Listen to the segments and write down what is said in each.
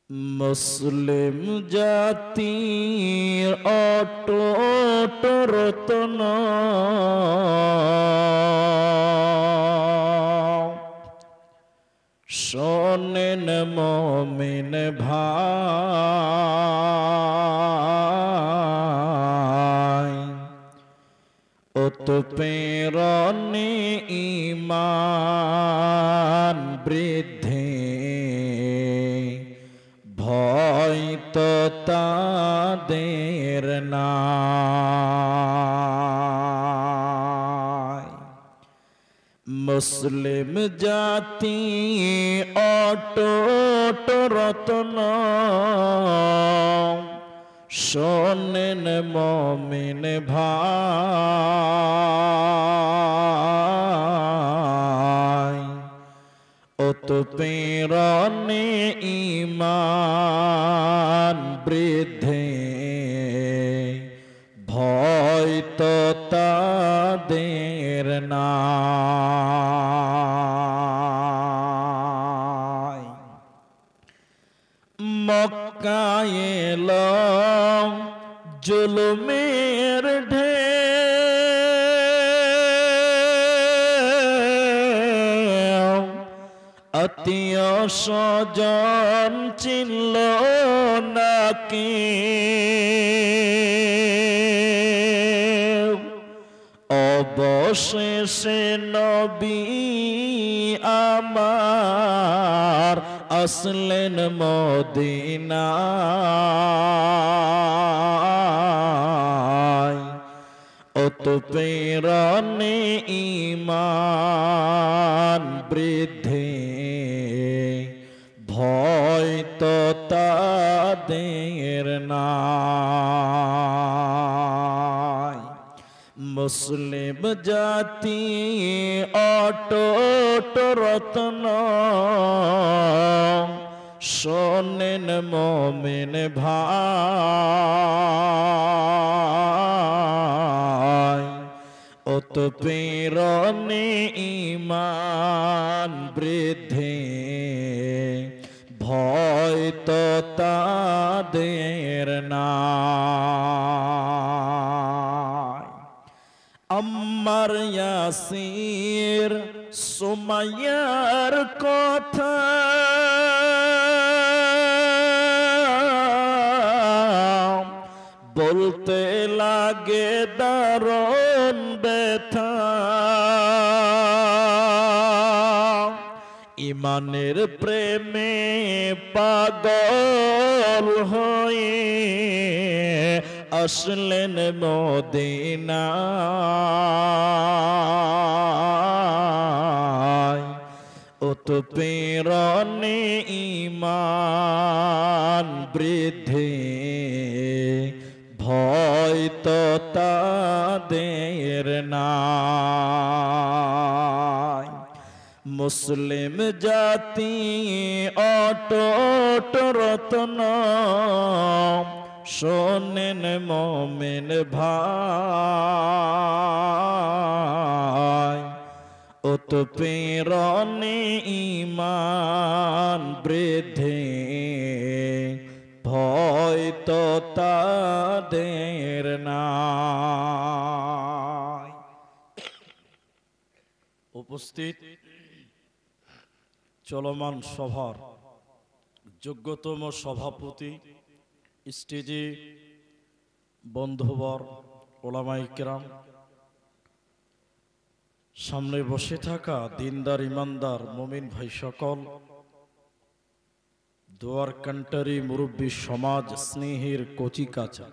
মুসলিম জাতির অটুট রত্ন শোনেন মুমিন ভাই, উৎপীড়নে ঈমান বৃদ্ধি ভয় তো তাদের নাই। মুসলিম জাতি অটুট রত্ন শোনেন মুমিন ভাই, উৎপীড়নে ঈমান বৃদ্ধি ভয় তো তাদের নাই। মক্কায় এলো জুলুমের ঢেউ, আত্মীয় স্বজন চিনল না কেউ। অবশেষে নবী আমার আসলেন মদিনায়, উৎপীড়নে ঈমান বৃদ্ধি ভয় তো তাদের নাই। মুসলিম জাতি অটুট রত্ন শোনেন মুমিন ভাই, উৎপীড়নে ঈমান বৃদ্ধি ভয় তো তাদের নাই। আম্মার ইয়াসির সুমাইয়ার কথা বলতে লাগে দারুণ ব্যথা। ইমানের প্রেমে পাগল হয়ে আসলেন মদিনায়, উৎপীড়নে ঈমান বৃদ্ধি ভয় তো তাদের নাই। মুসলিম জাতি অটুট রত্ন শোনেন মুমিন ভাই, উৎপীড়নে ঈমান বৃদ্ধি ভয় তো তাদের নাই। উপস্থিত চলমান সভার যোগ্যতম সভাপতি, স্টেজে বন্ধুবর, ওলামায়ে কেরাম, সামনে বসে থাকা দিনদার ইমানদার মুমিন ভাই সকল, দোয়ার কান্টারি মুরব্বী সমাজ স্নেহের কচি কাঁচা,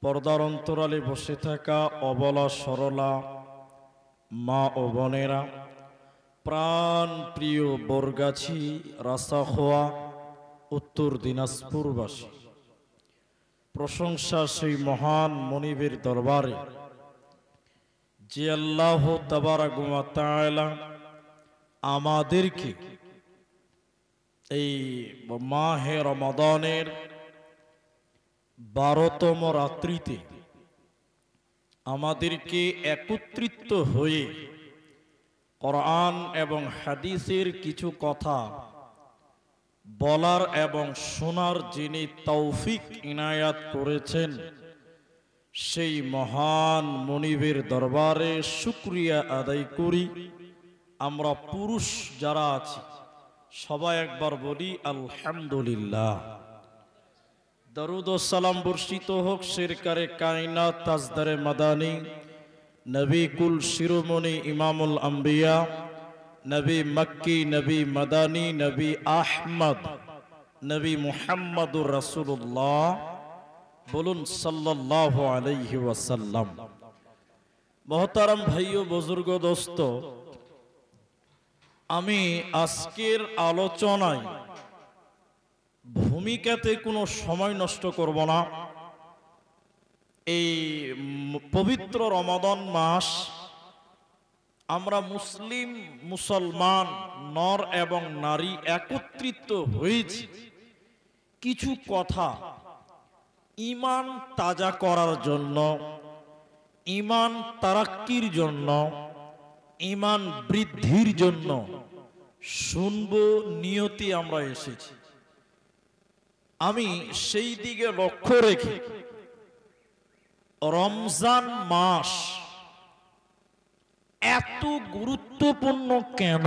পর্দার অন্তরালে বসে থাকা অবলা সরলা মা ও বোনেরা, প্রাণ প্রিয় বরগাছি রাসাখোয়া উত্তর দিনাজপুরবাসী, প্রশংসা সেই মহান মনিবের দরবারে যে আল্লাহ তাবারাক ওয়া তাআলা আমাদেরকে এই মাহে রমাদানের 12তম রাত্রিতে আমাদেরকে একত্রিত হয়ে কোরআন এবং হাদিসের কিছু কথা বলার এবং শোনার যিনি তৌফিক ইনায়াত করেছেন, সেই মহান মনিবের দরবারে শুকরিয়া আদায় করি। আমরা পুরুষ যারা আছি সবাই একবার বলি আলহামদুলিল্লাহ। দরুদ ও সালাম বর্ষিত হোক সরকারে কায়নাত তাজদারে মাদানী নবী কুল শিরোমণি ইমামুল আম্বিয়া নবী মক্কি নবী মাদানী নবী আহমদ নবী মুহাম্মদুর রাসূলুল্লাহ, বলুন সাল্লাল্লাহু আলাইহি ওয়াসাল্লাম। মহতারাম ভাইও বুজুর্গ দোস্ত, আমি আজকের আলোচনায় ভূমিকাতে কোনো সময় নষ্ট করব না। এই পবিত্র রমাদান মাস আমরা মুসলমান নর এবং নারী একত্রিত হয়েছি কিছু কথা ঈমান তাজা করার জন্য, ঈমান তারাক্কির জন্য, ঈমান বৃদ্ধির জন্য শুনবো নিয়তি আমরা এসেছি। আমি সেই দিকে লক্ষ্য রেখে রমজান মাস এত গুরুত্বপূর্ণ কেন,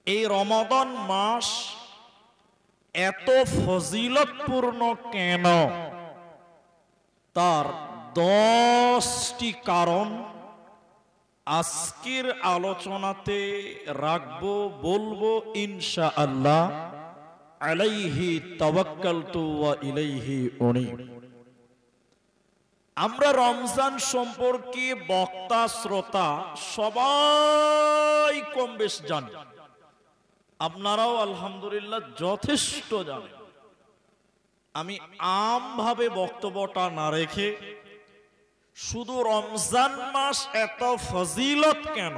এই রমাদান মাস এত ফজিলতপূর্ণ কেন, তার 10টি কারণ আজকের আলোচনাতে রাখবো, বলবো ইনশাআল্লাহ। আলাইহি তাওয়াক্কালতু ওয়া ইলাইহি উনীব। আমরা রমজান সম্পর্কে বক্তা শ্রোতা সবাই কম বেশ জানি, আপনারাও আলহামদুলিল্লাহ যথেষ্ট জানেন। আমি আমভাবে বক্তব্যটা না রেখে শুধু রমজান মাস এত ফজিলত কেন,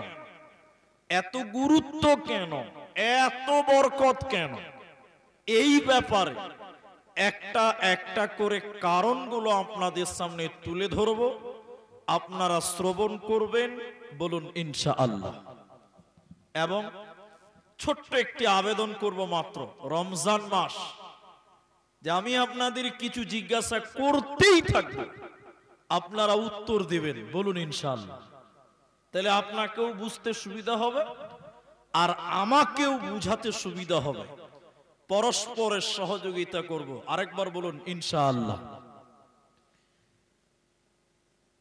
এত গুরুত্ব কেন, এত বরকত কেন, এই ব্যাপারে একটা একটা করে কারণগুলো আপনাদের সামনে তুলে ধরব, আপনারা শ্রবণ করবেন, বলুন ইনশাআল্লাহ। এবং ছোট্ট একটি আবেদন করব মাত্র, রমজান মাস যে আমি আপনাদের কিছু জিজ্ঞাসা করতেই থাকবো, আপনারা উত্তর দিবেন, বলুন ইনশাআল্লাহ। তাহলে আপনাকেও বুঝতে সুবিধা হবে আর আমাকেও বুঝাতে সুবিধা হবে, পরস্পরের সহযোগিতা করব। আরেকবার বলুন ইনশাআল্লাহ।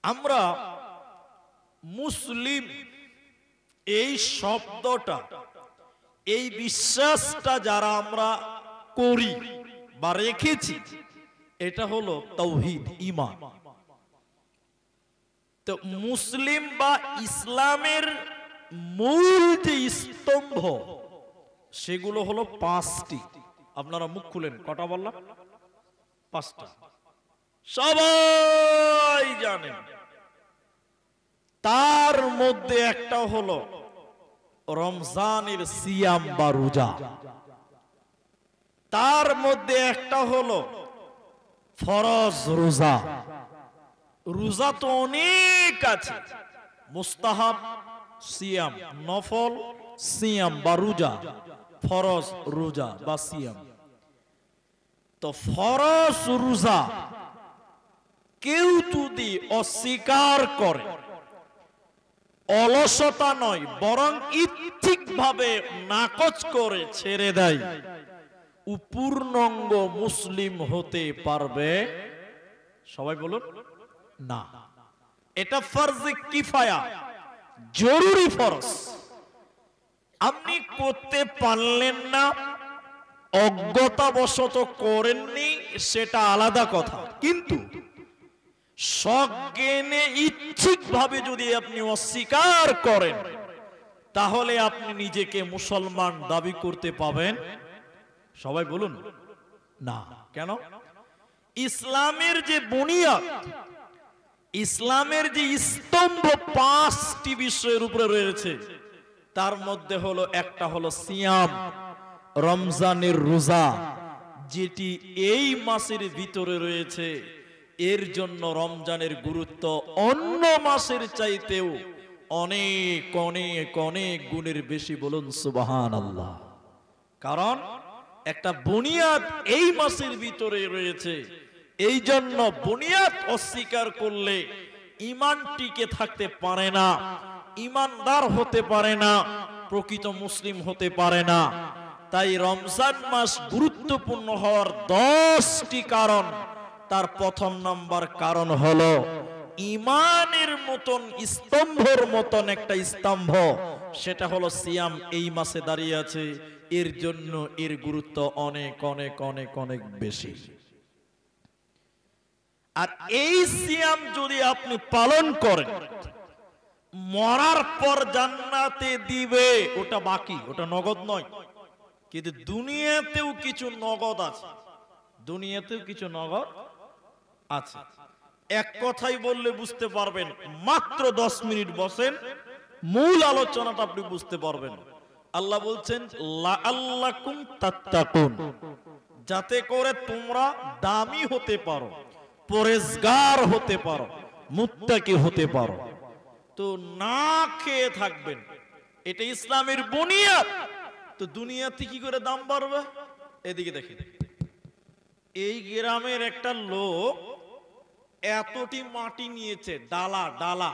আমরা মুসলিম এই শব্দটা, এই বিশ্বাসটা যারা আমরা করি বা রেখেছি, এটা হলো তাওহীদ, ঈমান। তো মুসলিম বা ইসলামের মূল যে স্তম্ভ সেগুলো হলো 5টি। আপনারা মুখ খুলেন, কটা বললাম? 5টা। সবাই জানেন। তার মধ্যে একটা হলো রমজানের সিয়াম বা রোজা, তার মধ্যে একটা হলো ফরজ রোজা। রোজা তো অনেক আছে, মুস্তাহাব সিয়াম, নফল সিয়াম বা রোজা, ফরজ রোজা বা সিয়াম। তো ফরজ রোজা কেউ যদি অস্বীকার করে, অলসতা নয় বরং ইচ্ছিকভাবে নাকচ করে ছেড়ে দেয়, ও পূর্ণাঙ্গ মুসলিম হতে পারবে? সবাই বলুন না। এটা ফরজে কিফায়া, জরুরি ফরজ। আপনি করতে পারলেন না, অজ্ঞতাবশত করেননি, সেটা আলাদা কথা। কিন্তু সজ্ঞানে ইচ্ছিকভাবে যদি আপনি অস্বীকার করেন, তাহলে আপনি নিজেকে মুসলমান দাবি করতে পাবেন? সবাই বলুন না। কেন? ইসলামের যে বুনিয়াদ, ইসলামের যে স্তম্ভ 5টি বিষয়ের উপরে রয়েছে, তার মধ্যে হলো একটা হলো সিয়াম, রমজানের রোজা, যেটি এই মাসের ভিতরে রয়েছে। এর জন্য রমজানের গুরুত্ব অন্য মাসের চাইতেও অনেক অনেক অনেক গুণের বেশি, বলুন সুবহানাল্লাহ। কারণ একটা বুনিয়াদ এই মাসের ভিতরে রয়েছে। এই জন্য বুনিয়াদ অস্বীকার করলে ঈমান টিকে থাকতে পারে না, ঈমানদার হতে পারে না, প্রকৃত মুসলিম হতে পারে না। তাই রমজান মাস গুরুত্বপূর্ণ হওয়ার 10টি কারণ। তার প্রথম নাম্বার কারণ হলো ঈমানের মতন স্তম্ভের মতন একটা স্তম্ভ, সেটা হলো সিয়াম এই মাসে দাঁড়িয়ে আছে। এর জন্য এর গুরুত্ব অনেক অনেক অনেক অনেক বেশি। আর এই সিয়াম যদি আপনি পালন করেন, মরার পর জান্নাতে দিবে, ওটা বাকি, ওটা নগদ নয়। কিন্তু দুনিয়াতেও কিছু নগদ আছে, দুনিয়াতেও কিছু নগদ আছে। এক কথাই বললে বুঝতে পারবেন, মাত্র 10 মিনিট বসেন, মূল আলোচনাটা আপনি বুঝতে পারবেন। আল্লাহ বলছেন লাআল্লাকুম তাত্তাকুন, যাতে করে তোমরা দামি হতে পারো, পরেজগার হতে পারো, মুত্তাকি হতে পারো। তো না খেয়ে থাকবেন, এটা ইসলামের বুনিয়াদ। তো দুনিয়াতে কি করে দাম বাড়বে? এদিকে দেখেন, এই গ্রামের একটা লোক এতটি মাটি নিয়েছে, ডালা ডালা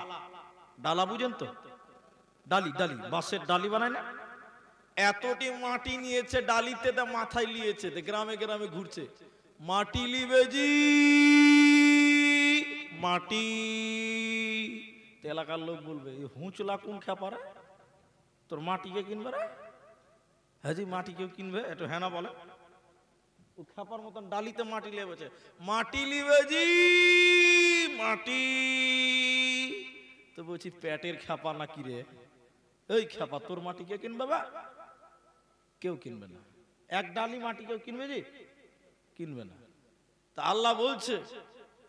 ডালা, বুঝেন তো? ডালি ডালি, বাঁশের ডালি বানায় না? এতটি মাটি নিয়েছে, ডালিতে মাথায় নিয়েছে, গ্রামে গ্রামে ঘুরছে, মাটি লিবে জি মাটি। এলাকার লোক বলবে হুঁচলা কোন খেপারে, তোর মাটিকে কিনবে রে? হ্যাঁ জি, মাটি কেউ কিনবে? একটু হ্যাঁ না বলে। ও খেপার মতন ডালিতে মাটি লেবেছে, মাটি লিবে জি মাটি। তো বলছি পেটের খেপা না কি রে? এই খেপা, তোর মাটি কে কিনবে? বা কেউ কিনবে না। এক ডালি মাটি কেউ কিনবে জি? কিনবে না। তা আল্লাহ বলছে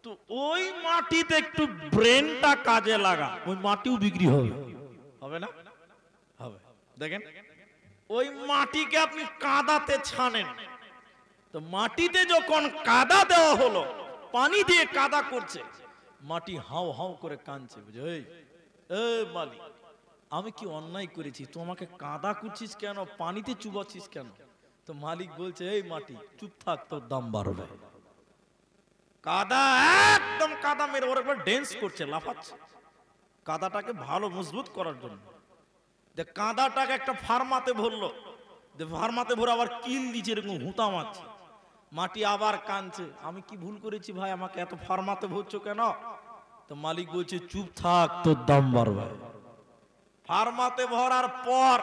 তো ওই মাটিতে একটু ব্রেনটা কাজে লাগা, ওই মাটিও বিক্রি হবে। হবে না? হবে। দেখেন, ওই মাটিকে আপনি কাদাতে ছানেন, তো মাটিতে যখন কাদা দেওয়া হলো, পানি দিয়ে কাদা করছে, মাটি হাউ হাউ করে কাঁদছে, বুঝে এই মালিক, আমি কি অন্যায় করেছি? তুই আমাকে কাদা করছিস কেন? পানিতে চুবাচ্ছিস কেন? তো মালিক বলছে এই মাটি চুপ থাক, তোর দাম বাড়বে। কাদা একদম কাদা মেরে ওর উপর ড্যান্স করছে, লাফাচ্ছে, কাদাটাকে ভালো মজবুত করার জন্য। যে কাদাটাকে একটা ফার্মাতে ভরলো, ফার্মাতে ভরে আবার কিল দিচ্ছে, এরকম হুঁতা মারছে, মাটি আবার কাঁদছে, আমি কি ভুল করেছি ভাই, আমাকে এত ফার্মাতে ভরছো কেন? তো মালিক বলছে চুপ থাক, তোর দাম বাড়বে। ফার্মাতে ভরার পর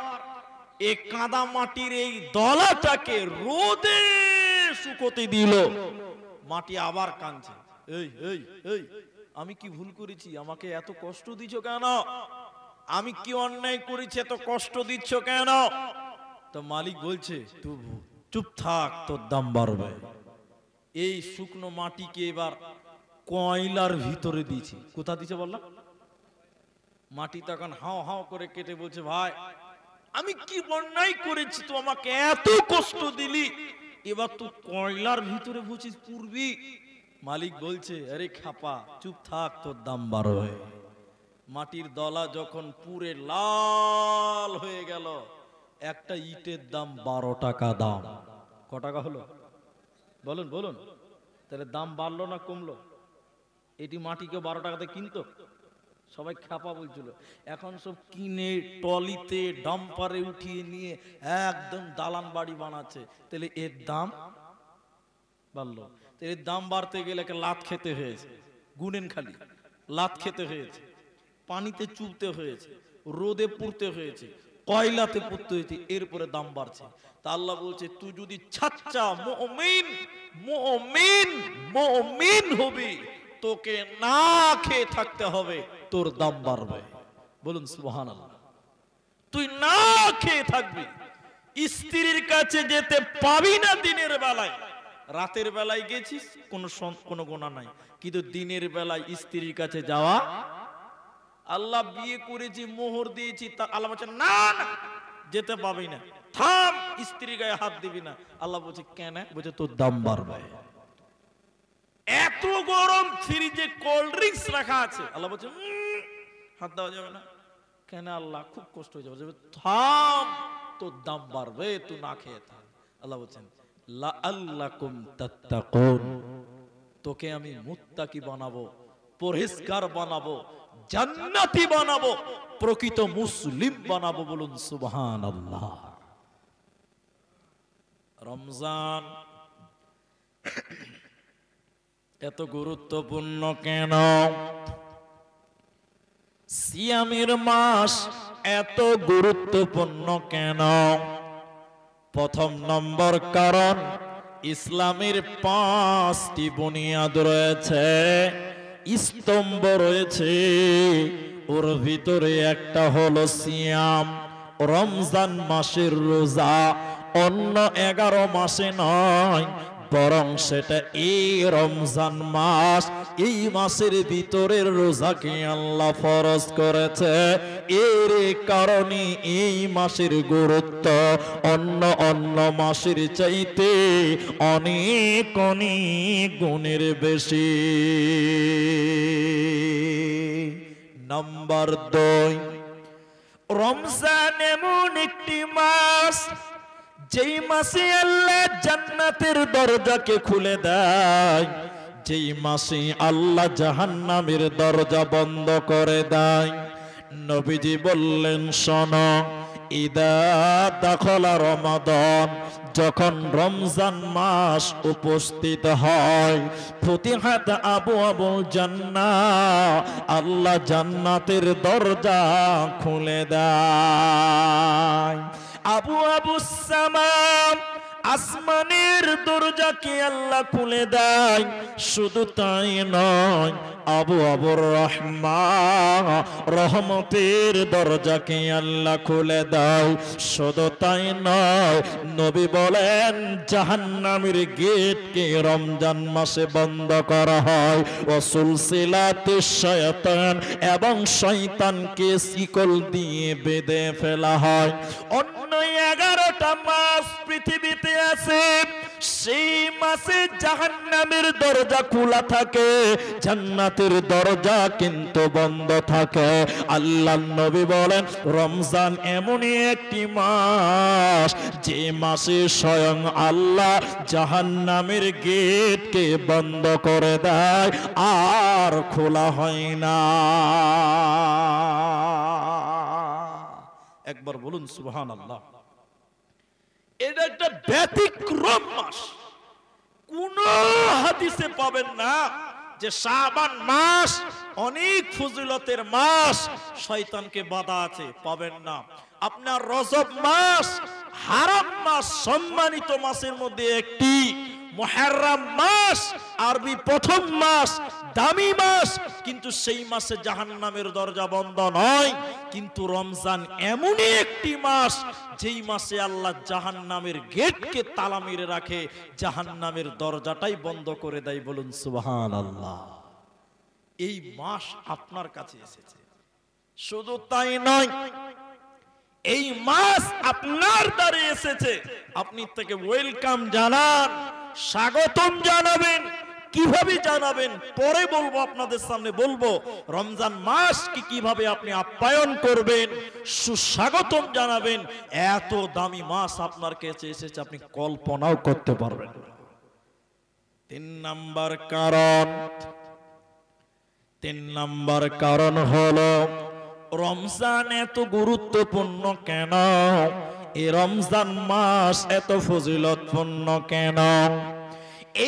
এই কাদা মাটির এই দলাটাকে রোদে শুকোতে দিল, মাটি আবার কাঁদছে, এই এই এই আমি কি ভুল করেছি, আমাকে এত কষ্ট দিচ্ছ কেন? আমি কি অন্যায় করেছি, এত কষ্ট দিচ্ছ কেন? তো মালিক বলছে তুই চুপ থাক, তোর দাম বাড়বে। এই শুকনো মাটিকে এবার কয়লার ভিতরে দিয়েছি। কোথা দিছে বললাম? মাটি তখন হাও হাও করে কেটে বলছে ভাই, আমি কি অন্যায় করেছি, তো আমাকে এত কষ্ট দিলি, এবার তো কয়লার ভিতরে বলছিস পুরবি। মালিক বলছে আরে খাপা চুপ থাক, তোর দাম বাড়বে। মাটির দলা যখন পুরে লাল হয়ে গেল, একটা ইটের দাম 12 টাকা দাম। ক টাকা হলো বলুন বলুন? তাহলে দাম বাড়লো না কমলো? এটি মাটিকে 12 টাকাতে কিনতো, সবাই খাপা বলছিল। এখন সব কিনে টলিতে ডাম্পারে উঠিয়ে নিয়ে একদম দালান বাড়ি বানাচ্ছে। তাহলে এর দাম বাড়লো। এর দাম বাড়তে গেলে লাত খেতে হয়েছে, গুনেন খালি লাত খেতে হয়েছে, পানিতে চুবতে হয়েছে, রোদে পুড়তে হয়েছে, কয়লাতে পুড়তে হয়েছে, এরপরে দাম বাড়ছে। তা আল্লাহ বলছে তুই যদি সাচ্চা মুমিন মুমিন মুমিন হবি, তোকে না খেয়ে থাকতে হবে, তোর দাম বাড়বে। বলুন সুবহানাল্লাহ। তুই না খেয়ে থাকবি, স্ত্রীর কাছে যেতে পাবি না দিনের বেলায়। রাতের বেলায় গেছিস কোনো গোনা নাই, কিন্তু দিনের বেলায় স্ত্রীর কাছে যাওয়া, আল্লাহ বিয়ে করেছি মোহর দিয়েছি, তা আল্লাহ বলছে না না যেতে পাবি না, থাম, স্ত্রী গায়ে হাত দিবি না। আল্লাহ বলছে কেন? বলছে তোর দাম বাড়বে। এত গরম ফ্রিজে কোল্ড ড্রিঙ্কস রাখা আছে, আল্লাহ বলছে হাত দেওয়া যাবে না। কেন? আল্লাহ খুব কষ্ট হয়ে যাবে। থাম, তোর দাম বাড়বে, তুই না খেয়ে থাক। আল্লাহ বলছেন লাআল্লাকুম তাত্তাকুন, তোকে আমি মুত্তাকি বানাবো, পরহেজগার বানাবো, জান্নাতি বানাবো, প্রকৃত মুসলিম বানাবো। বলুন সুবহানাল্লাহ। রমজান এত গুরুত্বপূর্ণ কেন? সিয়ামের মাস এত গুরুত্বপূর্ণ কেন? প্রথম নম্বর কারণ, ইসলামের 5টি বুনিয়াদ রয়েছে, স্তম্ভ রয়েছে, ওর ভিতরে একটা হলো সিয়াম, রমজান মাসের রোজা। অন্য 11 মাসে নয়, বরং সেটা এই রমজান মাস, এই মাসের ভিতরের রোজাকে আল্লাহ ফরজ করেছে। এর কারণে এই মাসের গুরুত্ব অন্য অন্য মাসের চাইতে অনেক অনেক গুণের বেশি। নাম্বার 2, রমজান এমন একটি মাস, যেই মাসে আল্লাহ জান্নাতের দরজাকে খুলে দেয়, যেই মাসে আল্লাহ জাহান্নামের দরজা বন্ধ করে দেয়। নবীজি বললেন, শোনো, ইদা দাখলা রমাদান, যখন রমজান মাস উপস্থিত হয়, ফুতিহাত আবওয়াবুল জান্নাহ, আল্লাহ জান্নাতের দরজা খুলে দেয়। আবু সামা, আসমানের দরজাকে আল্লাহ খুলে দেয়। শুধু তাই নয়, আবুর রহমান, রহমতের দরজাকে আল্লাহ খুলে দেয়। শুধু তাই নয়, নবী বলেন জাহান্নামের গেটকে রমজান মাসে বন্ধ করা হয়। ওয়াসুলসিলাতিশ শায়াতান, এবং শয়তানকে শিকল দিয়ে বেঁধে ফেলা হয়। অন্য 11টা মাস পৃথিবীতে আছে, সেই মাসে জাহান্নামের দরজা খোলা থাকে, জান্নাতের দরজা কিন্তু বন্ধ থাকে। আল্লাহর নবী বলেন, রমজান এমনই একটি মাস, যে মাসে স্বয়ং আল্লাহ জাহান্নামের গেটকে বন্ধ করে দেয়, আর খোলা হয় না। একবার বলুন সুবহানাল্লাহ। এটা একটা ব্যতিক্রম মাস। কোন হাদিসে পাবেন না যে শাবান মাস অনেক ফজিলতের মাস, শয়তানকে বাধা আছে, পাবেন না। আপনার রজব মাস হারাম মাস, সম্মানিত মাসের মধ্যে একটি। মুহররম মাস আরবি প্রথম মাস, দামি মাস, কিন্তু সেই মাসে জাহান্নামের দরজা বন্ধ নয়। কিন্তু রমজান এমনই একটি মাস, যেই মাসে আল্লাহ জাহান্নামের গেটকে তালা মেরে রাখে, জাহান্নামের দরজাটাই বন্ধ করে দেয়। বলুন সুবহানাল্লাহ। এই মাস আপনার কাছে এসেছে। শুধু তাই নয়, এই মাস আপনার দ্বারে এসেছে, আপনি তাকে ওয়েলকাম জানান, স্বাগতম জানাবেন। কিভাবে জানাবেন পরে বলবো, আপনাদের সামনে বলবো রমজান মাস কি কিভাবে আপনি আপ্যায়ন করবেন, সুস্বাগতম জানাবেন। এত দামি মাস আপনার কাছে এসেছে, আপনি কল্পনাও করতে পারবেন না। 3 নম্বর কারণ হলো, রমজান এত গুরুত্বপূর্ণ কেন? এই রমজান মাস এত ফজিলতপূর্ণ কেন?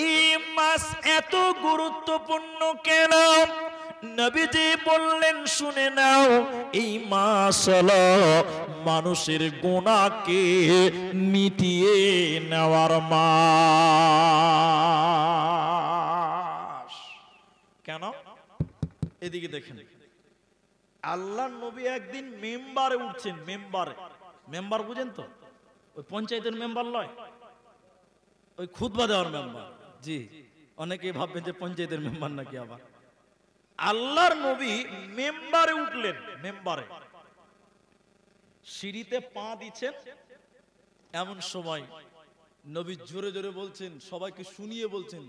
এই মাস এত গুরুত্বপূর্ণ কেন? নবীজি বললেন, শুনে নাও, এই মাস হলো মানুষের গুনাহকে মিটিয়ে নেওয়ার মাস। কেন? এদিকে দেখেন, আল্লাহর নবী একদিন মেম্বারে উঠছেন। মেম্বার বুঝেন তো? ওই পঞ্চায়েতের মেম্বার লয়, ওই খুতবা দেওয়ার মেম্বার। জি, অনেকে ভাববেন যে পঞ্চায়েতের মেম্বার নাকি। আবার আল্লাহর নবী মেম্বারে উঠলেন। মেম্বারে সিঁড়িতে পা দিচ্ছেন, এমন সময় নবী জোরে জোরে বলছেন, সবাইকে শুনিয়ে বলছেন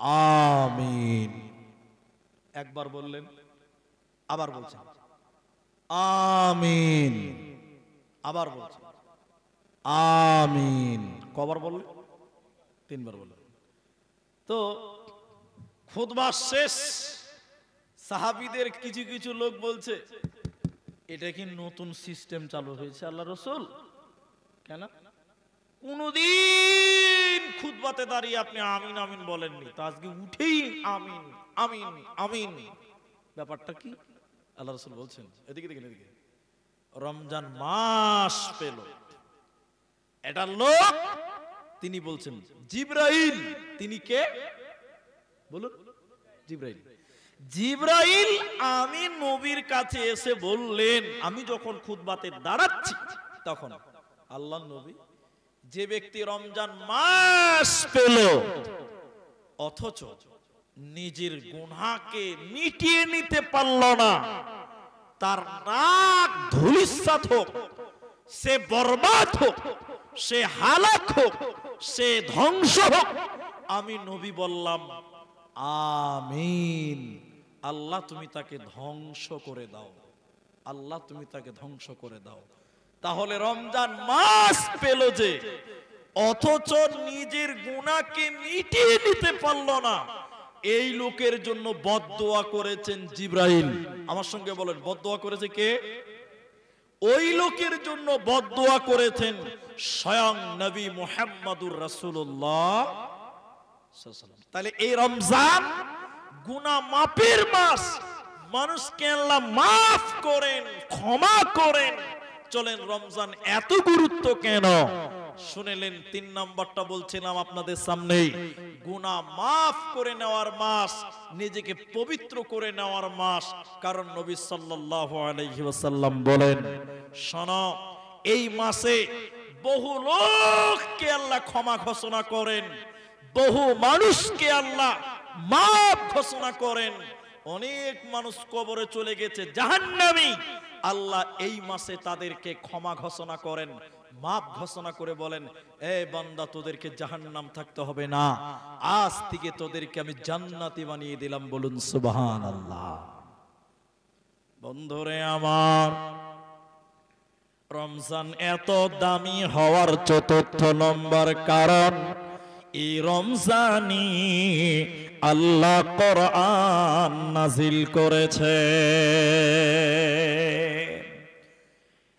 আমিন। একবার বললেন, আবার বলছেন আমিন, আবার বলছেন আমিন। কবার বললেন? 3 বার বললেন। তো খুতবা শেষ, সাহাবীদের কিছু কিছু লোক বলছে এটা কি নতুন সিস্টেম চালু হয়েছে আল্লাহ রসুল? কেন কোনদিন খুতবাতে দাঁড়িয়ে আপনি আমিন আমিন বলেননি, তো আজকে উঠেই আমিন আমিন আমিন, ব্যাপারটা কি? আল্লাহ রসুল বলছেন, এদিকে দেখেন, এদিকে, রমজান মাস পেল, এটা লোক, তিনি বলছেন জিবরাইল। তিনি কে বলুন? জিবরাইল। জিবরাইল আমি নবীর কাছে এসে বললেন, আমি যখন খুতবাতে দাঁড়াচ্ছি তখন আল্লাহ নবী, যে ব্যক্তি রমজান মাস পেল অথচ নিজের গুনাহকে মিটিয়ে নিতে পারল না, তার নাক ধূলিসাৎ হোক, সে বরবাদ হোক, সে হালাক হোক, সে ধ্বংস হোক, আমি নবী বললাম আমিন। আল্লাহ তুমি তাকে ধ্বংস করে দাও, আল্লাহ তুমি তাকে ধ্বংস করে দাও। তাহলে রমজান মাস পেল যে অথচ নিজের গুনাহকে মিটিয়ে নিতে পারল না, এই লোকের জন্য বদদোয়া করেছেন জিবরাইল। আমার সঙ্গে বলেন, বদদোয়া করেছে কে? ওই লোকের জন্য বদদোয়া করেছেন স্বয়ং নবী মুহাম্মদুর রাসূলুল্লাহ সাল্লাল্লাহু আলাইহি ওয়াসাল্লাম। তাহলে এই রমজান গুনাহ মাফের মাস, মানুষকে আল্লাহ মাফ করেন, ক্ষমা করেন। চলেন, রমজান এত গুরুত্ব কেন শুনেলেন। 3 নম্বরটা বলছিলাম আপনাদের সামনে, গুনাহ মাফ করে নেওয়ার মাস, নিজেকে পবিত্র করে নেওয়ার মাস। কারণ নবী সাল্লাল্লাহু আলাইহি ওয়াসাল্লাম বলেন, শোনো, এই মাসে বহু লোককে আল্লাহ ক্ষমা ঘোষণা করেন, বহু মানুষকে আল্লাহ মাফ ঘোষণা করেন। অনেক মানুষ কবরে চলে গেছে জাহান্নামী, আল্লাহ এই মাসে তাদেরকে ক্ষমা ঘোষণা করেন, মাফ ঘোষণা করে বলেন, এ বান্দা, তোদেরকে জাহান্নাম থাকতে হবে না, আজ থেকে তোদেরকে আমি জান্নাতি বানিয়ে দিলাম। বলুন সুবহানাল্লাহ। বন্ধুরে আমার, রমজান এত দামি হওয়ার 4র্থ নম্বর কারণ, এই রমজানি আল্লাহ কোরআন নাজিল করেছে।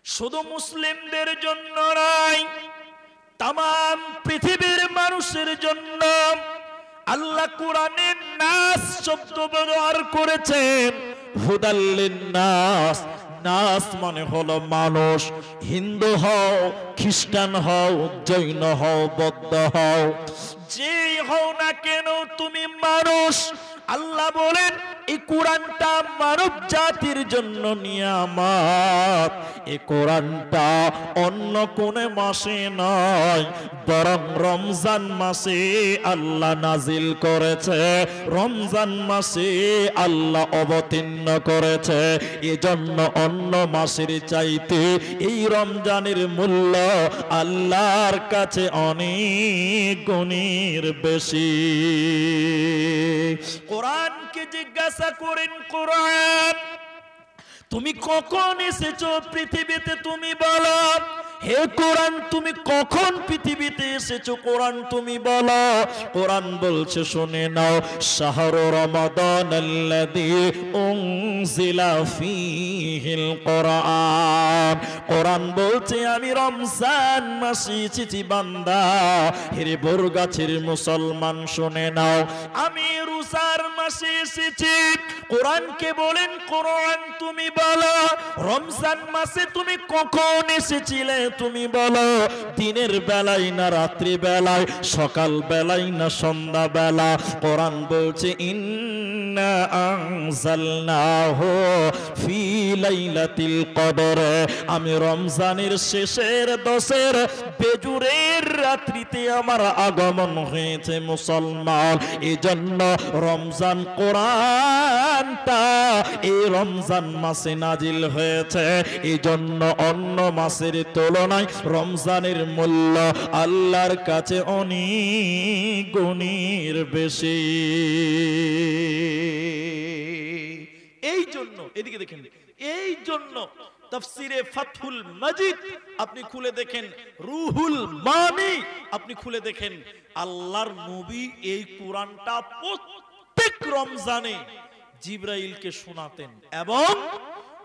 শুধু মুসলিমদের জন্য নয়, তামাম পৃথিবীর মানুষের জন্য আল্লাহ কোরআনের নাস শব্দ ব্যবহার করেছেন। হুদাল্লিন নাস, নাস মানে হলো মানুষ। হিন্দু হও, খ্রিস্টান হও, জৈন হও, বৌদ্ধ হও, যেই হও না কেন তুমি মানুষ। আল্লাহ বলেন এই কোরআনটা মানব জাতির জন্য নিয়ামত। এই কোরআনটা অন্য কোন মাসে নয়, বরং রমজান মাসে আল্লাহ নাজিল করেছে, রমজান মাসে আল্লাহ অবতীর্ণ করেছে। এজন্য অন্য মাসের চাইতে এই রমজানের মূল্য আল্লাহর কাছে অনেক গুণের বেশি। কোরআনকে জিজ্ঞাসা করেন, কোরআন তুমি কখন এসেছো পৃথিবীতে? তুমি বলো, হে কোরআন তুমি কখন পৃথিবীতে এসেছো? কোরআন তুমি বলো। কোরআন বলছে, শুনে নাও, শাহরু রমাদানাল্লাযী উনজিলা ফীহিল কোরআন। কোরআন বলছে আমি রমজান মাসে এসেছি বান্দা। হেরে বরগাছের মুসলমান শুনে নাও, আমি রোজার মাসে এসেছি। কোরআনকে বলেন, কোরআন তুমি বলো, রমজান মাসে তুমি কখন এসেছিলে? তুমি বলো, দিনের বেলায় না রাত্রি বেলায়, সকাল বেলায় না সন্ধ্যা বেলা? কোরআন বলছে, ইন্না আনজালনাহু ফি লাইলাতিল কদর। আমি রমজানের শেষের 10-এর বেজুরের রাত্রিতে আমার আগমন হয়েছে মুসলমান। এজন্য রমজান কোরআনটা এই রমজান মাসে নাজিল হয়েছে। এজন্য অন্য মাসের তুলনায় রমজানের মূল্য আল্লাহর কাছে অনেক গুণের বেশি। এই জন্য এদিকে দেখেন, এই জন্য তাফসিরে ফাতহুল মাজিদ আপনি খুলে দেখেন, রুহুল মানি আপনি খুলে দেখেন, আল্লাহর নবী এই কোরআনটা প্রত্যেক রমজানে জিবরাইলকে শোনাতেন। এবং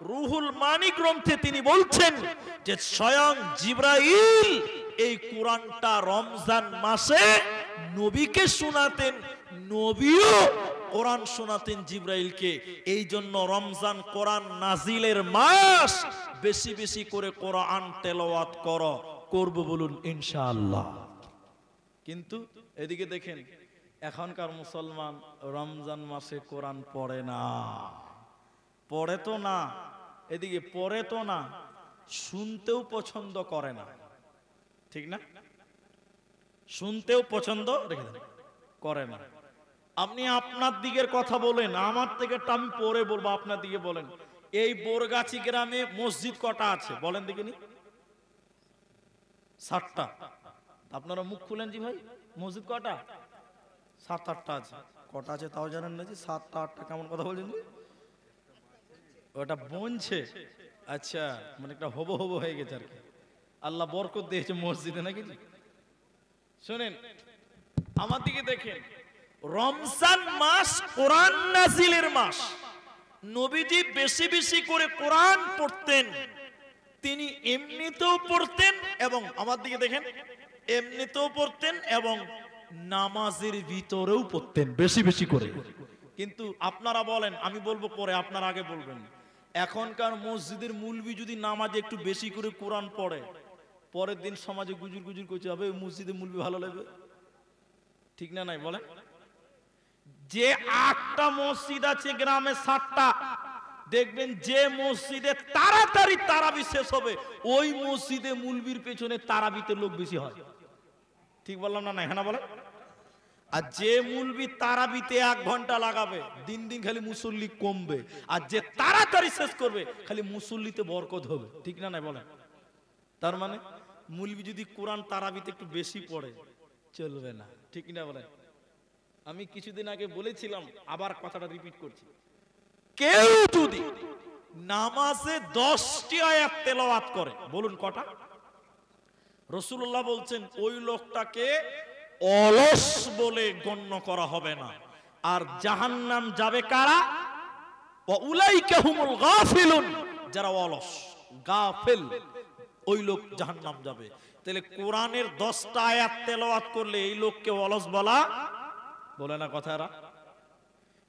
রুহুল মানি গ্রন্থে তিনি বলছেন যে স্বয়ং জিবরাইল এই কোরআনটা রমজান মাসে নবীকে শোনাতেন, নবীও কোরআন শোনাতেন জিবরাইলকে। এই জন্য রমজান কোরআন নাজিলের মাস। বেশি বেশি করে কোরআন তেলাওয়াত করব বলুন ইনশাআল্লাহ। কিন্তু এদিকে দেখেন এখনকার মুসলমান রমজান মাসে কোরআন পড়ে না, পড়ে তো না, এদিকে পড়ে তো না, শুনতেও পছন্দ করে না, ঠিক না? শুনতেও পছন্দ করে না। আপনি আপনার দিকের কথা বলেন, আমার থেকে আমি পরে বলবো, আপনার দিকে বলেন। এই বোরগাছি গ্রামে মসজিদ কটা আছে বলেন দেখিনি? 7টা। আপনারা মুখ খুলেন জি ভাই, মসজিদ কটা? 7-8টা আছে। কটা আছে তাও জানেন না? যে 7টা 8টা কেমন কথা বলছেন? ওটা বনছে, আচ্ছা, মানে একটা হবো হবো হয়ে গেছে আর কি। আল্লাহ বরকত দিয়েছে মসজিদে নাকি? শুনেন আমার দিকে দেখেন, রমজান মাস কোরআন নাজিলের মাস। নবীজি বেশি বেশি করে কোরআন পড়তেন, তিনি এমনিতেও পড়তেন এবং আমার দিকে দেখেন এমনিতেও পড়তেন এবং নামাজের ভিতরেও পড়তেন বেশি বেশি করে। কিন্তু আপনারা বলেন, আমি বলবো পরে, আপনারা আগে বলবেন। এখনকার মসজিদের মুলবি যদি নামাজে একটু বেশি করে কোরআন পড়ে, পরের দিন সমাজে গুজুর গুজুর করছে, হবে মসজিদে মুলবি ভালো লাগবে, ঠিক না? নাই বলেন? যে 8টা মসজিদ আছে গ্রামে, 7টা, দেখবেন যে মসজিদে তাড়াতাড়ি তারাবি শেষ হবে ওই মসজিদে মুলবির পেছনে তারাবিতে লোক বেশি হয়, ঠিক বললাম না? হ্যাঁ না বলেন? আর যে মুলবি তারাবিতে 1 ঘন্টা লাগাবে, দিন দিন খালি মুসল্লি কমবে। আর যে তাড়াতাড়ি শেষ করবে খালি মুসল্লিতে বরকত হবে, ঠিক না? নাই বলেন? তার মানে মুলবি যদি কোরআন তারাবিতে একটু বেশি পড়ে চলবে না, ঠিক না বলেন? আমি কিছুদিন আগে বলেছিলাম, আবার কথাটা রিপিট করছি, কেউ যদি নামাজে 10টি আয়াত তেলাওয়াত করে, বলুন কটা? রাসূলুল্লাহ বলছেন ওই লোকটাকে অলস বলে গণ্য করা হবে না। আর জাহান্নাম যাবে কারা? ওয়াউলাইকা হুমুল গাফিলুন, যারা অলস গাফিল ওই লোক জাহান্নাম যাবে। তাহলে কোরআনের 10টা আয়াত তেলাওয়াত করলে এই লোককে অলস বলা বলে না কথারা?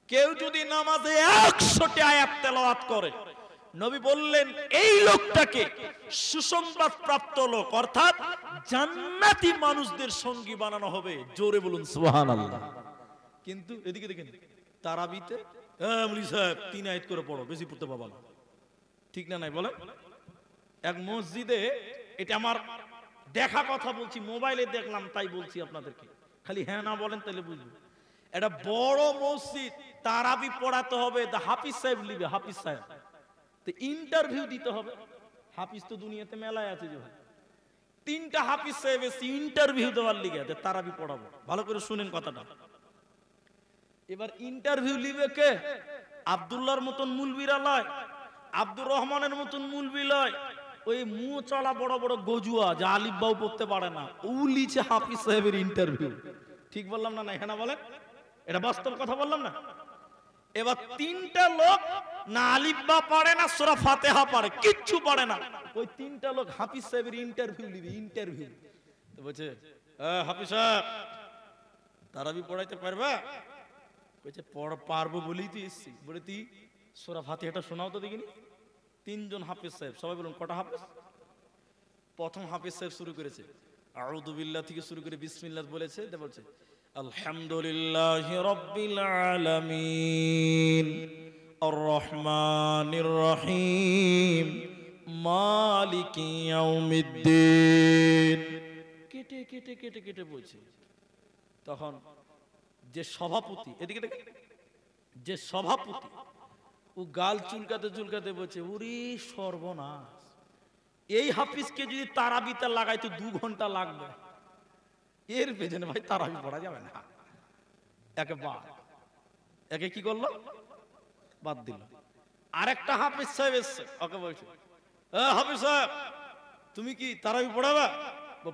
কেউ যদি নামাজে 100টি আয়াত তেলাওয়াত করে, নবী বললেন এই লোকটাকে সুসংবাদ প্রাপ্ত লোক, অর্থাৎ জান্নাতি মানুষদের সঙ্গী বানানো হবে। জোরে বলুন সুবহানাল্লাহ। কিন্তু এদিকে দেখেন তারাবিতে মুলি সাহেব 3 আয়াত করে পড়ো, বেশি পড়তে পারবা না, ঠিক না? নাই বলেন? এক মসজিদে, এটা আমার দেখা কথা বলছি, মোবাইলে দেখলাম তাই বলছি আপনাদেরকে, খালি হ্যাঁ না বলেন তাহলে বুঝবো। এটা বড় মসজিদ, তারাবি পড়াতে হবে, হাফিজ সাহেব লিবে, হাফিজ সাহেব তো ইন্টারভিউ দিতে হবে। হাফিজ তো দুনিয়াতে মেলায় আছে, যে 3টা হাফিজ সাহেব এসে ইন্টারভিউ দেওয়ার লিগে তারাবি পড়াবো। ভালো করে শুনেন কথাটা। এবার ইন্টারভিউ লিবে কে? আব্দুল্লাহর মতন মুলবিরা লয়, আব্দুর রহমানের মতন মুলবি লয়, ওই মুখ চলা বড় বড় গজুয়া যা আলিফ বাউ পড়তে পারে না, ও লিছে হাফিজ সাহেবের ইন্টারভিউ, ঠিক বললাম না? এখানে বলেন, এটা বাস্তব কথা বললাম না? এবার 3টা লোক না আলিফ বা পড়ে না, সূরা ফাতিহা পড়ে, কিচ্ছু পড়ে না, ওই 3টা লোক হাফিজ সাহেবের ইন্টারভিউ নিবে। ইন্টারভিউ তো বলছে, হাফিজ সাহেব তারাবি পড়াইতে পারবা? বলছে পারবো বলেই তো এসছি। বলে তুই সূরা ফাতিহাটা শোনাও তো দেখিনি। 3 জন হাফিজ সাহেব, সবাই বলুন কটা হাফিজ? প্রথম হাফিজ সাহেব শুরু করেছে আউযু বিল্লাহ থেকে শুরু করে বিসমিল্লাহ বলেছে, বলছে আলহামদুলিল্লাহি রাব্বিল আলামিন আর রহমানির রহিম মালিকি ইয়াউমিদ্দিন। কেটে কেটে কেটে কেটে বলছে। তখন যে সভাপতি, এদিকে দেখেন, যে সভাপতি ও গাল চুলকাতে চুলকাতে বলছে, ওরে সর্বনাশ, এই হাফিজকে যদি তারাবিতে লাগাইতো 2 ঘন্টা লাগবে, এর পেছনে ভাই তারাবি পড়া যাবে না। একে কি করলো? বাদ দিল। আরেকটা হাফিজ সাহেব এসছে, ওকে বলছে হাফিজ সাহেব তুমি কি তারাবি পড়াবা?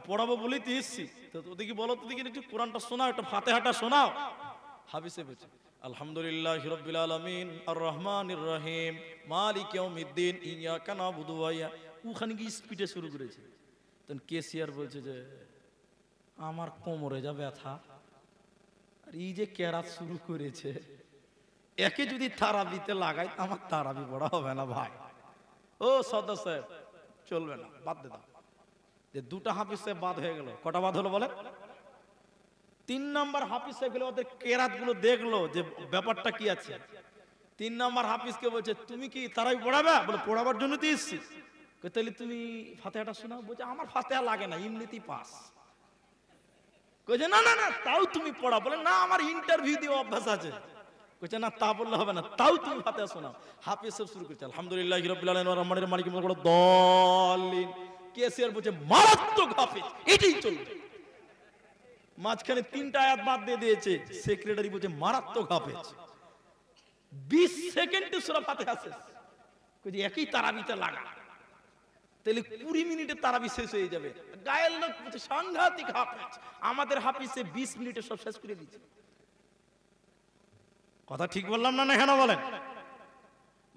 পড়াবো বলেই তো এসছি, তো ওদিকে বলো, তো দেখি একটু কোরআনটা শোনাও, একটা ফাতিহাটা শোনাও। হাফিজ সাহেব বলছে আলহামদুলিল্লাহি রাব্বিল আলামিন আর রহমানির রহিম মালিক ইয়াউমিদ্দিন ইয়াকা নাবুদু ওয়া ইয়া। ওখানে কি স্পিডে শুরু করেছে। তখন কেসিআর বলছে যে আমার কোমরে যা ব্যথা, আর এই যে কেরাত শুরু করেছে, একে যদি তারাবিতে লাগাই আমার তারাবি পড়া হবে না ভাই। ও সদস্য সাহেব চলবে না, বাদ দে দাও। যে দুটা হাফিজ সাহেব বাদ হয়ে গেল, কটা বাদ হলো বলে? 3 নম্বর হাফিজ সাহেব গেলে ওদের কেরাত গুলো দেখলো যে ব্যাপারটা কি আছে। 3 নম্বর হাফিজকে বলছে তুমি কি তারাবি পড়াবে? বলে পড়াবার জন্য তো এসেছি। তাহলে তুমি ফাতিহাটা শোনাও। বলছে আমার ফাতিহা লাগে না, এমনিতেই পাস। কইছে না না না তাও তুমি পড়া। বলে না আমার ইন্টারভিউ দিয়ে অভ্যাস আছে। কইছে না তা বললে হবে না, তাও তুমি ফাতিহা শোনাও। হাফিজ সাহেব শুরু করছে আলহামদুলিল্লাহি রাব্বিল আলামিন আর রহমানির মালিক বড় দলিন। কেসিআর বলছে মারাত্মক হাফিজ, এটাই চলবে। মাঝখানে 3টা আয়াত বাদ দিয়ে দিয়েছে। সেক্রেটারি বলছে মারাত্মক হাফেজ। 20 সেকেন্ডে সূরা ফাতিহা শেষ। কইছে একই তারাবিতে লাগা, তাহলে 20 মিনিটে তারাবি শেষ হয়ে যাবে। গায়ের লোক বলছে সাংঘাতিক হাফেজ। আমাদের হাফিজ 20 মিনিটে সব শেষ করে দিয়েছে। কথা ঠিক বললাম না? না কেন বলেন?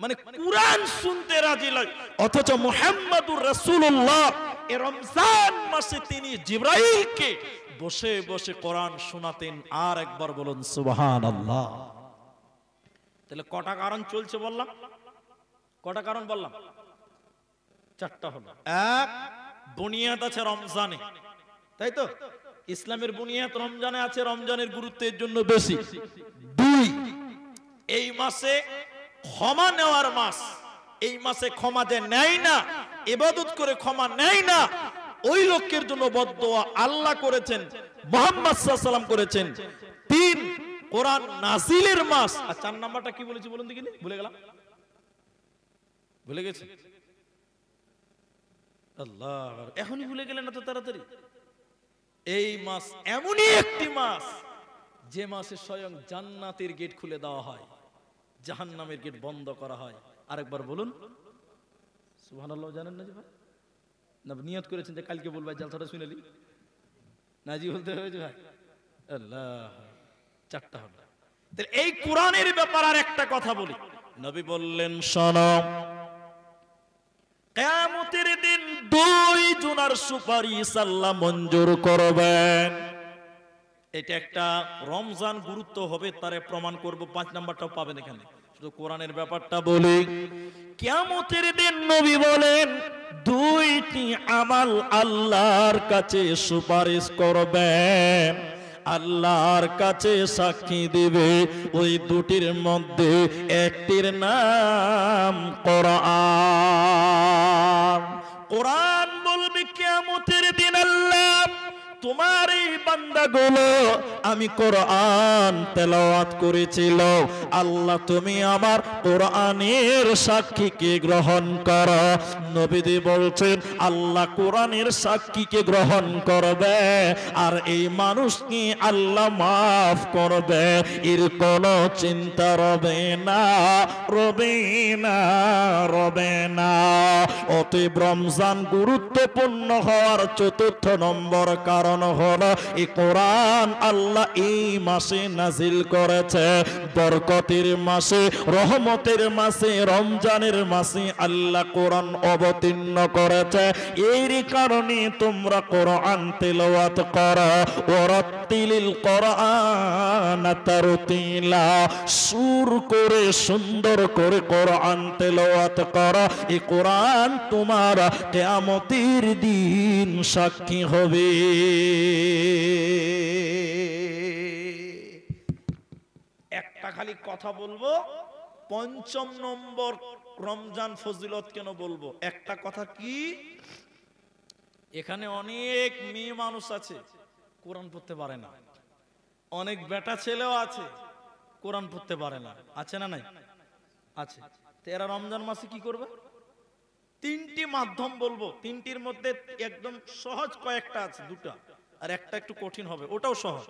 মানে কুরআন শুনতে রাজি লাগে, অথচ মুহাম্মাদুর রাসূলুল্লাহ এই রমজান মাসে তিনি জিবরাইলকে বসে বসে কোরআন শোনাতেন। আর একবার বলুন সুবহানাল্লাহ। তাহলে কটা কারণ চলছে বললাম? কটা কারণ বললাম? 4টা হলো। 1, বুনিয়াদ আছে রমজানে, তাই তো? ইসলামের বুনিয়াদ রমজানে আছে, রমজানের গুরুত্বের জন্য বেশি। 2, এই মাসে ক্ষমা নেওয়ার মাস। এই মাসে ক্ষমা যে নেয় না, ইবাদত করে ক্ষমা নেয় না, ওই লোকের জন্য বদদোয়া আল্লাহ করেছেন, মুহাম্মদ সাল্লাল্লাহু আলাইহি ওয়াসাল্লাম করেছেন। 3, কোরআন নাজিলের মাস। আর 4 নাম্বারটা কি বলেছি বলুন দেখি? ভুলে গেলাম, ভুলে গেছি। আল্লাহ, এখনই ভুলে গেলেন না তো তাড়াতাড়ি? এই মাস এমনই একটি মাস যে মাসে স্বয়ং জান্নাতের গেট খুলে দেওয়া হয়, জাহান্নামের গেট বন্ধ করা হয়। আরেকবার বলুন সুবহানাল্লাহ। জানেন না যে ভাই? না নিয়ত করেছেন যে কালকে বলবো, জালসাটা শুনেলি না জি বলতে হয়েছে ভাই? আল্লাহ, 4টা হলো। তাহলে এই কোরআনের ব্যাপার আর একটা কথা বলি। নবী বললেন শোনো, কিয়ামতের দিন 2 জনের সুপারিশ আল্লাহ মঞ্জুর করবেন। এটা একটা রমজান গুরুত্ব হবে, তারে প্রমাণ করব। 5 নাম্বারটাও পাবেন এখানে, শুধু কোরআনের ব্যাপারটা বলি। কিয়ামতের দিন নবী বলেন 2টি আমাল আল্লাহর কাছে সুপারিশ করবেন, আল্লাহর কাছে সাক্ষী দিবে। ওই 2টির মধ্যে একটির নাম কোরআন। কোরআন বলবে কিয়ামতের দিন আল্লাহ তোমার এই বান্দাগুলো আমি কোরআন তেলাওয়াত করেছিল, আল্লাহ তুমি আমার কোরআনের সাক্ষীকে গ্রহণ করো। নবীজি বলছেন আল্লাহ কোরআনের সাক্ষীকে গ্রহণ করবে, আর এই মানুষকে আল্লাহ মাফ করবে। এর কোনো চিন্তা রবে না, রবে না, রবে না। অতএব রমজান গুরুত্বপূর্ণ হওয়ার 4র্থ নম্বর কারণ হলো এই কোরআন আল্লাহ এই মাসে নাজিল করেছে। বরকতের মাসে, রহমতের মাসে, রমজানের মাসে আল্লাহ কোরআন অবতীর্ণ করেছে। এর কারণে তোমরা কোরআন তেলাওয়াত করো। ওয়ারাত্তিলিল কোরআন তারতিলা, সুর করে সুন্দর করে কোরআন তেলাওয়াত করো। এই কোরআন তোমার কিয়ামতের দিন সাক্ষী হবে। একটা খালি কথা বলবো, 5ম নম্বর রমজান ফজিলত কেন বলবো? একটা কথা কি, এখানে অনেক মেয়ে মানুষ আছে কোরআন পড়তে পারে না, অনেক বেটা ছেলেও আছে কোরআন পড়তে পারে না। আছে না নাই? আছে। তো এরা রমজান মাসে কি করবে? 3টি মাধ্যম বলবো। 3টির মধ্যে একদম সহজ কয়েকটা আছে, 2টা, আর একটা একটু কঠিন হবে, ওটাও সহজ।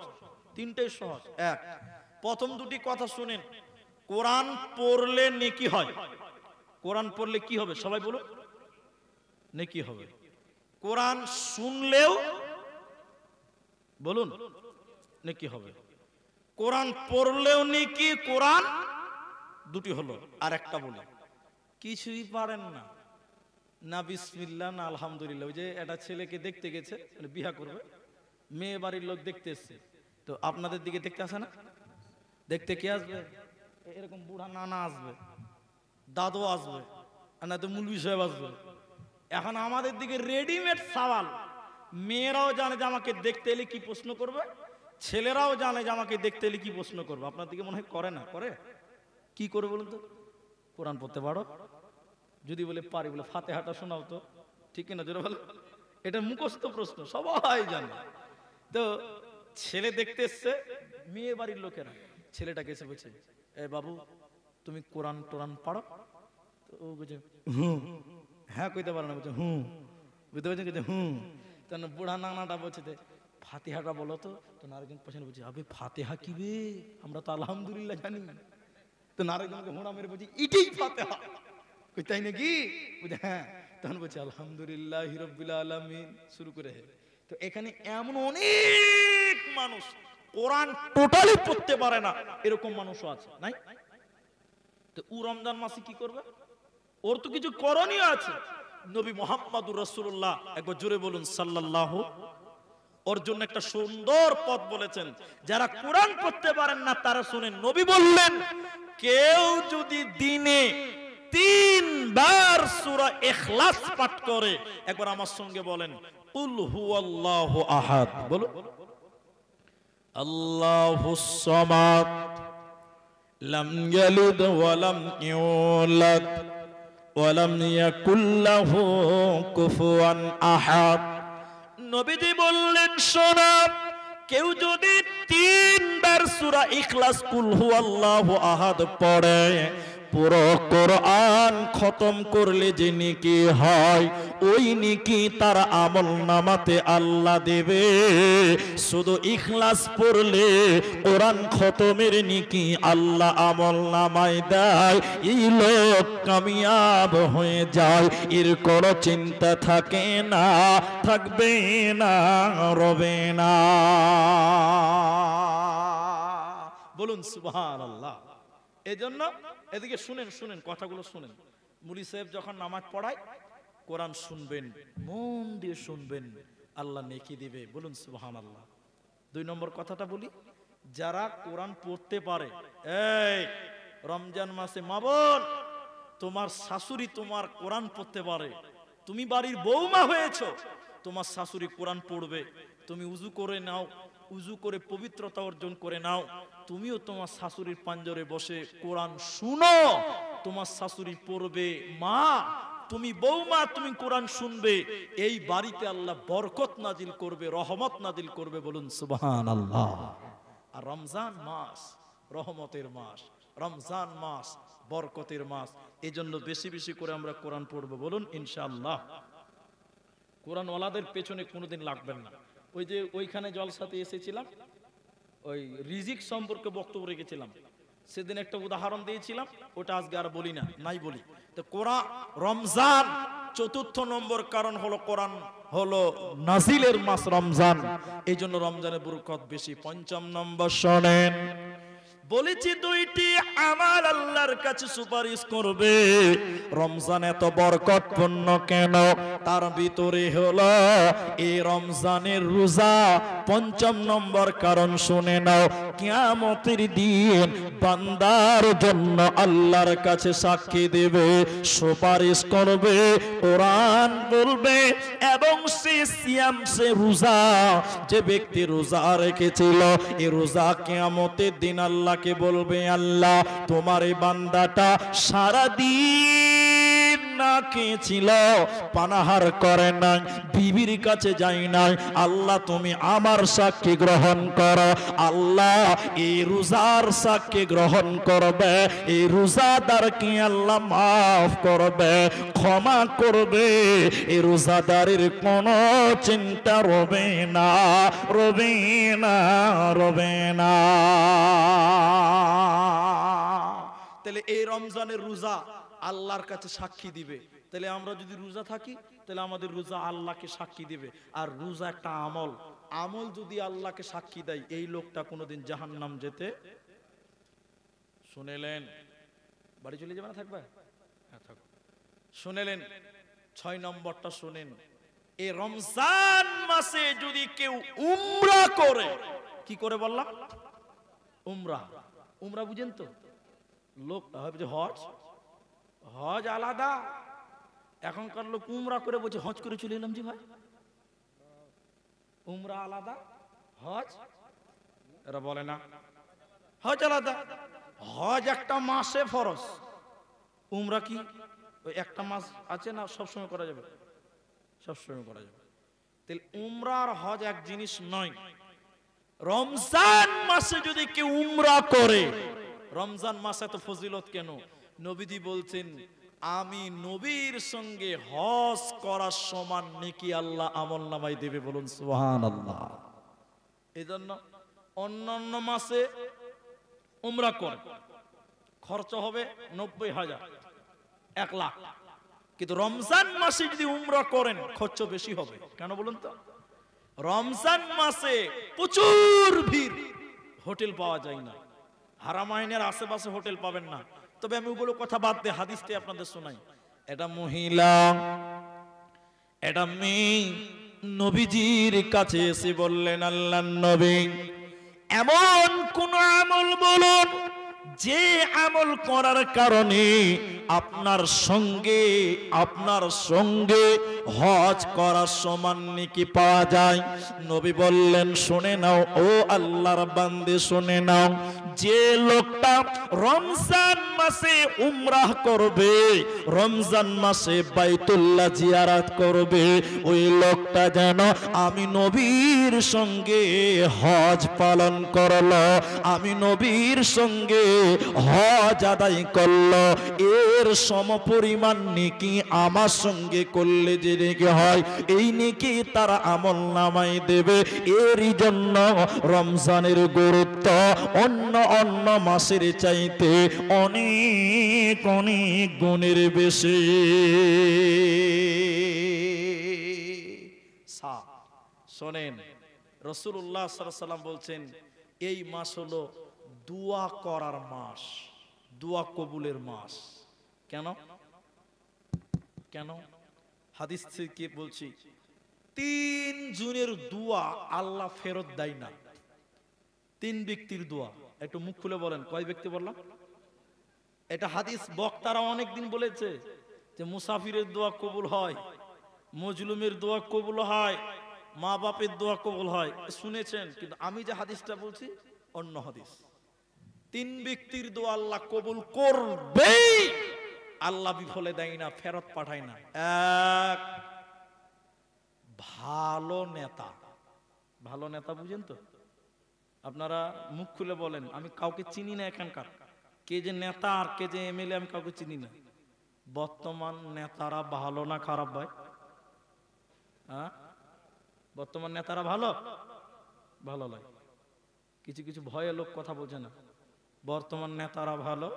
3টাই সহজ। 1, প্রথম 2টি কথা শুনেন। কোরআন পড়লে নেকি হয়। কোরআন পড়লে কি হবে সবাই বলুন? নেকি হবে। কোরআন শুনলেও বলুন নেকি হবে, কোরআন পড়লেও নেকি। কোরআন দুটি হলো। আর একটা বলি, কিছুই পারেন না, না বিসমিল্লাহ না আলহামদুলিল্লাহ। ওই যে একটা ছেলেকে দেখতে গেছে, বিয়া করবে, মেয়ে বাড়ির লোক দেখতে এসছে, তো আপনাদের দিকে দেখতে আসে না? দেখতে কে আসবে? এরকম বুড়া নানা আসবে, দাদু আসবে, আর না তো মুলবি সাহেব আসবে। এখন আমাদের দিকে রেডিমেড সওয়াল, মেয়েরাও জানে যে আমাকে দেখতে এলে কি প্রশ্ন করবে, ছেলেরাও জানে যে আমাকে দেখতে এলে কি প্রশ্ন করবে। আপনার দিকে মনে হয় করে না? করে। কি করে বলুন তো? কোরআন পড়তে পারো? যদি বলে পারি, বলে ফাতিহাটা শোনাও তো। ঠিক না জোরে বলো? এটা মুখস্থ প্রশ্ন, সবাই জানে। তো ছেলে দেখতে এসছে, মেয়ে বাড়ির লোকেরা ছেলেটাকে এসে বলছে, এ বাবু তুমি কোরআন টোরান পারো? তো ও বলছে হুম। হ্যাঁ কইতে পারে না, বলছে হুম। বুঝতে পারছেন? বলছে হুম। তখন বুড়া নানাটা বলছে যে ফাতিহাটা বলো তো। তো নারেকজন পছন্দ বলছে, আবে ফাতিহা কি বে, আমরা তো আলহামদুলিল্লাহ জানি। তো নারেকজনকে হুড়া মেরে বলছে এটাই ফাতিহা। কই তাই নাকি? বলছে হ্যাঁ। তখন বলছে আলহামদুলিল্লাহি রাব্বিল আলামিন, শুরু করে। তো এখানে এমন অনেক মানুষ কোরআন টোটালি পড়তে পারে না, এরকম মানুষও আছে, নাই? তো ও রমজান মাসে কি করবে? ওর তো কিছু করণীয় আছে। নবী মুহাম্মদুর রাসূলুল্লাহ, একবার জোরে বলুন সাল্লাল্লাহু। ওর জন্য একটা সুন্দর পথ বলেছেন। যারা কোরআন পড়তে পারেন না তারা শুনেন, নবী বললেন কেউ যদি দিনে 3 বার সূরা ইখলাস পাঠ করে, একবার আমার সঙ্গে বলেন কুল হুয়াল্লাহু আহাদ, বলো আল্লাহুস সামাদ লাম ইয়ালিদ ওয়া লাম ইউলাদ ওয়া লাম ইয়াকুল লাহু কুফুয়ান আহাদ। নবীজি বললেন শোনো, কেউ যদি 3 বার সূরা ইখলাস কুল হুয়াল্লাহু আহাদ পড়ে, পুরো কোরআন খতম করলে যে নেকি হয়, ওই নেকি তার আমলনামাতে আল্লাহ দেবে। শুধু ইখলাস পড়লে কোরআন খতমের নেকি আল্লাহ আমলনামায় দেয়। এই লোক কামিয়াব হয়ে যায়, এর কোনো চিন্তা থাকে না, থাকবে না, রবে না। বলুন সুবহানাল্লাহ। এজন্য এদিকে শুনেন, শুনেন কথাগুলো শুনেন। মুলি সাহেব যখন নামাজ পড়ায়, কোরআন শুনবেন, মন দিয়ে শুনবেন, আল্লাহ নেকি দিবে। বলুন সুবহানাল্লাহ। 2 নম্বর কথাটা বলি, যারা কোরআন পড়তে পারে, এই রমজান মাসে মা বোন, তোমার শাশুড়ি তোমার কোরআন পড়তে পারে, তুমি বাড়ির বৌমা হয়েছো, তোমার শাশুড়ি কোরআন পড়বে, তুমি উজু করে নাও, উজু করে পবিত্রতা অর্জন করে নাও, তুমিও তোমার শাশুড়ির পাঞ্জরে বসে কোরআন শুনো, তোমার শাশুড়ি পড়বে। মা তুমি বৌমা, তুমি কোরআন শুনবে, এই বাড়িতে আল্লাহ বরকত নাজিল করবে, রহমত নাজিল করবে। বলুন সুবহানাল্লাহ। আর রমজান মাস রহমতের মাস, রমজান মাস বরকতের মাস, এজন্য বেশি বেশি করে আমরা কোরআন পড়বো। বলুন ইনশাআল্লাহ। কোরআন ওয়ালাদের পেছনে কোনোদিন লাগবেন না। ওই যে ওইখানে জলসাতে এসেছিলাম, ওই রিজিক সম্পর্কে বক্তব্য রেখেছিলাম, সেদিন একটা উদাহরণ দিয়েছিলাম, ওটা আজকে আর বলি না, নাই বলি। তো কোরআন রমজান 4র্থ নম্বর কারণ হলো কোরআন হলো নাজিলের মাস রমজান, এই জন্য রমজানের বরকত বেশি। 5ম নম্বর শোনেন, বলেছি 2টি আমার আল্লাহর কাছে সুপারিশ করবে। রমজান এত বরকতপূর্ণ কেন? তার ভিতরে হলো এই রমজানের রোজা। 5ম নম্বর কারণ শুনে নাও, কিয়ামতের দিন বান্দার জন্য আল্লাহর কাছে সাক্ষী দেবে, সুপারিশ করবে, কোরআন বলবে এবং সে সিয়াম, সে রোজা, যে ব্যক্তি রোজা রেখেছিল, এই রোজা কিয়ামতের দিন আল্লাহ কে বলবে, আল্লাহ তোমার এই বান্দাটা সারা দিন না খেয়েছিল, পানাহার করে নাই, বিবির কাছে যাই নাই, আল্লাহ তুমি আমার সাক্ষী গ্রহণ করো। আল্লাহ এই রোজার সাক্ষী গ্রহণ করবে, এই রোজাদারকে আল্লাহ মাফ করবে, ক্ষমা করবে, এই রোজাদারের কোনো চিন্তা রবে না, রবে না, রবে না। তাহলে এই রমজানের রোজা আল্লাহর কাছে সাক্ষী দিবে, তাহলে আমরা যদি রোজা থাকি তাহলে আমাদের রোজা আল্লাহকে সাক্ষী দেবে। আর রোজা একটা আমল, আমল যদি আল্লাহকে সাক্ষী দেয় এই লোকটা কোনোদিন জাহান্নাম যেতে, শুনেলেন? বাড়ি চলে যাবে না থাকবে? হ্যাঁ থাকো। শুনেলেন? 6 নম্বরটা শুনেন, এই রমজান মাসে যদি কেউ উমরা করে, কি করে বললাম? উমরা। উমরা বুঝেন তো? লোক ভাবে হজ, হজ আলাদা। এখনকার লোক উমরা করে বলছে হজ করে চলে এলাম। জি ভাই, উমরা আলাদা, হজ এরা বলে না হজ আলাদা। হজ একটা মাসে ফরজ, উমরা কি ওই একটা মাস আছে না, সবসময় করা যাবে? সবসময় করা যাবে। তাহলে উমরা আর হজ এক জিনিস নয়। রমজান মাসে যদি কেউ উমরা করে, রমজান মাসে তো ফজিলত কেন? নবীজি বলছেন আমি নবীর সঙ্গে হজ করার সমান নেকি আল্লাহ আমলনামায় দেবে। বলুন সুবহানাল্লাহ। এজন্য অন্যান্য মাসে উমরা করে খরচ হবে 90,000, 1 লাখ, কিন্তু রমজান মাসে যদি উমরা করেন খরচ বেশি হবে। কেন বলুন তো? রমজান মাসে প্রচুর ভিড়, হোটেল পাওয়া যায় না। হারামাইনের আশেপাশে হোটেল পাবেন না। তবে আমি ওগুলো কথা বাদ দিয়ে হাদিসটি আপনাদের শোনাই। এটা মহিলা, এটা মেয়ে নবীজির কাছে এসে বললেন আল্লাহর নবী এমন কোন আমল বলুন যে আমল করার কারণে আপনার সঙ্গে হজ করার সমান নেকি পাওয়া যায়। নবী বললেন শুনে নাও ও আল্লাহর বান্দে, শুনে নাও, যে লোকটা রমজান মাসে উমরাহ করবে, রমজান মাসে বাইতুল্লাহ জিয়ারত করবে, ওই লোকটা যেন আমি নবীর সঙ্গে হজ পালন করলো, আমি নবীর সঙ্গে হজ আদায় করলো, এর সমপরিমাণ নেকি আমার সঙ্গে করলে যে নেকি হয় এই নেকি তারা আমলনামায় দেবে। এরই জন্য রমজানের গুরুত্ব অন্য অন্য মাসের চাইতে অনেক অনেক গুণের বেশি। শোনেন, রাসূলুল্লাহ সাল্লাল্লাহু আলাইহি ওয়াসাল্লাম বলছেন এই মাস হলো দোয়া করার মাস, দোয়া কবুলের মাস। কেন কেন? হাদিস থেকে বলছি 3 জনের দোয়া আল্লাহ ফেরত দেয় না। 3 ব্যক্তির দোয়া। একটু মুখ খুলে বলেন কয় ব্যক্তি বললাম? এটা হাদিস বক্তারা অনেকদিন বলেছে যে মুসাফিরের দোয়া কবুল হয়, মজলুমের দোয়া কবুল হয়, মা বাপের দোয়া কবুল হয়, শুনেছেন। কিন্তু আমি যে হাদিসটা বলছি অন্য হাদিস। 3 ব্যক্তির দোয়া আল্লাহ কবুল করবেই, আল্লাহ বিফলে দেয় না, ফেরত পাঠায় না। এক, ভালো নেতা। ভালো নেতা বুঝেন তো? আপনারা মুখ খুলে বলেন, আমি কাউকে চিনি না এখানকার, কে যে নেতা আর কে যে এমএলএ আমি কাউকে চিনি না। বর্তমান নেতারা ভালো না খারাপ ভাই? হ্যাঁ, বর্তমান নেতারা ভালো? ভালো লাগে। কিছু কিছু ভয়ে লোক কথা বলছে না। বর্তমান নেতারা ভালো?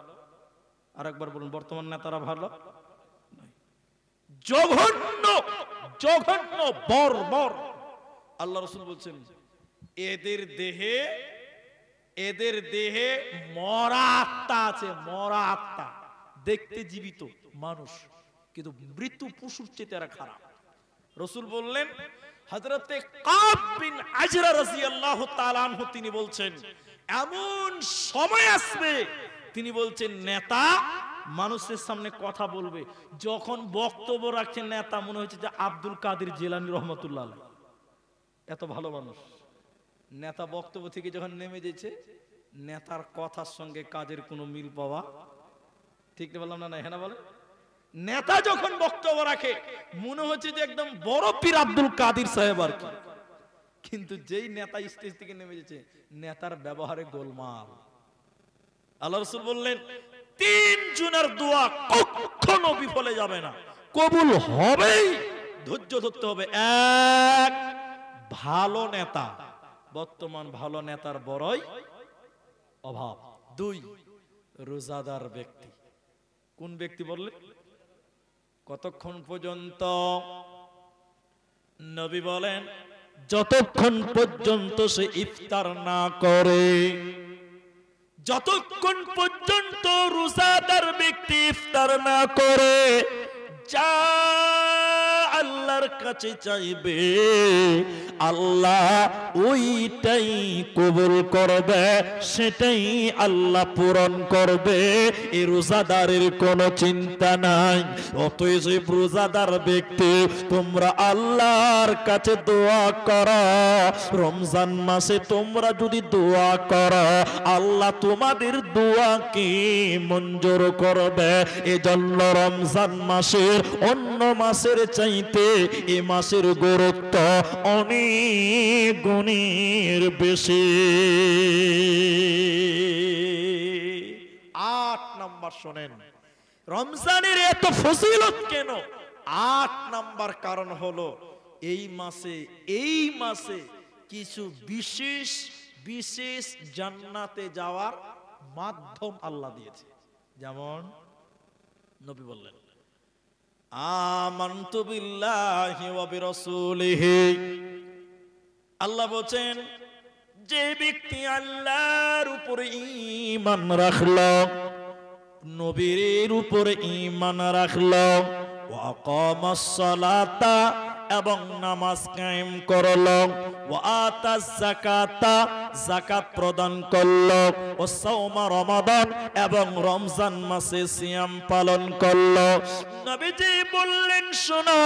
আরেকবার বলুন, বর্তমান নেতারা ভালো? জঘন্য জঘন্য বর্বর। আল্লাহ রাসূল বলছেন এদের দেহে মরা আত্মা আছে, মরা আত্মা। দেখতে জীবিত মানুষ কিন্তু মৃত্যু পশুর চেয়ে এরা খারাপ। রাসূল বললেন, হযরতে কাব বিন আজরা রাদিয়াল্লাহু তাআলা আনহু তিনি বলছেন এমন সময় আসবে, তিনি বলছেন নেতা মানুষের সামনে কথা বলবে, যখন বক্তব্য রাখছেন নেতা মনে হচ্ছে যে আব্দুল কাদের জিলানী রহমাতুল্লাহ আলাইহি, এত ভালো মানুষ। নেতা বক্তব্য থেকে যখন নেমে যেছে, নেতার কথার সঙ্গে কাজের কোনো মিল পাওয়া, ঠিক বললাম না? হ্যাঁ না বলে? নেতা যখন বক্তব্য রাখে মনে হচ্ছে যে একদম বড় পীর আব্দুল কাদের সাহেব আর কি, কিন্তু যেই নেতা স্টেজ থেকে নেমে যেছে নেতার ব্যবহারে গোলমাল। আল্লাহ রাসূল বললেন 3 জনের দোয়া কখনো বিফলে যাবে না, কবুল হবেই। ধৈর্য ধরতে হবে। 1, ভালো নেতা। বর্তমান ভালো নেতার বড়ই অভাব। 2, রোজাদার ব্যক্তি। কোন ব্যক্তি বললে? কতক্ষণ পর্যন্ত? নবী বলেন যতক্ষণ পর্যন্ত সে ইফতার না করে। যতক্ষণ পর্যন্ত রোজাদার ব্যক্তি ইফতার না করে, যা আল্লাহর কাছে চাইবে আল্লাহ ওইটাই কবুল করবে, সেটাই আল্লাহ পূরণ করবে। এই রোজাদারের কোনো চিন্তা নাই। অতএব রোজাদার ব্যক্তি, তোমরা আল্লাহর কাছে দোয়া করো। রমজান মাসে তোমরা যদি দোয়া করো, আল্লাহ তোমাদের দোয়াকে মঞ্জুর করবে। এজন্য রমজান মাসের অন্য মাসের চাইতে এ মাসের গুরুত্ব অনেক গুণের বেশি। 8 নাম্বার শোনেন, রমজানের এত ফজিলত কেন? 8 নাম্বার কারণ হলো এই মাসে কিছু বিশেষ বিশেষ জান্নাতে যাওয়ার মাধ্যম আল্লাহ দিয়েছে। যেমন নবী বললেন আমানতু বিল্লাহি ওয়া বিরাসূলিহি, আল্লাহ বলেন যে ব্যক্তি আল্লাহর উপরে ঈমান রাখলো, নবীর উপরে ঈমান রাখলো, ওয়া আকামাস সালাতা এবং নামাজ কায়েম করলো, ওয়া আতাজ যাকাতা যাকাত প্রদান করলো, ও সাওমা রমাদান এবং রমজান মাসে সিয়াম পালন করলো। নবীজি বললেন শোনো,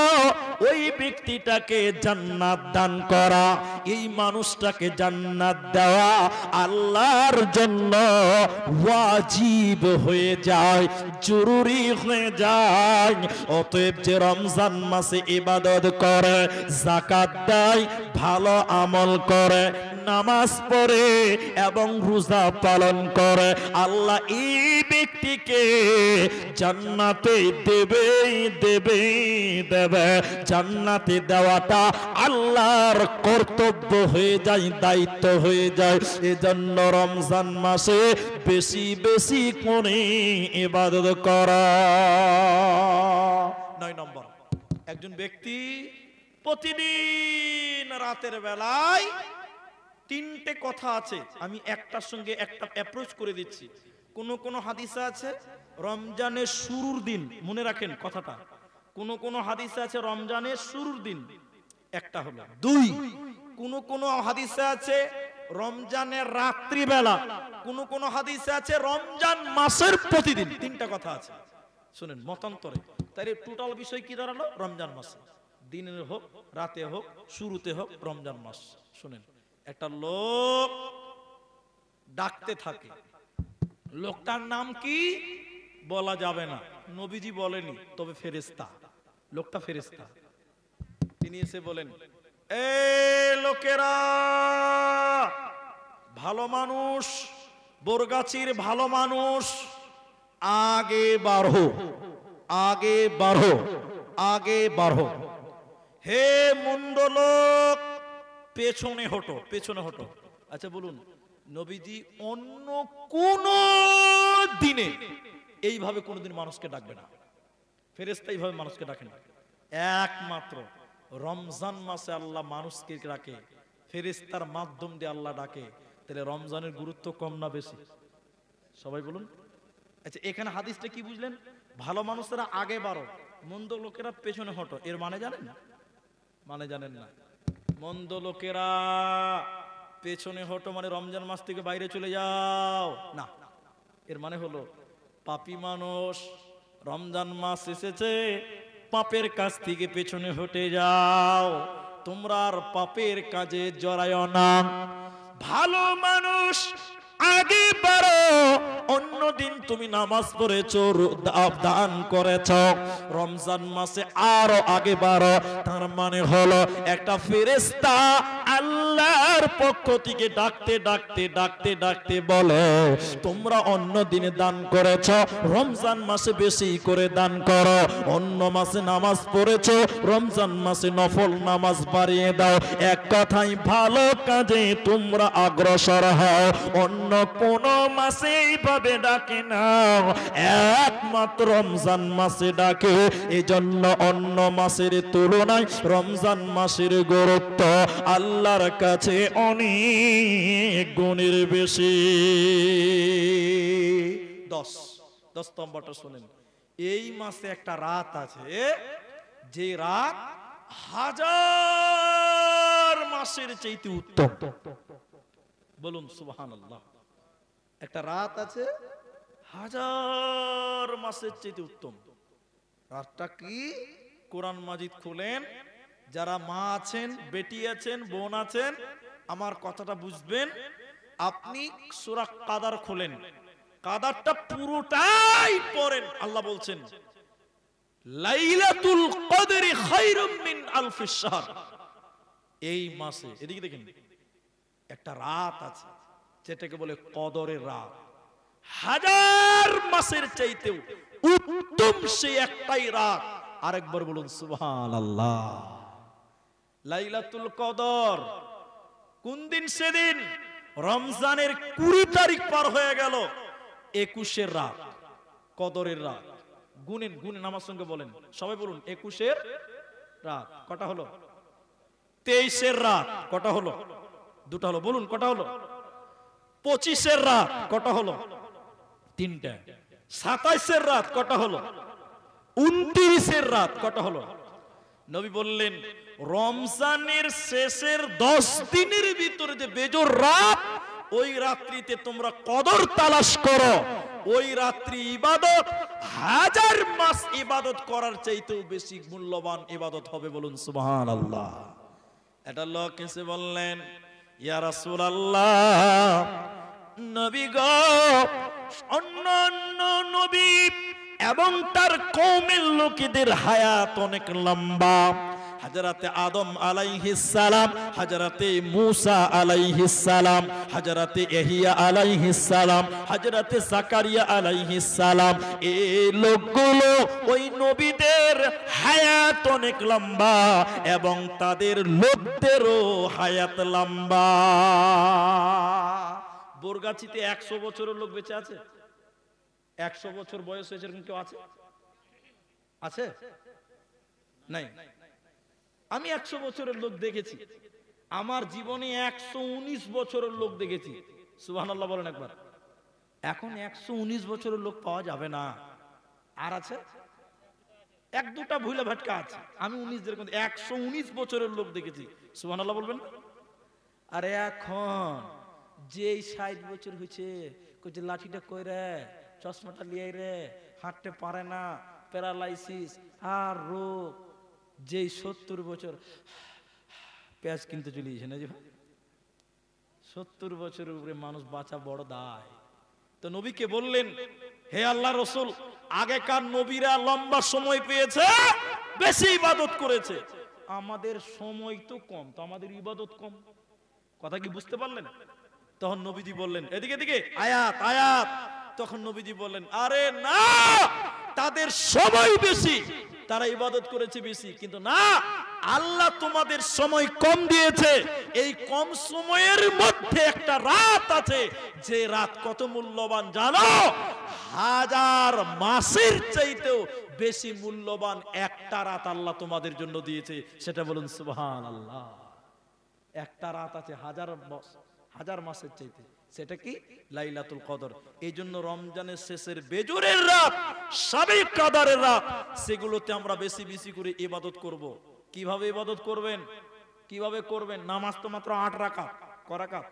ওই ব্যক্তিটাকে জান্নাত দান করা, এই মানুষটাকে জান্নাত দেওয়া আল্লাহর জন্য ওয়াজিব হয়ে যায়, জরুরি হয়ে যায়। অতএব যে রমজান মাসে ইবাদত করে, যাকাত দেয়, ভালো আমল করে, নামাজ পড়ে এবং রোজা পালন করে, আল্লাহ এই ব্যক্তিকে জান্নাতে দেবে। জান্নাতে দেওয়াটা আল্লাহর কর্তব্য হয়ে যায়, দায়িত্ব হয়ে যায়। এজন্য রমজান মাসে বেশি বেশি করে ইবাদত করা। 9 নম্বর, একজন ব্যক্তি প্রতিদিন রাতের বেলায় 3টে কথা আছে, আমি একটার সঙ্গে একটা অ্যাপ্রোচ করে দিচ্ছি। কোন হাদিসে আছে রমজানের শুরুর দিন, মনে রাখেন কথাটা, কোন হাদিসে আছে রমজানের শুরুর দিন, একটা হলো। 2, কোন হাদিসে আছে রমজানের রাত্রিবেলা, কোন হাদিসে আছে রমজান মাসের প্রতিদিন। 3টা কথা আছে, শুনেন মতান্তরে। তাই টোটাল বিষয় কি দাঁড়ালো? রমজান মাস, দিনের হোক রাতে হোক শুরুতে হোক রমজান মাস। শুনেন, একটা লোক ডাকতে থাকে, লোকটার নাম কি বলা যাবে না, নবীজি বলেনি, তবে ফেরেশতা, লোকটা ফেরেশতা। তিনি এসে বলেন, এ লোকেরা, ভালো মানুষ, বোরগাছির ভালো মানুষ, আগে বাড়ো, আগে বাড়ো, আগে বাড়ো। হে মন্দ লোক, পেছনে হটো, পেছনে হটো। আচ্ছা বলুন, নবীজি অন্য কোন দিনে এইভাবে কোনদিন মানুষকে ডাকবে না, ফেরেশতা এইভাবে মানুষকে ডাকে না। একমাত্র রমজান মাসে আল্লাহ মানুষকে ডাকে, ফেরেশতার মাধ্যম দিয়ে আল্লাহ ডাকে। তাহলে রমজানের গুরুত্ব কম না বেশি? সবাই বলুন। আচ্ছা, এখানে হাদিসটা কি বুঝলেন? ভালো মানুষেরা আগে বাড়ো, মন্দ লোকেরা পেছনে হটো, এর মানে জানেন না? মানে জানেন না? মন্দ লোকেরা পেছনে হটো মানে রমজান মাস থেকে বাইরে চলে যাও না, এর মানে হলো পাপী মানুষ, রমজান মাস এসেছে, পাপের কাজ থেকে পেছনে হটে যাও, তোমরা আর পাপের কাজে জড়ায় না। ভালো মানুষ আগে বাড়ো, অন্যদিন তুমি নামাজ পড়েছো, দান করেছো, রমজান মাসে আরো আগে বাড়ো। তার মানে হলো একটা ফেরেশতা আল্লাহ আল্লাহর পক্ষ থেকে ডাকতে ডাকতে ডাকতে ডাকতে বলে, তোমরা অন্য দিনে দান করেছ, রমজান মাসে বেশি করে দান করো। অন্য মাসে নামাজ পড়েছ, রমজান মাসে নফল নামাজ বাড়িয়ে দাও। এক কথাই ভালো কাজে তোমরা অগ্রসর হও। অন্য কোন মাসে এইভাবে ডাকে না, একমাত্র রমজান মাসে ডাকে। এজন্য অন্য মাসের তুলনায় রমজান মাসের গুরুত্ব আল্লাহর কাছে অনেক গুণের বেশি। 10 নম্বরটা শুনেন। এই মাসে একটা রাত আছে, যে রাত হাজার মাসের চাইতে উত্তম। বলুন সুবহানাল্লাহ। একটা রাত আছে হাজার মাসের চাইতে উত্তম। রাতটা কি? কোরআন মাজিদ খুলেন, যারা মা আছেন, বেটি আছেন, বোন আছেন, আমার কথাটা বুঝবেন। আপনি সূরা কাদার খোলেন, কাদারটা পুরোটাই পড়েন। আল্লাহ বলছেন লাইলাতুল কদরি খায়রুম মিন আলফিশ শাহর। এই মাসে এদিকে দেখেন একটা রাত আছে যেটাকে বলে কদরের রাত। হাজার মাসের চাইতেও উত্তম সেই একটাই রাত। আরেকবার বলুন সুবহানাল্লাহ। লাইলাতুল কদর কোন দিন? সেদিন রমজানের 20 তারিখ পার হয়ে গেল, 21-এর রাত, কদরের রাত। গুনেন গুনেন, আমার সঙ্গে বলেন, সবাই বলুন 21-এর রাত কটা হলো? 23-এর রাত কটা হলো? দুটা হলো। বলুন কটা হলো? 25-এর রাত কটা হলো? 3টা। 27-এর রাত কটা হলো? 29-এর রাত কটা হলো? নবী বললেন রমজানের শেষের 10 দিনের ভিতরে যে বেজোর রাত, ওই রাত্রিতে তোমরা কদর তালাশ করো। ওই রাত্রি ইবাদত হাজার মাস ইবাদত করার চাইতেও বেশি মূল্যবান ইবাদত হবে। বলুন সুবহানাল্লাহ। এটা লোক এসে বললেন, ইয়া রাসূলুল্লাহ, নবী গো, অন্যান্য নবী এবং তার কওমের লোকেদের হায়াত অনেক লম্বা। হযরতে আদম আলাইহিস সালাম, হযরতে মূসা আলাইহিস সালাম, হযরতে ইহইয়া আলাইহিস সালাম, হযরতে যাকারিয়া আলাইহিস সালাম, এই লোকগুলো ওই নবীদের হায়াত অনেক লম্বা এবং তাদের লোকদেরও হায়াত লম্বা। বরগাছিতে 100 বছরের লোক বেঁচে আছে? 100 বছর বয়স হয়েছে এরকম কেউ আছে? আছে? নাই। আমি 100 বছরের লোক দেখেছি। আমার জীবনে 119 বছরের লোক দেখেছি। সুবহানাল্লাহ বলেন একবার। এখন 119 বছরের লোক পাওয়া যাবে না। আর আছে? 1-2টা ভুলে ভাটকা আছে। আমি 119 বছরের লোক দেখেছি। সুবহানাল্লাহ বলবেন? আরে এখন যেই 60 বছর হয়েছে, কইছে লাঠিটা কই রে, চশমাটা লিয়ে রে, হাঁটতে পারে না, প্যারালাইসিস আর রোগ। যেই 70 বছর পেঁয়াজ কিনতে চলে গেছে না যে ভাই, 70 বছরের উপরে মানুষ বাঁচা বড় দায়। তো নবীকে বললেন, হে আল্লাহ রসুল, আগেকার নবীরা লম্বা সময় পেয়েছে, বেশি ইবাদত করেছে, আমাদের সময় তো কম, তো আমাদের ইবাদত কম। কথা কি বুঝতে পারলেন? তখন নবীজি বললেন, এদিকে এদিকে আয়াত আয়াত। তখন নবীজি বললেন, আরে না, তাদের সময় বেশি, তারা ইবাদত করেছে বেশি, কিন্তু না, আল্লাহ তোমাদের সময় কম দিয়েছে। এই কম সময়ের মধ্যে একটা রাত আছে, যে রাত কত মূল্যবান জানো? হাজার মাসের চাইতেও বেশি মূল্যবান একটা রাত আল্লাহ তোমাদের জন্য দিয়েছে। সেটা বলুন সুবহানাল্লাহ। একটা রাত আছে হাজার মাসের চাইতে, সেটা কি? লাইলাতুল কদর। এই জন্য রমজানের শেষের বেজরের রাত, শাবে কদরের রাত, সেগুলোতে আমরা বেশি বেশি করে ইবাদত করব। কিভাবে ইবাদত করবেন? কিভাবে করবেন? নামাজ তো মাত্র 8 রাকাত। ক রাকাত?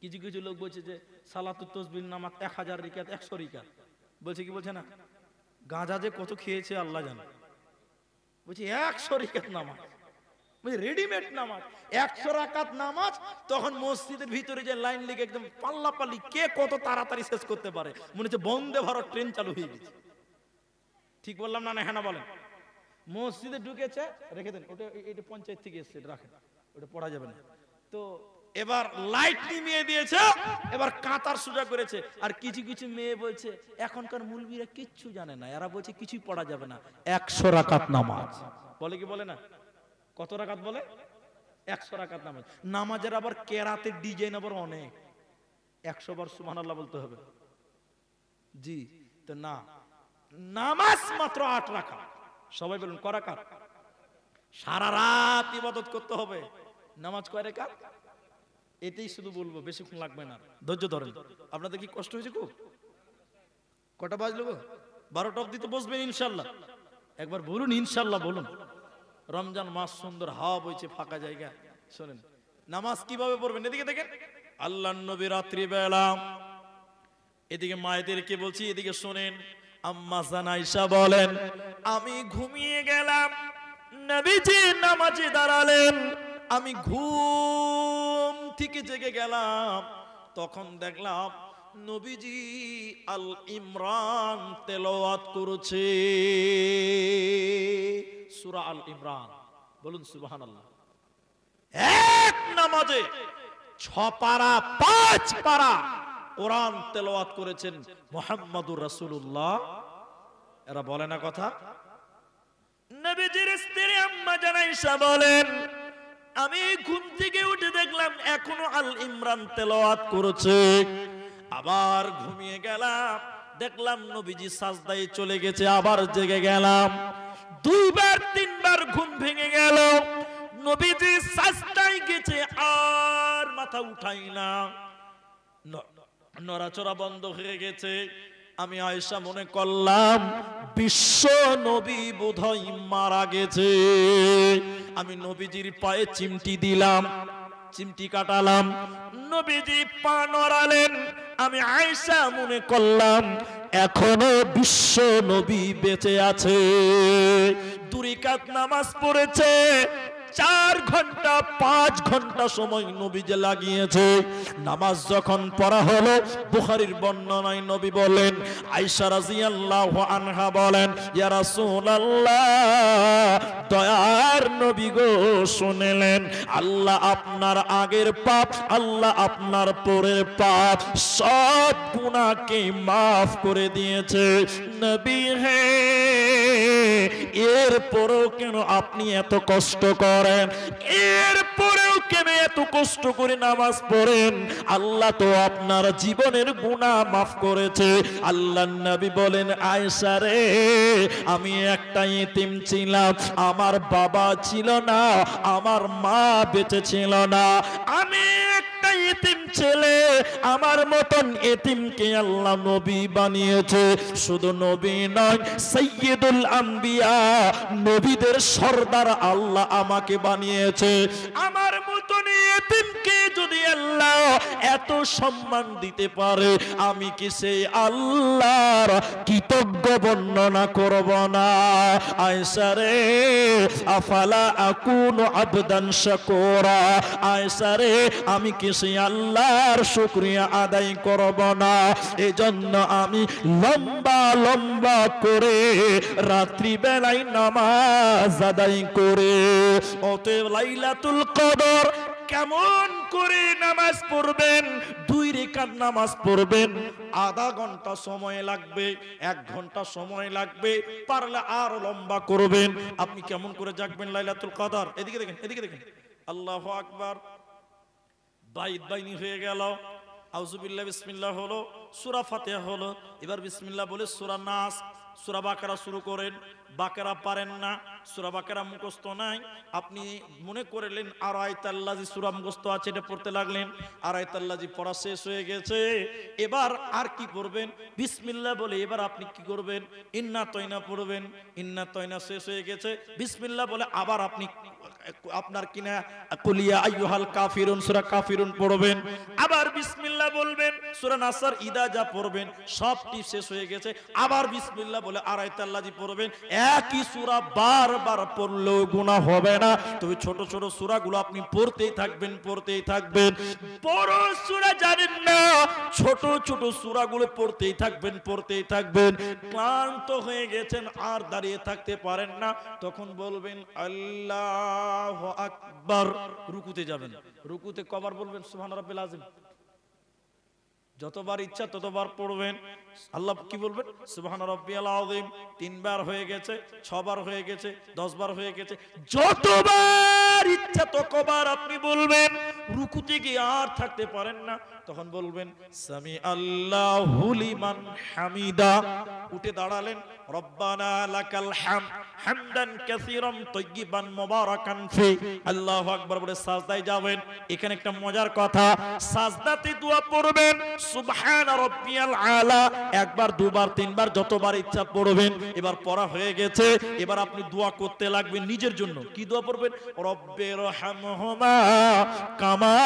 কিছু কিছু লোক বলছে যে সালাতুত তাসবিহ নামাজ 1000 রাকাত, 100 রাকাত। বলছে কি বলছে না, গাঁজা যে কত খেয়েছে আল্লাহ জানে। বলছে 100 রাকাত নামাজ, রেডিমেড নামাজ, 100 রাকাত নামাজ। তখন মসজিদের ভিতরে যে লাইন লেগে একদম পাল্লাপাল্লি, কে কত তাড়াতাড়ি শেষ করতে পারে, মনে হচ্ছে বন্দে ভারত ট্রেন চালু হয়ে গেছে। ঠিক বললাম না? হ্যাঁ না বলেন? মসজিদে ঢুকেছে, রেখে দেন ওটা, এটা পঞ্চায়েত থেকে এসছে, রাখেন। ওটা পড়া যাবে না। তো এবার লাইট নিভিয়ে দিয়েছে, এবার কাতার সোজা করেছে। আর কিছু কিছু মেয়ে বলছে এখনকার মুলবিরা কিচ্ছু জানে না, এরা বলছে কিছুই পড়া যাবে না, 100 রাকাত নামাজ বলে। কি বলে না? কত রাকাত বলে? 100 রাকাত নামাজ। নামাজের আবার কেরাতের ডিজাইন আবার অনেক, 100 বার সুবহানাল্লাহ বলতে হবে। জি, তো না, নামাজ মাত্র 8 রাকাত। সবাই বলুন ক রাকাত? সারা রাত ইবাদত করতে হবে। নামাজ কয় রাকাত? এটাই শুধু বলবো, বেশিক্ষণ লাগবে না, ধৈর্য ধরেন। আপনাদের কি কষ্ট হয়েছে খুব? কটা বাজলো গো? 12টা অবধি তো বসবেন ইনশাল্লাহ। একবার বলুন ইনশাল্লাহ বলুন। রমজান মাস, সুন্দর হাওয়া বইছে, ফাঁকা জায়গা। শোনেন নামাজ কিভাবে পড়বেন, এদিকে দেখেন। আল্লাহর নবী রাত্রি বেলা, এদিকে মায়েদেরকে বলছি, এদিকে শোনেন। আম্মা জান আয়েশা বলেন, আমি ঘুমিয়ে গেলাম, নবীজি নামাজে দাঁড়ালেন, আমি ঘুম থেকে জেগে গেলাম, তখন দেখলাম নবীজি আল ইমরান তেলাওয়াত করছে, সূরা আল ইমরান। বলুন সুবহানাল্লাহ। এক নামাজে 6 পারা 5 পারা কোরআন তেলাওয়াত করেছেন মুহাম্মাদুর রাসূলুল্লাহ। এরা বলে না কথা? নবীজির স্ত্রী আম্মা জান আয়েশা বলেন, আমি ঘুম থেকে উঠে দেখলাম এখনো আল ইমরান তেলাওয়াত করছে। আবার ঘুমিয়ে গেলাম, দেখলাম নবীজি সাজদায় চলে গেছে, আবার জেগে গেলাম। 2 বার 3 বার ঘুম ভেঙে গেল, নবীজি সাজদায় গেছে, আর মাথা উঠাই না, নড়াচড়া বন্ধ হয়ে গেছে। আমি আয়েশা মনে করলাম বিশ্ব নবী বোধহয় মারা গেছে। আমি নবীজির পায়ে চিমটি দিলাম, চিমটি কাটালাম, নবীজি পা নড়ালেন। আমি আয়েশা মনে করলাম এখনো বিশ্ব নবী বেঁচে আছে। 2 রাকাত নামাজ পড়েছে, 4 ঘন্টা 5 ঘন্টা সময় নবীজি লাগিয়েছে। নামাজ যখন পড়া হলো, বুখারীর বর্ণনায় নবী বলেন, আয়েশা রাদিয়াল্লাহু আনহা বলেন, ইয়া রাসূলুল্লাহ, দয়ার নবী গো শুনলেন, আল্লাহ আপনার আগের পাপ, আল্লাহ আপনার পরের পাপ সব গুনাহকে maaf করে দিয়েছে। নবী হে, এরপরেও কেন আপনি এত কষ্ট করেন? এরপরেও কেন এত কষ্ট করে নামাজ পড়েন? আল্লাহ তো আপনার জীবনের গুনাহ maaf করেছে। আল্লাহর নবী বলেন, আয়েশা রে, আমি একটা ইতিম ছিলাম, আমার বাবা ছিল না, আমার মা বেঁচে ছিল না, আমি একটা ইতিম ছেলে, আমার মতন ইতিমকে আল্লাহ নবী বানিয়েছে। শুধু নবী নয়, সাইয়্যিদুল আম্বিয়া, নবীদের সর্দার আল্লাহ আমাকে বানিয়েছে। আমার মতন ইতিমকে যদি আল্লাহ এত সম্মান দিতে পারে, আমি কি সেই আল্লাহর কৃতজ্ঞ বর্ণনা করব না? আয়েশা রে, আফালা আকুনু আবদান শাকুরা, আয়েশা রে, আমি কি সেই আল্লাহর শুকরিয়া আদায় করব না? এজন্য আমি লম্বা লম্বা করে রাত্রি বেলায় নামাজ আদায় করে। অতএব লাইলাতুল কদর কেমন করে নামাজ পড়বেন? 2 রাকাত নামাজ পড়বেন, আধা ঘন্টা সময় লাগবে, 1 ঘন্টা সময় লাগবে, পারলে আরো লম্বা করবেন। আপনি কেমন করে জাগবেন লাইলাতুল কদর? এদিকে দেখেন, এদিকে দেখেন। আল্লাহু আকবার। বাইত বাইনি হয়ে গেল, আউযুবিল্লাহ বিসমিল্লাহ হলো, সূরা ফাতিহা হলো, এবার বিসমিল্লাহ বলে সূরা নাস, সূরা বাকারা শুরু করেন। বাকারা পারেন না, সূরা বাকারা মুখস্থ নাই, আপনি মনে করলেন আর আয়াতুল্লাজি সূরা মুখস্থ আছে, এটা পড়তে লাগলেন। আর আয়াতুল্লাজি পড়া শেষ হয়ে গেছে, এবার আর কি করবেন? বিসমিল্লাহ বলে এবার আপনি কি করবেন? ইন্না তয়না পড়বেন। ইন্না তয়না শেষ হয়ে গেছে, বিসমিল্লাহ বলে আবার আপনি আপনার কিনা কুলিয়া আইয়ুহাল কাফিরুন, সূরা কাফিরুন পড়বেন, আবার বিসমিল্লাহ বলবেন, সূরা নাসর ইদা যা পড়বেন সবটি শেষ হয়ে গেছে, আবার বিসমিল্লাহ বলে আর আয়াতুল্লাজি পড়বেন। একই সূরা বারবার পড়লেও গুনাহ হবে না। তবে ছোট ছোট সূরাগুলো আপনি পড়তেই থাকবেন, পড়তেই থাকবেন। বড় সূরা জানেন না, ছোট ছোট সূরাগুলো পড়তেই থাকবেন, ক্লান্ত হয়ে গেছেন আর দাঁড়িয়ে থাকতে পারেন না, তখন বলবেন আল্লাহু আকবার। রুকুতে যাবেন, রুকুতে কবার বলবেন সুবহান রাব্বিল আযীম? যতবার ইচ্ছা ততবার পড়বেন। আল্লাহ কি বলবেন? সুবহান রাব্বিয়াল আযীম। 3 বার হয়ে গেছে, 6 বার হয়ে গেছে, 10 বার হয়ে গেছে, যতবার ইচ্ছা ততবার আপনি বলবেন। রুকুতে গিয়ে আর থাকতে পারেন না, তখন বলবেন সামি আল্লাহু লিমান হামিদা। উঠে দাঁড়ালেন, রব্বানা লাকাল হামদ হামদান কাসীরান তাইয়িবান মুবারাকান ফি। আল্লাহু আকবার বলে সাজদায় যাবেন। এখানে একটা মজার কথা, সাজদাতে দোয়া পড়বেন সুবহান রাব্বিয়াল আলা, একবার, দুবার, তিনবার, যতবার ইচ্ছা পড়বেন। এবার পড়া হয়ে গেছে, এবার আপনি দোয়া করতে লাগবেন নিজের জন্য। কি দোয়া পড়বেন? রব্বির হামহুমা কামা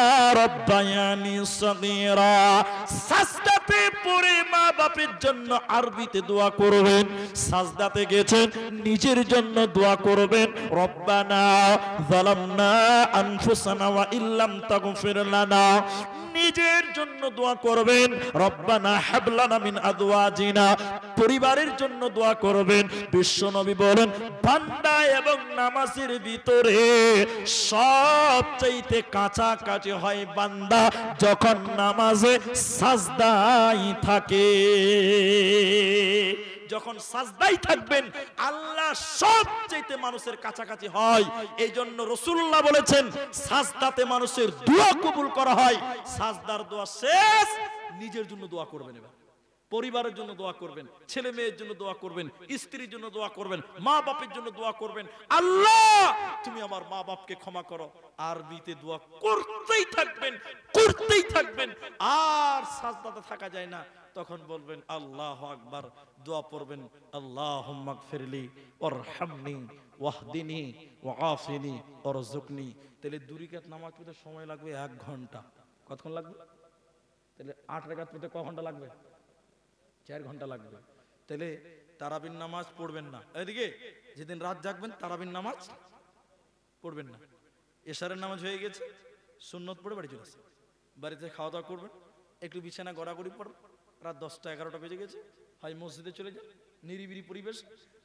রব্বায়ানি সগীরা। সাজদাতে পড়ে মা বাপের জন্য আরবিতে দোয়া করবেন। সাজদাতে গেছেন, নিজের জন্য দোয়া করবেন, রব্বানা যালামনা আনফুসানা ওয়া ইল্লাম তাগফির লানা। নিজের জন্য দোয়া করবেন, রব্বানা হাব লানা মিন আজওয়াজিনা। পরিবারের জন্য দোয়া করবেন। বিশ্বনবী বলেন, বান্দা এবং নামাজের ভিতরে সবচাইতে কাছাকাছি হয় বান্দা যখন নামাজে সাজদায় থাকে। যখন সাজদায় থাকবেন আল্লাহ সবচাইতে মানুষের কাছাকাছি হয়। এই জন্য রাসূলুল্লাহ বলেছেন, সাজদাতে মানুষের দোয়া কবুল করা হয়। সাজদার দোয়া শেষ, নিজের জন্য দোয়া করবেন, এবার পরিবারের জন্য দোয়া করবেন, ছেলে মেয়ের জন্য দোয়া করবেন, স্ত্রীর জন্য দোয়া করবেন, মা বাপের জন্য দোয়া করবেন, আল্লাহ তুমি আমার মা বাপকে ক্ষমা করো। আরবিতে দোয়া করতেই থাকবেন, আর সাজদাতে থাকা যায় না, তখন বলবেন আল্লাহু আকবার। দোয়া পড়বেন, আল্লাহুম্মা গফিরলি ওয়ারহামনি ওয়াহদিনি ওয়াআফিনি ওয়ারযুকনি। তাহলে 2 রাকাত নামাজ পড়তে সময় লাগবে 1 ঘন্টা। কতক্ষণ লাগবে? তাহলে 8 রাকাত পড়তে কয় ঘন্টা লাগবে? 4 ঘন্টা লাগবে। তাহলে তারাবির নামাজ পড়বেন না। এদিকে যেদিন রাত জাগবেন তারাবির নামাজ পড়বেন না। এশারের নামাজ হয়ে গেছে, সুন্নত পড়ে বাড়ি চলে আসবেন। বাড়িতে খাওয়া দাওয়া করবেন, একটু বিছানা গড়াগড়ি পড়বেন। রাত 10টা 11টা বেজে গেছে, হয় মসজিদে চলে যান, নিরিবিলি পরিবেশ,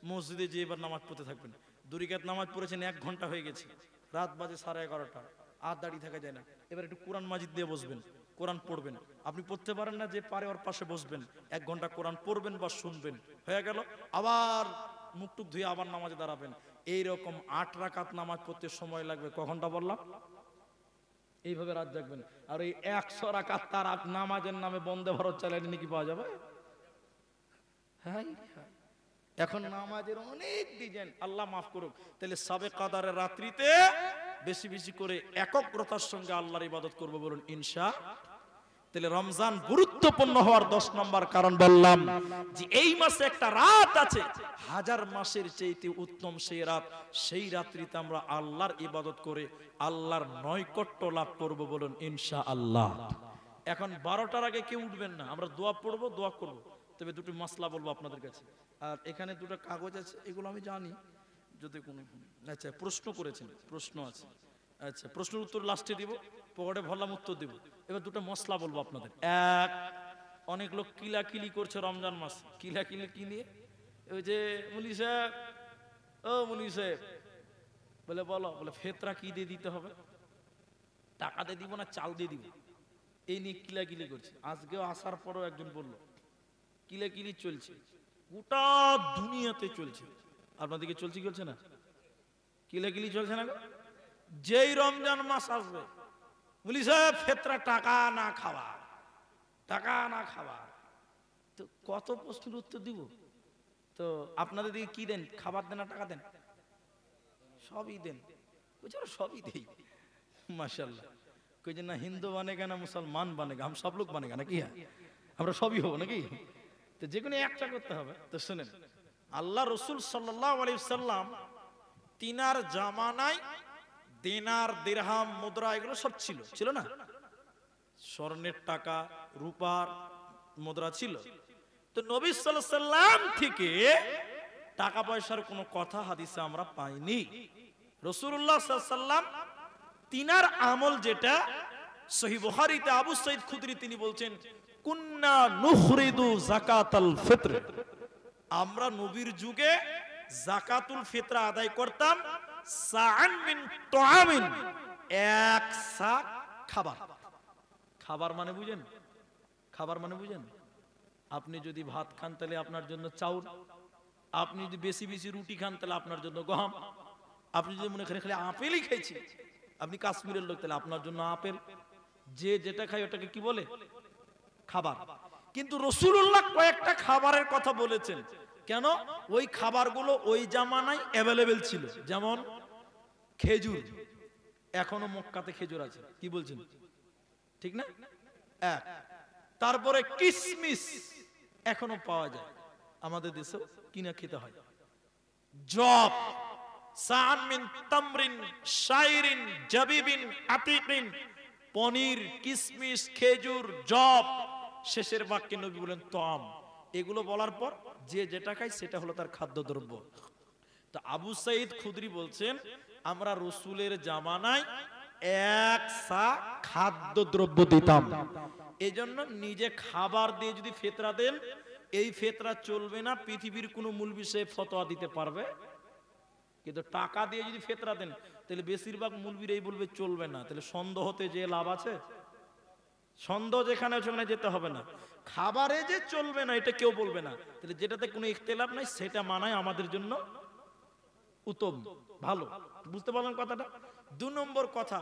মসজিদে যেয়ে এবার নামাজ পড়তে থাকবেন। 2 রাকাত নামাজ পড়েছেন, 1 ঘন্টা হয়ে গেছে, রাত বাজে 11:30, আর দাঁড়িয়ে থাকা যায় না। এবার একটু কোরআন মাজিদ দিয়ে বসবেন, কোরআন পড়বেন। আপনি পড়তে পারেন না, যে পারে ওর পাশে বসবেন, 1 ঘন্টা কোরআন পড়বেন বা শুনবেন, হয়ে গেল। আবার মুখটুক ধুয়ে আবার নামাজে দাঁড়াবেন। এইরকম 8 রাকাত নামাজ পড়তে সময় লাগবে। ক ঘন্টা বললাম? এইভাবে রাত জাগবেন। আর এই 100 রাকাত তার নামাজের নামে বন্দে ভারত চালালে নাকি পাওয়া যাবে? হ্যাঁ, এখন নামাজের অনেক ডিজাইন, আল্লাহ মাফ করুক। তাহলে সবে কাদারের রাত্রিতে বেশি বেশি করে একগ্রতার সঙ্গে আল্লাহর ইবাদত করব, বলুন ইনশাআল্লাহ। তাহলে রমজান গুরুত্বপূর্ণ হওয়ার 10 নম্বর কারণ বললাম যে এই মাসে একটা রাত আছে 1000 মাসের চাইতে উত্তম সেই রাত। সেই রাত্রিতে আমরা আল্লাহর ইবাদত করে আল্লাহর নৈকট্য লাভ করব, বলুন ইনশাআল্লাহ। এখন 12টার আগে কেউ উঠবেন না, আমরা দোয়া পড়বো, দোয়া করব। তবে দুটো মাসলা বলবো আপনাদের কাছে। আর এখানে দুটো কাগজ আছে, এগুলো আমি জানি, যদি কোনো আচ্ছা প্রশ্ন করেছেন, প্রশ্ন আছে, আচ্ছা প্রশ্নের উত্তর লাস্টে দিব, পকেটে ভরলাম উত্তর দিব। এবার দুটো মশলা বলবো আপনাদের। এক, অনেক লোক কিলাকিলি করছে রমজান মাস। কিলাকিলি কি নিয়ে? ওই যে মুলি সাহেব, ও মুলি সাহেব বলে বলো, বলে ফেতরা কি দিয়ে দিতে হবে? টাকা দিয়ে দিব না চাল দিয়ে দিব? এই নিয়ে কিলাকিলি করছে। আজকেও আসার পরও একজন বলল কিলাকিলি চলছে, গোটা দুনিয়াতে চলছে। আপনাদেরকে চলছে কি চলছে না? কিলাকিলি চলছে না? যেই রমজান মাস আসবে বলি সাহেব ফেতরা টাকা না খাওয়া, টাকা না খাওয়া। তো কত প্রশ্নের উত্তর দিব? তো আপনাদের দিকে কি দেন? খাবার দেন না টাকা দেন? সবই দেন। সবই দেই মাশাআল্লাহ। কই যে না হিন্দু বানেগা না মুসলমান বানেগা, हम सब लोग बनेगा নাকি? আমরা সবই হব নাকি? তো যে কোনো একটা করতে হবে। তো শুনেন, আল্লাহ রাসূল সাল্লাল্লাহু আলাইহি সাল্লাম তিনার জামানায় দিনার দিরহাম মুদ্রা এগুলো সব ছিল না? স্বর্ণের টাকা রূপার মুদ্রা ছিল। তো নবী সাল্লাল্লাহু আলাইহি সাল্লাম থেকে টাকা পয়সার কোনো কথা হাদিসে আমরা পাইনি। রাসূলুল্লাহ সাল্লাল্লাহু আলাইহি সাল্লাম তিনার আমল যেটা সহিহ বুখারীতে আবু সাঈদ খুদরি তিনি বলছেন, কুন্না নুখরিদু যাকাতাল ফিত্র, আমরা নবীর যুগে যাকাতুল ফিতর আদায় করতাম সাআন মিন তুআমিন, এক সা খাবার। খাবার মানে বুঝেন? খাবার মানে বুঝেন? আপনি যদি ভাত খান তাহলে আপনার জন্য চাউল, আপনি যদি বেশি বেশি রুটি খান তাহলে আপনার জন্য গম, আপনি যদি মনে করেন খালি আপেলই খাইছি, আপনি কাশ্মীরের লোক, তাহলে আপনার জন্য আপেল। যে যেটা খায় ওটাকে কি বলে? খাবার। কিন্তু রাসূলুল্লাহ কয়েকটা খাবারের কথা বলেছেন। কেন? ওই খাবারগুলো ওই জামানায় অ্যাভেলেবেল ছিল। যেমন খেজুর, এখনো মক্কাতে খেজুর আছে, কি বলছেন? ঠিক না? এক। তারপরে কিশমিশ এখনো পাওয়া যায়, আমাদের দেশেও কিনা খেতে হয়। জব, সাআন মিন তামরিন শাইরিন জাবিবিন আতিকিন, পনির, কিশমিশ, খেজুর, জব। শেষের বাক্যে নবী বলেন তাম। এগুলো বলার পর যে যেটা খায় সেটা হলো তার খাদ্যদ্রব্য। তো আবু সাঈদ খুদরি বলছেন, আমরা রাসূলের জামানায় এক সা খাদ্যদ্রব্য দিতাম। এজন্য নিজে খাবার দিয়ে যদি ফিতরা দেন, এই ফিতরা চলবে না, পৃথিবীর কোন মূলবি সে ফতোয়া দিতে পারবে। কিন্তু টাকা দিয়ে যদি ফিতরা দেন, তাহলে বেশিরভাগ মূলবিরাই বলবে চলবে না। তাহলে সন্দেহতে যে লাভ আছে? সন্দেহ যেখানে সেখানে যেতে হবে না। খাবারে যে চলবে না এটা কেউ বলবে না, তাহলে যেটাতে কোনো ইখতিলাফ নাই সেটা মানায় আমাদের জন্য উত্তম, ভালো। বুঝতে পারলেন কথাটা? 2 নম্বর কথা,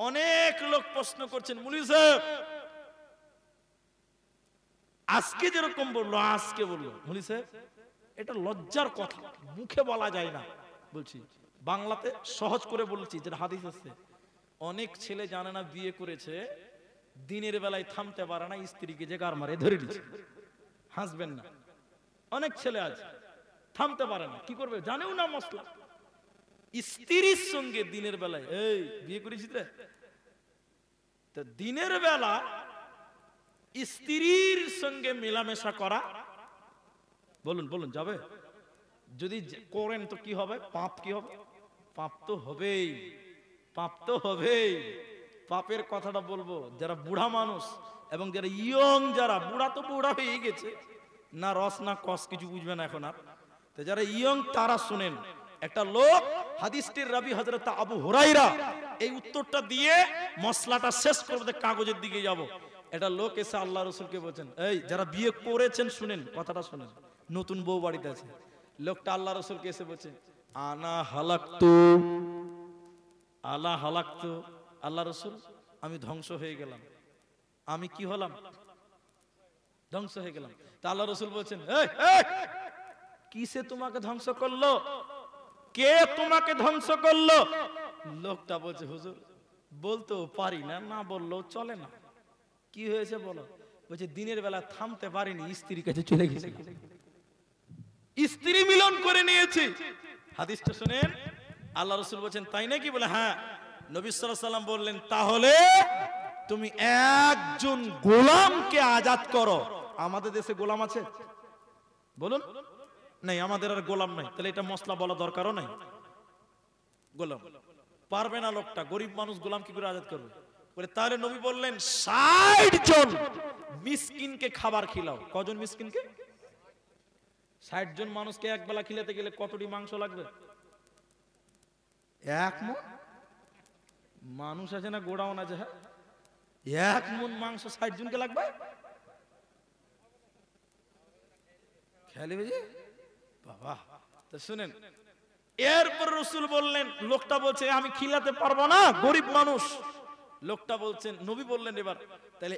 অনেক লোক প্রশ্ন করছেন, মুফতি সাহেব আজকে যেরকম বললো, আজকে বললো, মুফতি সাহেব এটা লজ্জার কথা, মুখে বলা যায় না। বলছি বাংলাতে সহজ করে বলছি, যেটা হাদিস আছে। অনেক ছেলে জানে না, বিয়ে করেছে, দিনের বেলায় থামতে পারে না, স্ত্রীকে যে গার মারে ধরে নিচ্ছে, হাসবেন না। অনেক ছেলে আছে থামতে পারে না, কি করবে জানেও না মশলা। স্ত্রীর সঙ্গে দিনের বেলায়, এই বিয়ে করেছিস রে, তো দিনের বেলা স্ত্রীর সঙ্গে মেলামেশা করা, বলুন বলুন যাবে? যদি করেন তো কি হবে? পাপ কি হবে? পাপ তো হবেই, পাপ তো হবেই। পাপের কথাটা বলবো যারা বুড়া মানুষ এবং যারা ইয়ং, যারা বুড়া তো বুড়া হয়ে গেছে, না রস না কস কিছু বুঝবে না এখন আর। তো যারা ইয়ং তারা শুনেন। একটা লোক, হাদিসটির রাবি হযরত আবু হুরায়রা, এই উত্তরটা দিয়ে মশলাটা শেষ করতে কাগজের দিকে যাব। একটা লোক এসে আল্লাহ রাসূলকে বলেন, এই যারা বিয়ে করেছেন শুনেন, কথাটা শুনেন, নতুন বউ বাড়িতে আছে। লোকটা আল্লাহ রাসূলকে এসে বলছে, আনা হালাকতু, আলা হালাকতু, আল্লাহ রাসূল আমি ধ্বংস হয়ে গেলাম। আমি কি হলাম? ধ্বংস হয়ে গেলাম। তা আল্লাহ রাসূল বলছেন, এই কিসে তোমাকে ধ্বংস করলো? কে তোমাকে ধ্বংস করলো? লোকটা বলছে, হুজুর বলতেও পারি না, না বললেও চলে না। কি হয়েছে বলো? বলছে দিনের বেলা থামতে পারিনি, স্ত্রীর কাছে চলে গেছে, স্ত্রী মিলন করে নিয়েছি। হাদিসটা শুনেন, আল্লাহ রাসূল বলেন তাই নাকি? বলে হ্যাঁ। নবী সাল্লাল্লাহু আলাইহি ওয়াসাল্লাম বললেন, তাহলে তুমি একজন গোলামকে আজাদ করো। আমাদের দেশে গোলাম আছে? বলুন নাই, আমাদের আর গোলাম নাই। তাহলে এটা মশলা বলা দরকারও নাই। গোলাম পারবে না লোকটা, গরিব মানুষ, গোলাম কি করে আজাদ করবে? বলে তাহলে নবী বললেন 60 জন মিসকিনকে খাবার খিলাও। কজন মিসকিনকে? 60 জন মানুষকে এক বেলা খিলাতে গেলে কতটি মাংস লাগবে? 1 মণ মানুষ আছে না, গোডাউন আছে, হ্যাঁ 1 মণ মাংস 60 জনকে লাগবে? খেয়ালি বুঝি বাবা। তো শুনেন, এরপর রাসূল বললেন, লোকটা বলছে আমি খিলাতে পারবো না, গরিব মানুষ। লোকটা বলছেন, নবী বললেন এবার তাহলে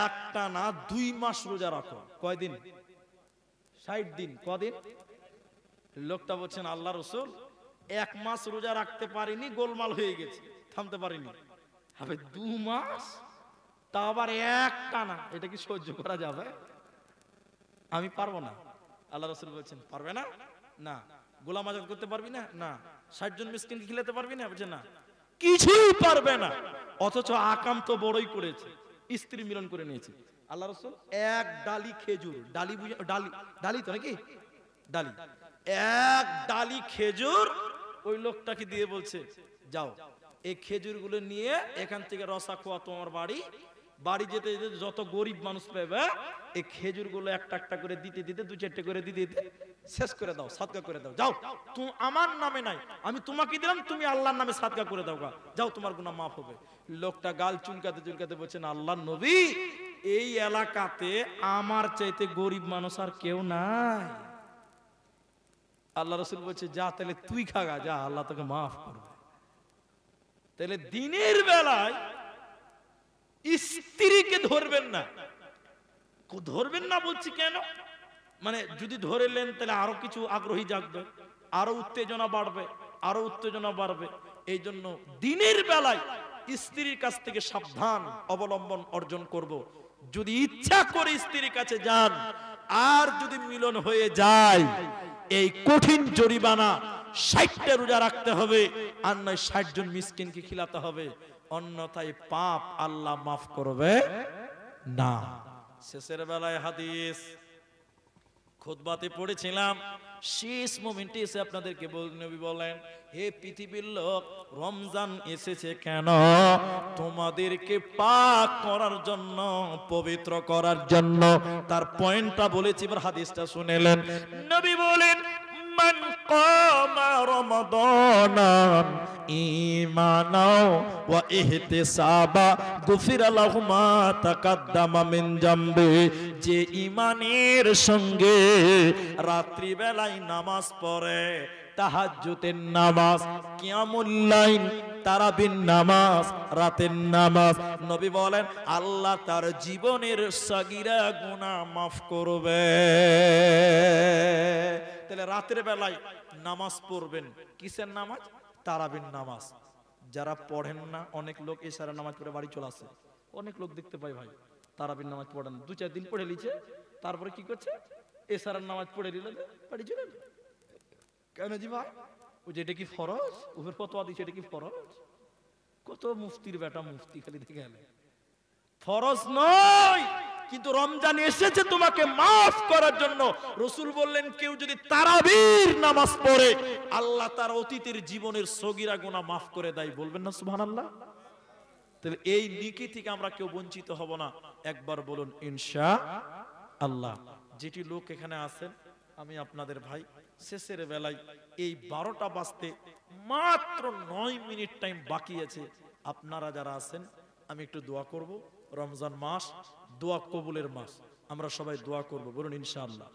একটা না 2 মাস রোজা রাখো। কয়দিন? 60 দিন। কদিন? লোকটা বলছেন, আল্লাহ রাসূল 1 মাস রোজা রাখতে পারিনি, গোলমাল হয়ে গেছে, থামতে পারিনি। হবে 2 মাস, তা আবার একটা না, এটা কি সহ্য করা যাবে? আমি পারবো না। আল্লাহ রাসূল বলছেন পারবে না? না। গোলাম আজাদ করতে পারবি না? না। 60 জন মিসকিনকে খিলাতে পারবি না? বলছে না, কিছুই পারবে না। অথচ আকাম তো বড়ই করেছে, স্ত্রী মিলন করে নিয়েছে। আল্লাহ রাসূল 1 ডালি খেজুর, ডালি ডালি ডালি তো নাকি, ডালি, 1 ডালি খেজুর ওই লোকটাকে দিয়ে বলছে যাও এই খেজুরগুলো নিয়ে এখান থেকে রসা খোয়া তোমার বাড়ি, বাড়ি যেতে যেতে যত গরিব মানুষ পাবে এই খেজুরগুলো একটা একটা করে দিতে দিতে, দু চারটে করে দিতে দিতে শেষ করে দাও, সাদকা করে দাও। যাও, তুমি আমার নামে নাই, আমি তোমাকে দিলাম, তুমি আল্লাহর নামে সাদকা করে দাও গা, যাও তোমার গুনাহ মাফ হবে। লোকটা গাল চুলকাতে চুলকাতে বলছেন, আল্লাহর নবী, এই এলাকাতে আমার চাইতে গরিব মানুষ আর কেউ নাই। আল্লাহ রাসূল বলছে, যা তাহলে তুই খাগা, যা, আল্লাহ তোকে মাফ করবে। তাহলে দিনের বেলায় স্ত্রীকে ধরবেন না। ধরবেন না বলছি কেন, মানে যদি ধরে নেন তাহলে আরো কিছু আগ্রহী জাগবে, আরো উত্তেজনা বাড়বে, আরো উত্তেজনা বাড়বে। এই জন্য দিনের বেলায় স্ত্রীর কাছ থেকে সাবধান অবলম্বন অর্জন করব। যদি ইচ্ছা করে স্ত্রীর কাছে যান আর যদি মিলন হয়ে যায়, এই কঠিন জরিমানা 60টা রোজা রাখতে হবে, আর নয় 60 জন মিসকিনকে খিলাতে হবে, অন্যথায় পাপ আল্লাহ মাফ করবে না। শেষের বেলায় হাদিস খুতবাতে পড়েছিলাম, শেষ মোমেন্টে এসে আপনাদেরকে নবী বলেন, হে পৃথিবীর লোক, রমজান এসেছে কেন? তোমাদেরকে পাক করার জন্য, পবিত্র করার জন্য। তার পয়েন্টটা বলেছি, এবার হাদিসটা শুনেলেন। নবী বলেন, মান কামা রমাদানান ঈমানাও ওয়া ইহতিসাবা গুফিরা লাহু মা তাকাদ্দামা মিন জামবি। যে ঈমানের সঙ্গে রাত্রি বেলায় নামাজ পড়ে, তাহাজ্জুদের নামাজ, কিয়ামুল লাইল, তারাবির নামাজ, রাতের নামাজ, নবী বলেন আল্লাহ তার জীবনের সাগীরা গুনাহ মাফ করবে। তাহলে রাতের বেলায় নামাজ পড়বেন। কিসের নামাজ? তারাবির নামাজ। যারা পড়েন না, অনেক লোক ইশারা নামাজ পড়ে বাড়ি চলে আসে। অনেক লোক দেখতে পাই ভাই, তারাবির নামাজ পড়েন, 2-4 দিন পড়ে লিছে, তারপরে কি করছে, ইশারার নামাজ পড়ে নিল, বাড়ি চলে এলো। কেন জি ভাই? ও যে এটা কি ফরজ? উপর ফতোয়া দিচ্ছে এটা কি ফরজ? কত মুফতির বেটা মুফতি খালি দেখে গেলে, ফরজ নয়, কিন্তু রমজান এসেছে তোমাকে মাফ করার জন্য। রাসূল বললেন, কেউ যদি তারাবির নামাজ পড়ে, আল্লাহ তার অতীতের জীবনের সগীরা গুনাহ মাফ করে দেয়। বলবেন না সুবহানাল্লাহ? তাহলে এই নেকি থেকে আমরা কেউ বঞ্চিত হব না। একবার বলুন ইনশাআল্লাহ। যেটি লোক এখানে আছেন, আমি আপনাদের ভাই, শেষের বেলায় এই 12টা বাজতে মাত্র 9 মিনিট টাইম বাকি আছে। আপনারা যারা আছেন, আমি একটু দোয়া করব। রমজান মাস দোয়া কবুলের মাস, আমরা সবাই দোয়া করব। বলুন ইনশাআল্লাহ।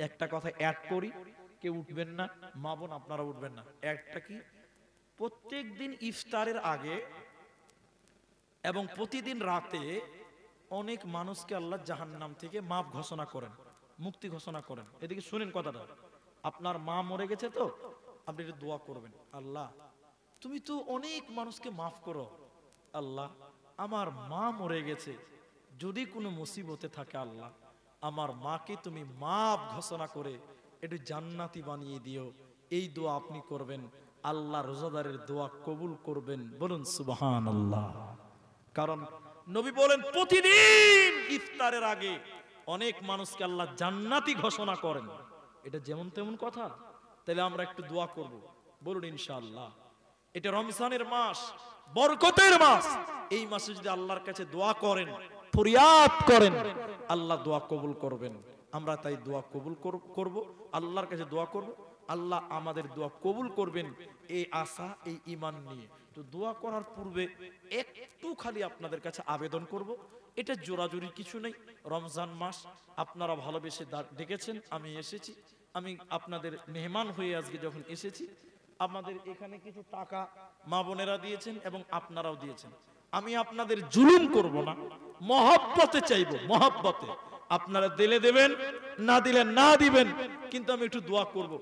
একটা কথা অ্যাড করি, কেউ উঠবেন না, মা বোন আপনারা উঠবেন না। একটা কি, প্রত্যেক দিন ইফতারের আগে এবং প্রতিদিন রাতে অনেক মানুষকে আল্লাহ জাহান্নাম থেকে মাফ ঘোষণা করেন, মুক্তি ঘোষণা করেন। এদিকে শুনেন কথাটা, আপনার মা মরে গেছে তো আপনি একটু দোয়া করবেন, আল্লাহ তুমি তো অনেক মানুষকে মাফ করো, আল্লাহ আমার মা মরে গেছে, যদি কোনো মুসিবতে থাকে আল্লাহ আমার মাকে তুমি মাফ ঘোষণা করে একটু জান্নাতি বানিয়ে দিও। এই দোয়া আপনি করবেন, আল্লাহ রোজাদারের দোয়া কবুল করবেন। বলুন সুবহানাল্লাহ। কারণ নবী বলেন প্রতিদিন ইফতারের আগে অনেক মানুষকে আল্লাহ জান্নাতি ঘোষণা করেন। এটা যেমন তেমন কথা? তাহলে আমরা একটু দোয়া করব। বলুন ইনশাআল্লাহ। এটা রমজানের মাস, বরকতের মাস। এই মাসে যদি আল্লাহর কাছে দোয়া করেন, ফরিয়াদ করেন, আল্লাহ দোয়া কবুল করবেন। আমরা তাই দোয়া কবুল করব, আল্লাহর কাছে দোয়া করব, আল্লাহ আমাদের দোয়া কবুল করবেন, এই আশা, এই ঈমান নিয়ে। তো দোয়া করার পূর্বে একটু খালি আপনাদের কাছে আবেদন করব, এটা জোরাজুরি কিছু নেই। রমজান মাস আপনারা ভালোবেসে ডেকেছেন, আমি এসেছি, আমি আপনাদের মেহমান হয়ে আজকে যখন এসেছি, আমাদের এখানে কিছু টাকা মা বোনেরা দিয়েছেন এবং আপনারাও দিয়েছেন। আমি আপনাদের জুলুম করব না, মহব্বতে চাইবো, মহব্বতে। আপনারা দিলে দেবেন, না দিলে না দিবেন, কিন্তু আমি একটু দোয়া করব।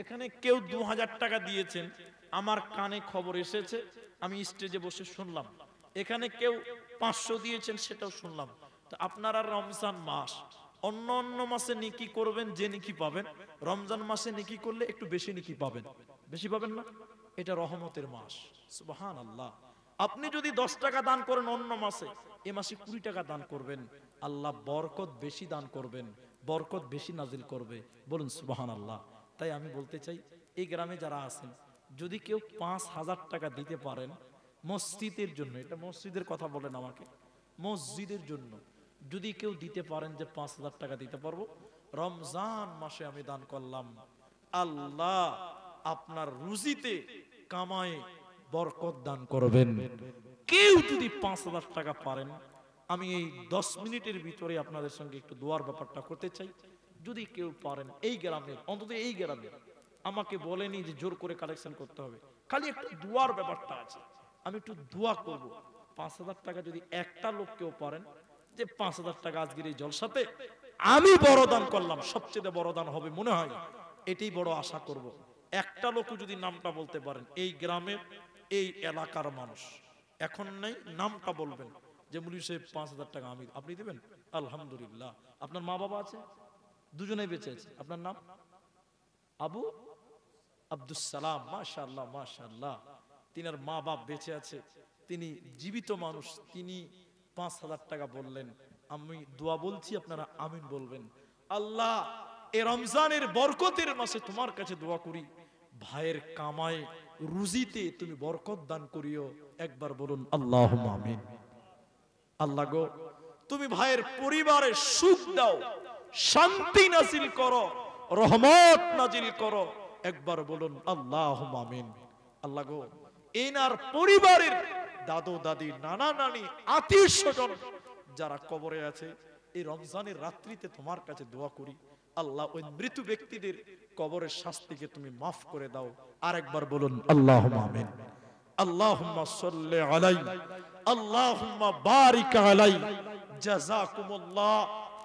এখানে কেউ 2000 টাকা দিয়েছেন, আমার কানে খবর এসেছে, আমি স্টেজে বসে শুনলাম। এখানে কেউ 500 দিয়েছেন, সেটাও শুনলাম। তো আপনারা রমজান মাস, অন্য অন্য মাসে নেকি করবেন, যে নেকি পাবেন, রমজান মাসে নেকি করলে একটু বেশি নেকি পাবেন। বেশি পাবেন না? এটা রহমতের মাস, সুবহানাল্লাহ। আপনি যদি 10 টাকা দান করেন অন্য মাসে, এ মাসে 20 টাকা দান করবেন, আল্লাহ বরকত বেশি দান করবেন, বরকত বেশি নাজিল করবে। বলুন সুবহানাল্লাহ। তাই আমি বলতে চাই, এই গ্রামে যারা আছেন, যদি কেউ 5000 টাকা দিতে পারেন, মসজিদের জন্য, এটা মসজিদের কথা বলেন আমাকে, মসজিদের জন্য যদি কেউ দিতে পারেন যে 5,000 টাকা দিতে পারবো, রমজান মাসে আমি দান করলাম, আল্লাহ আপনার রুজিতে কামায় বরকত দান করবেন। কেউ যদি 5,000 টাকা পারেন, আমি এই 10 মিনিটের ভিতরে আপনাদের সঙ্গে একটু দোয়ার ব্যাপারটা করতে চাই। যদি কেউ পারেন এই গ্রামের, অন্তত এই গ্রামের, আমাকে বলেনি যে জোর করে কালেকশন করতে হবে, খালি একটু দোয়ার ব্যাপারটা আছে, আমি একটু দোয়া করব। 5,000 টাকা যদি একটা লোক কেউ পারেন যে 5,000 টাকা আজকের এই জলসাতে আমি বড় দান করলাম, সবচেয়ে বড় দান হবে মনে হয়, এটাই বড় আশা করব। একটা লোক যদি নামটা বলতে পারেন এই গ্রামের এই এলাকার মানুষ, এখন নাই, নামটা বলবেন যে মুলি সাহেব 5,000 টাকা আমি, আপনি দিবেন? আলহামদুলিল্লাহ। আপনার মা বাবা আছে? দুজনেই বেঁচে আছে। আপনার নাম? আবু আব্দুস সালাম। মাশাআল্লাহ মাশাআল্লাহ। তিনার মা বাপ বেঁচে আছে, তিনি জীবিত মানুষ, তিনি 5,000 টাকা বললেন। আমি দোয়া বলছি, আপনারা আমিন বলবেন। আল্লাহ এই রমজানের বরকতের মাসে তোমার কাছে দোয়া করি, ভাইয়ের কামায় রুজিতে তুমি বরকত দান করিও। একবার বলুন আল্লাহুম্মা আমিন। আল্লাহ গো, তুমি ভাইয়ের পরিবারে সুখ দাও, শান্তি নাজিল করো, রহমত নাজিল করো। একবার বলুন আল্লাহুম্মা আমিন। আল্লাহ গো, এনার পরিবারের দাদু দাদি, নানা নানি, আত্মীয় স্বজন যারা কবরে আছে, এই রমজানের রাত্রিতে তোমার কাছে দোয়া করি, আল্লাহ ওই মৃত ব্যক্তিদের কবরের শাস্তিকে তুমি মাফ করে দাও। আরেকবার বলুন আল্লাহুম্মা আমিন। আল্লাহুম্মা সাল্লি আলাইহি, আল্লাহুম্মা বারিক আলাইহি, জাযাকুমুল্লাহ,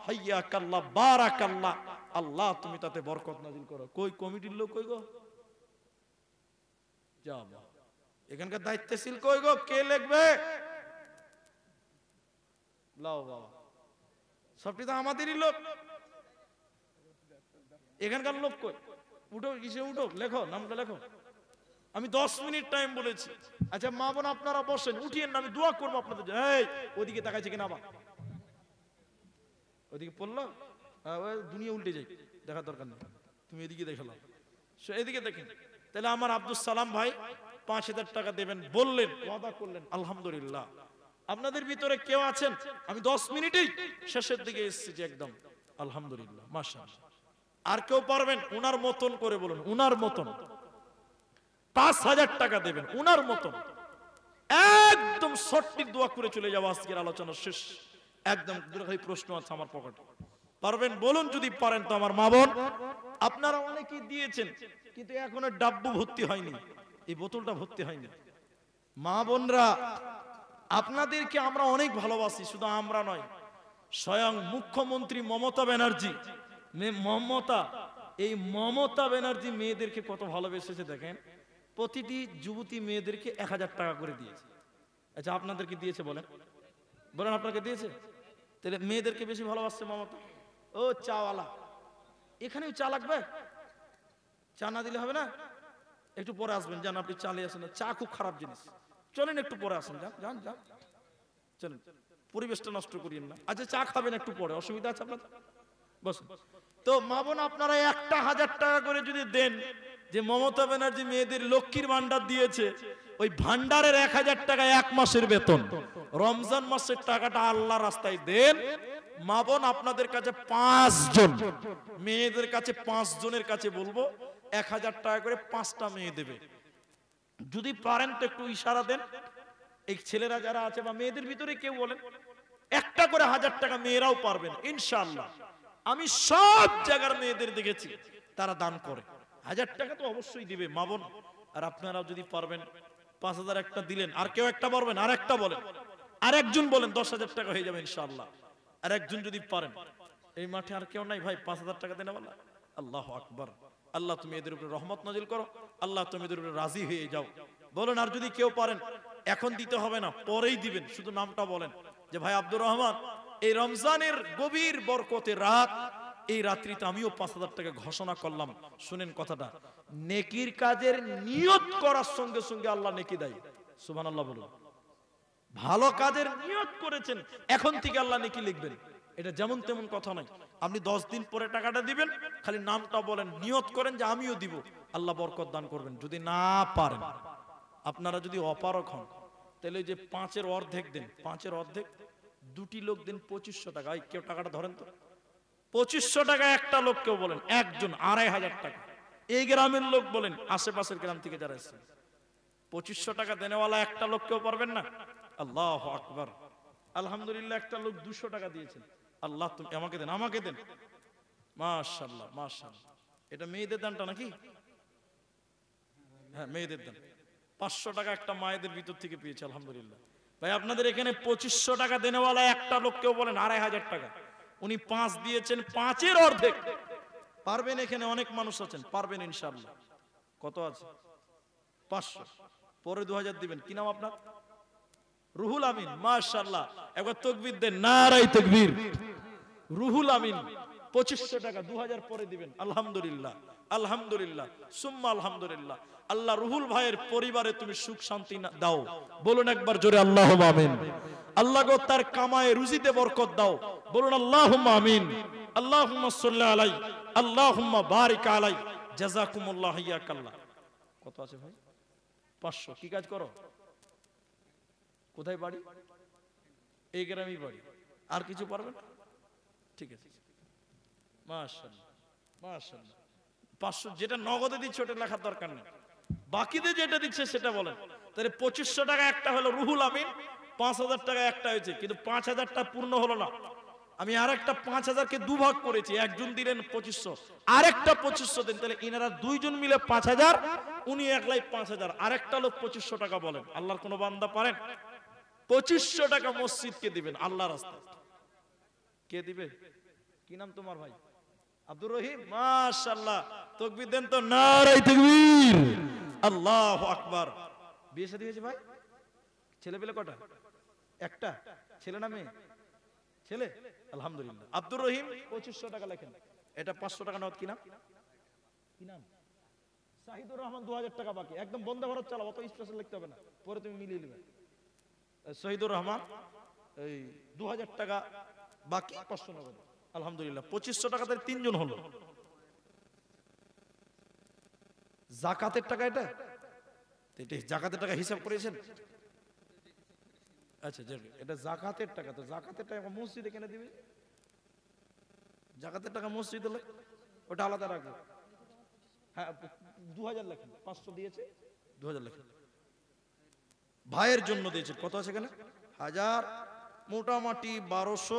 হাইয়াকাল্লাহ, বারাকাল্লাহ। আল্লাহ তুমি তাতে বরকত নাজিল করো। কই কমিটির লোক কই গো? যা এখানকার দায়িত্বশীল কই গো? কে লিখবে? লাও বাবা, সবটি তো আমাদেরই লোক। এখানকার লোক কই? উঠো, কিসে উঠো, লেখো, নামটা লেখো। আমি 10 মিনিট টাইম বলেছি। আচ্ছা মা বোন আপনারা বসেন, উঠিয়েন না, আমি দোয়া করবো আপনাদের। এই ওদিকে তাকাইছে কিনা, আবার ওদিকে পড়লো, দুনিয়া উল্টে যাই, দেখার দরকার নেই, তুমি এদিকে দেখালাম, এদিকে দেখেন। তাহলে আমার আব্দুস সালাম ভাই 5,000 টাকা দেবেন বললেন, ওয়াদা করলেন, আলহামদুলিল্লাহ। আপনাদের ভিতরে কেউ আছেন? আমি 10 মিনিটেই শেষের দিকে এসেছি একদম, আলহামদুলিল্লাহ, মাশাআল্লাহ। আর কেউ পারবেন? উনার মতন করে বলুন, উনার মতন 5,000 টাকা দেবেন, উনার মতন। একদম সঠিক দোয়া করে চলে যাবো, আজকের আলোচনা শেষ। একদম প্রশ্ন আছে আমার পকেটে, পারবেন বলুন? যদি পারেন তো আমার মা বোন, আপনারা অনেকেই দিয়েছেন কিন্তু এখনো ডাব্বু ভর্তি হয়নি, এই বোতলটা ভর্তি হয়নি। মা বোনরা আপনাদেরকে আমরা অনেক ভালোবাসি, শুধু আমরা নয়, স্বয়ং মুখ্যমন্ত্রী মমতা ব্যানার্জি, এই মমতা ব্যানার্জি মেয়েদেরকে কত ভালোবেসেছে দেখেন। প্রতিটি যুবতী মেয়েদেরকে 1,000 টাকা করে দিয়েছে। আচ্ছা আপনাদেরকে দিয়েছে বলেন? বলেন আপনাকে দিয়েছে? তাহলে মেয়েদেরকে বেশি ভালোবাসছে মমতা। ও চাওয়ালা, এখানেও চা লাগবে? চা না দিলে হবে না? একটু পরে আসবেন, যান, আপনি চা নিয়ে আসেন না, চা খুব খারাপ জিনিস, চলেন একটু পরে আসেন, যান যান যান, চলেন, পরিবেশটা নষ্ট করিয়েন না। আচ্ছা চা খাবেন একটু পরে, অসুবিধা আছে আপনাদের? বসুন। তো মা বোন আপনারা 1,000 টাকা করে যদি দেন, যে মমতা ব্যানার্জি মেয়েদের লক্ষ্মীর ভান্ডার দিয়েছে, ওই ভান্ডারের 1,000 টাকা 1 মাসের বেতন, রমজান মাসের টাকাটা আল্লাহ রাস্তায় দেন। মা বোন আপনাদের কাছে 5 জন মেয়েদের কাছে, 5 জনের কাছে বলবো 1,000 টাকা করে 5টা মেয়ে দেবে। যদি পারেন তো একটু ইশারা দেন, এই ছেলেরা যারা আছে বা মেয়েদের ভিতরে কেউ বলেন, একটা করে 1,000 টাকা মেয়েরাও পারবেন ইনশাআল্লাহ। আমি সব জায়গার মেয়েদের দেখেছি তারা দান করে, 1,000 টাকা তো অবশ্যই দিবে মা বোন। আর আপনারাও যদি পারবেন 5,000 একটা দিলেন, আর কেউ একটা পারবেন, আর একটা বলেন, আর একজন বলেন, 10,000 টাকা হয়ে যাবে ইনশাআল্লাহ। আর একজন যদি পারেন, এই মাঠে আর কেউ নাই ভাই, 5,000 টাকা দেন বলা। আল্লাহু আকবার। আল্লাহ তুমি এদের উপরে রহমত নাজিল করো, আল্লাহ তুমি এদের উপরে রাজি হয়ে যাও। বলেন, আর যদি কেউ পারেন, এখন দিতে হবে না, পরেই দিবেন, শুধু নামটা বলেন যে ভাই আব্দুর রহমান, এই রমজানের গভীর বরকতের রাত, এই রাত্রিতে আমিও 5,000 টাকা ঘোষণা করলাম। শুনেন কথাটা, নেকির কাজের নিয়ত করার সঙ্গে সঙ্গে আল্লাহ নেকি দেয়। সুবহানাল্লাহ বলুন। ভালো কাজের নিয়ত করেছেন, এখন থেকে আল্লাহ নেকি লিখবেন, এটা যেমন তেমন কথা নয়। আপনি 10 দিন পরে টাকাটা দিবেন, খালি নামটা বলেন, নিয়ত করেন যে আমিও দিব, আল্লাহ বরকত দান করবেন। যদি না পারেন, আপনারা যদি অপারক হন, তাহলে ওই যে 5-এর অর্ধেক দেন, 5-এর অর্ধেক, দুটি লোক দেন 2500 টাকা। কেউ টাকাটা ধরেন তো, 2500 টাকা একটা লোক কেউ বলেন, একজন 2500 টাকা। এই গ্রামের লোক বলেন, আশেপাশের গ্রাম থেকে যারা এসেছেন, 2500 টাকা দেনেওয়ালা একটা লোক কেউ পারবেন না? আল্লাহু আকবার। আলহামদুলিল্লাহ, একটা লোক 200 টাকা দিয়েছেন। আল্লাহ তুমি আমাকে দেন, আমাকে দেন। মাশাআল্লাহ মাশাআল্লাহ। এটা মেয়েদের দানটা নাকি? হ্যাঁ, মেয়েদের দান। 500 টাকা একটা মায়েদের ভিতর থেকে পেয়েছে, আলহামদুলিল্লাহ। ভাই আপনাদের এখানে 2500 টাকা দেনেওয়ালা একটা লোক কেউ বলেন, 2500 টাকা। উনি 5 দিয়েছেন, 5-এর অর্ধেক। পারবেন? এখানে অনেক মানুষ আছেন, পারবেন ইনশাআল্লাহ। কত আছে? 500। পরে 2000 দিবেন। কি নাম আপনার? রুহুল আমিন। মাশাআল্লাহ, একবার তাকবীর দেন, নারায়ে তাকবীর। রুহুল আমিন 2500 টাকা 2000 পরে দিবেন। আলহামদুলিল্লাহ আলহামদুলিল্লাহ সুম্মা আলহামদুলিল্লাহ। আল্লাহ রুহুল ভাইয়ের পরিবারে তুমি সুখ শান্তি দাও, বলুন একবার জোরে আল্লাহুম্মা আমিন। আল্লাহ গো তার কামায়ে রুজিতে বরকত দাও, বলুন আল্লাহুম্মা আমিন। আল্লাহুম্মা সাল্লি আলাই, আল্লাহুম্মা বারিক আলাই, জাযাকুমুল্লাহু ইয়াকাল্লাহ। কত আছে ভাই? 500। কি কাজ করো? কোথায় বাড়ি? এই গ্রামেই বাড়ি। আর কিছু পারবেন? ঠিক আছে, মাশাআল্লাহ মাশাআল্লাহ। 500 যেটা নগদে দিচ্ছে ওটা লেখার দরকার নেই, বাকিতে যেটা দিচ্ছে সেটা বলেন। তাহলে 2500 টাকা একটা হলো রুহুল আমিন, 5000 টাকা একটা হয়েছে, কিন্তু 5000টা পূর্ণ হলো না। আমি আরেকটা 5000 কে দুভাগ করেছি, একজন দিলেন 2500, আরেকটা 2500 দেন, তাহলে ইনারা দুইজন মিলে 5000, উনি একলাই 5000, আরেকটা লোক 2500 টাকা বলেন। আল্লাহর কোন বান্দা পারেন? 2500 টাকা মসজিদকে দিবেন আল্লাহর রাস্তায়। কে দিবে? কি নাম তোমার ভাই? আব্দুর রহিম। মাশাআল্লাহ, তাকবীর দেন তো, নারায়ে তাকবীর, আল্লাহু আকবার। বিয়ে শাদী হয়েছে ভাই? ছেলে পেলে কটা? একটা। ছেলে না মেয়ে? ছেলে, আলহামদুলিল্লাহ। আব্দুর রহিম 2500 টাকা লেখেন। এটা 500 টাকা নগদ। কি নাম? কি নাম? সাহিদুর রহমান। 2000 টাকা বাকি, একদম বন্ধ ভারত চালাও, অত স্পেশাল লিখতে হবে না, পরে তুমি মিলিয়ে নেবে। শহীদুর রহমান এই 2000 টাকা বাকি, 500 নগদ। আলহামদুলিল্লাহ, 2500 টাকাতে 3 জন হলো। যাকাতের টাকা এটা, যাকাতের টাকা হিসাব করেছেন? আচ্ছা, এটা যাকাতের টাকা। তো যাকাতের টাকা মসজিদে কেন দিবে? যাকাতের টাকা মসজিদে, ওটা আলাদা রাখবে। হ্যাঁ, 2000 লেখেন। 500 দিয়েছে, 2000 লেখেন। ভাইয়ের জন্য দিয়েছে, কত আছে এখানে? 1000, মোটামুটি 1200,